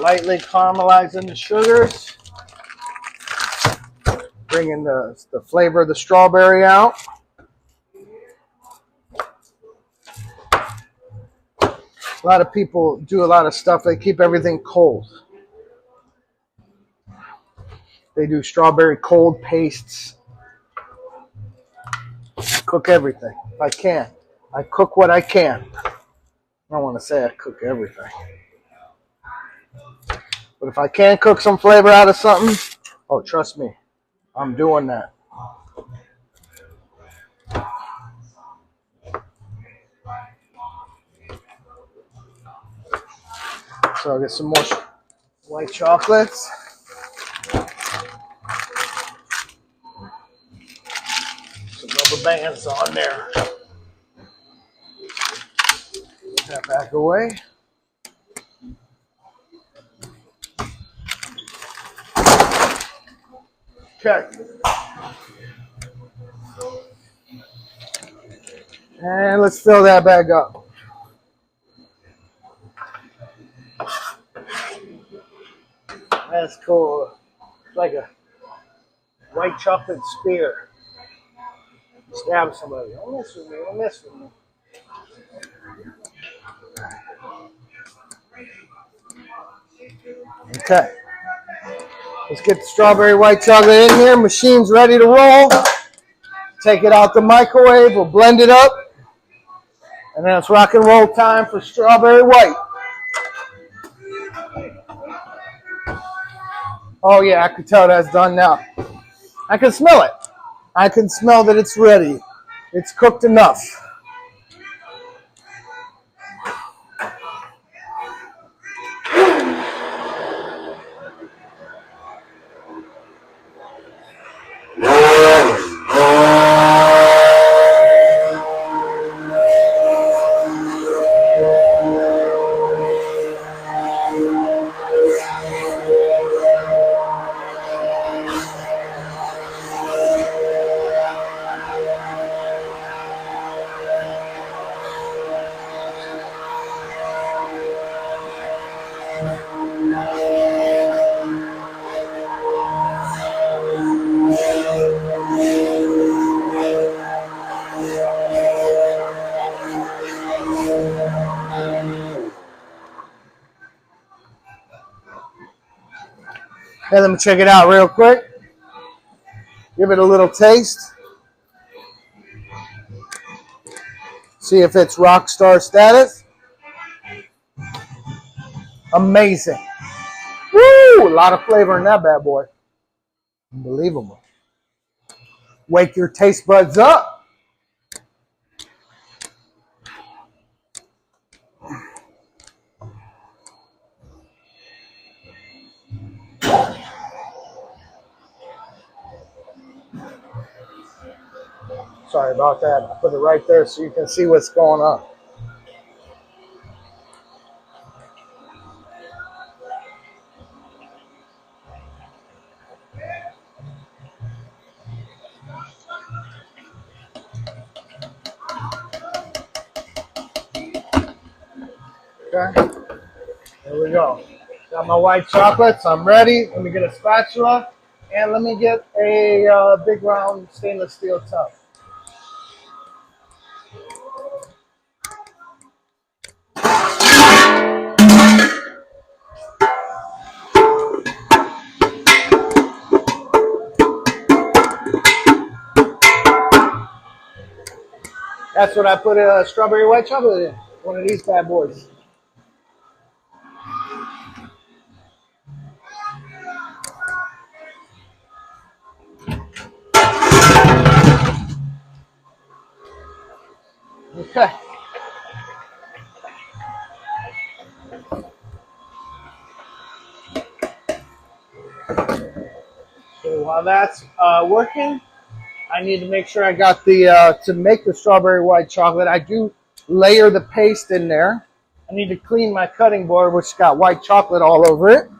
Speaker 3: Lightly caramelizing the sugars, bringing the flavor of the strawberry out. A lot of people do a lot of stuff. They keep everything cold. They do strawberry cold pastes. Cook everything if I can. I cook what I can. I don't want to say I cook everything. But if I can cook some flavor out of something, oh, trust me, I'm doing that. So I'll get some more white chocolates. Some rubber bands on there. Put that back away. Okay. And let's fill that bag up. That's cool. It's like a white chocolate spear. Stab somebody. Don't mess with me. Don't mess with me. Okay. Let's get the strawberry white chocolate in here. Machine's ready to roll. Take it out the microwave. We'll blend it up. And then it's rock and roll time for strawberry white. Oh yeah, I can tell that's done now. I can smell it. I can smell that it's ready. It's cooked enough. Okay, let me check it out real quick. Give it a little taste. See if it's rock star status. Amazing. Woo! A lot of flavor in that bad boy. Unbelievable. Wake your taste buds up. Sorry about that. I put it right there so you can see what's going on. Okay, here we go. Got my white chocolates. I'm ready. Let me get a spatula and let me get a big round stainless steel tub. That's what I put strawberry white chocolate in. One of these bad boys. Okay. So while that's working, I need to make sure I got the, to make the strawberry white chocolate, I do layer the paste in there. I need to clean my cutting board, which got white chocolate all over it.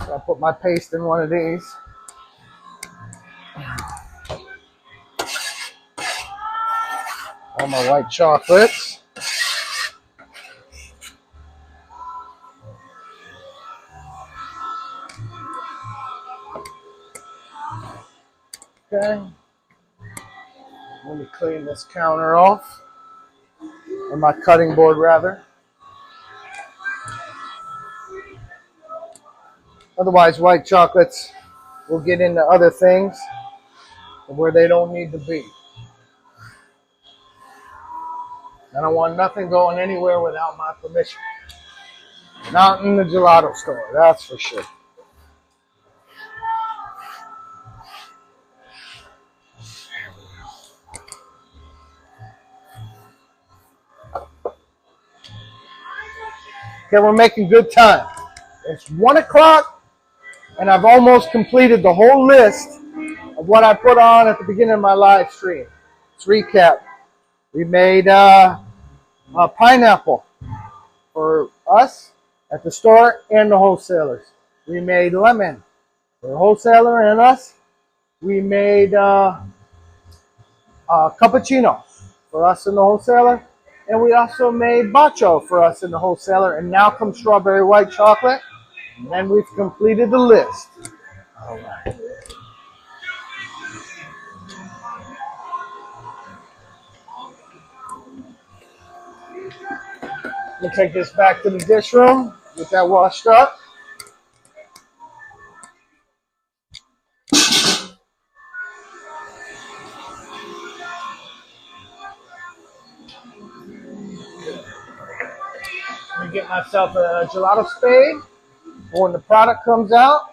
Speaker 3: So I put my paste in one of these. All my white chocolates. Okay. Let me clean this counter off. Or my cutting board, rather. Otherwise, white chocolates will get into other things where they don't need to be. I don't want nothing going anywhere without my permission. Not in the gelato store, that's for sure. Okay, we're making good time. It's 1 o'clock, and I've almost completed the whole list of what I put on at the beginning of my live stream. Let's recap. We made a pineapple for us at the store and the wholesalers. We made lemon for the wholesaler and us. We made cappuccino for us in the wholesaler. And we also made baccio for us in the wholesaler. And now comes strawberry white chocolate. And then we've completed the list. All right. We'll take this back to the dish room, get that washed up. Let me get myself a gelato spade for when the product comes out.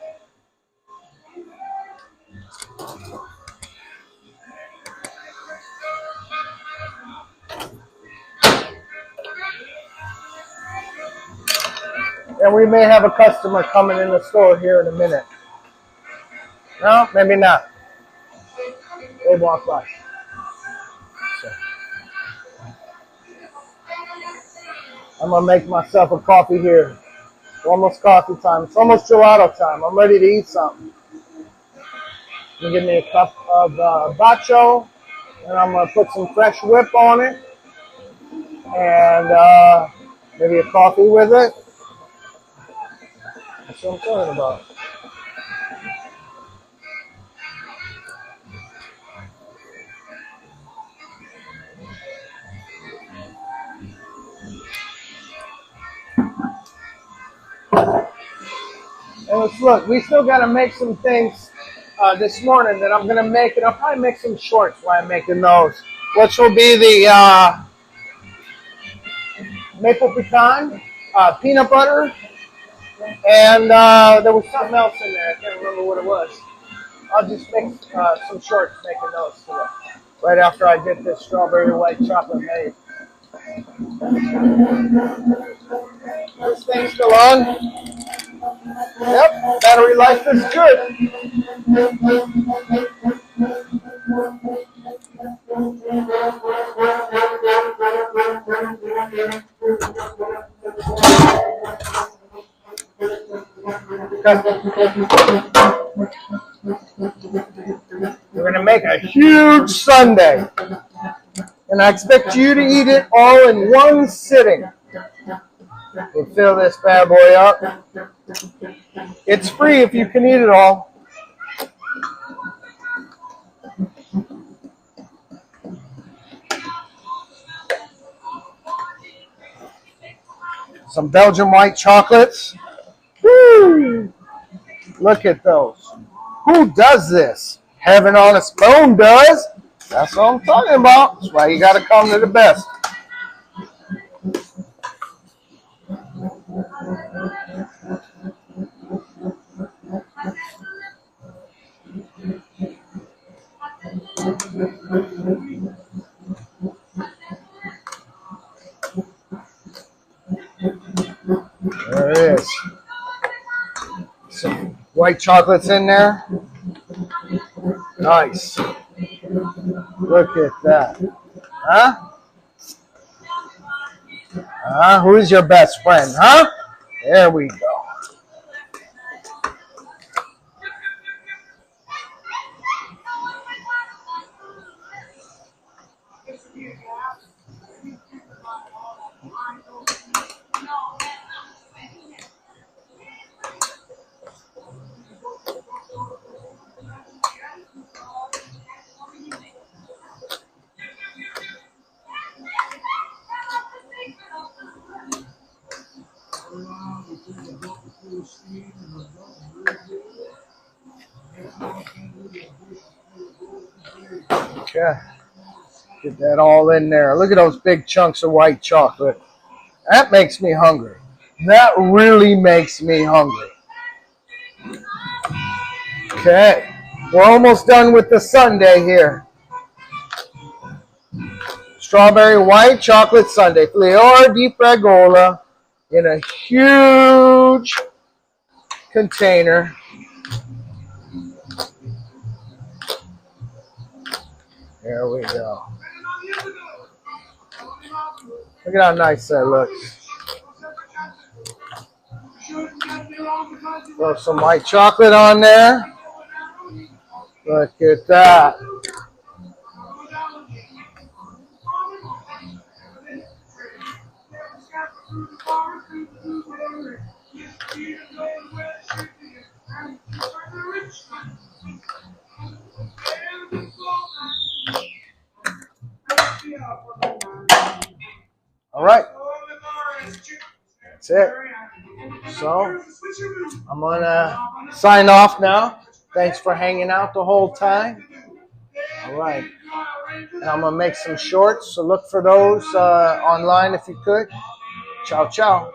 Speaker 3: And we may have a customer coming in the store here in a minute. No, maybe not. They walk by. So. I'm going to make myself a coffee here. It's almost coffee time. It's almost gelato time. I'm ready to eat something. Give me a cup of baccio, and I'm going to put some fresh whip on it, and maybe a coffee with it. That's what I'm talking about. And let's look, we still got to make some things this morning that I'm going to make, and I'll probably make some shorts while I'm making those, which will be the maple pecan, peanut butter, and there was something else in there. I can't remember what it was. I'll just make some shorts making those today, right after I get this strawberry white chocolate made. This thing's still on. Yep, battery life is good. We're going to make a huge sundae. And I expect you to eat it all in one sitting. We'll fill this bad boy up. It's free if you can eat it all. Some Belgian white chocolates. Woo! Look at those. Who does this? Heaven on a Spoon does. That's what I'm talking about. That's why you got to come to the best. There it is. Some white chocolates in there. Nice. Look at that. Huh? Who's your best friend, huh? There we go. Okay. Get that all in there. Look at those big chunks of white chocolate. That makes me hungry. That really makes me hungry. Okay. We're almost done with the sundae here. Strawberry white chocolate sundae. Fleur di Fragola in a huge container. There we go. Look at how nice that looks. Throw some white chocolate on there. Look at that. All right. That's it. So I'm going to sign off now. Thanks for hanging out the whole time. All right. And I'm going to make some shorts, so look for those online if you could. Ciao, ciao.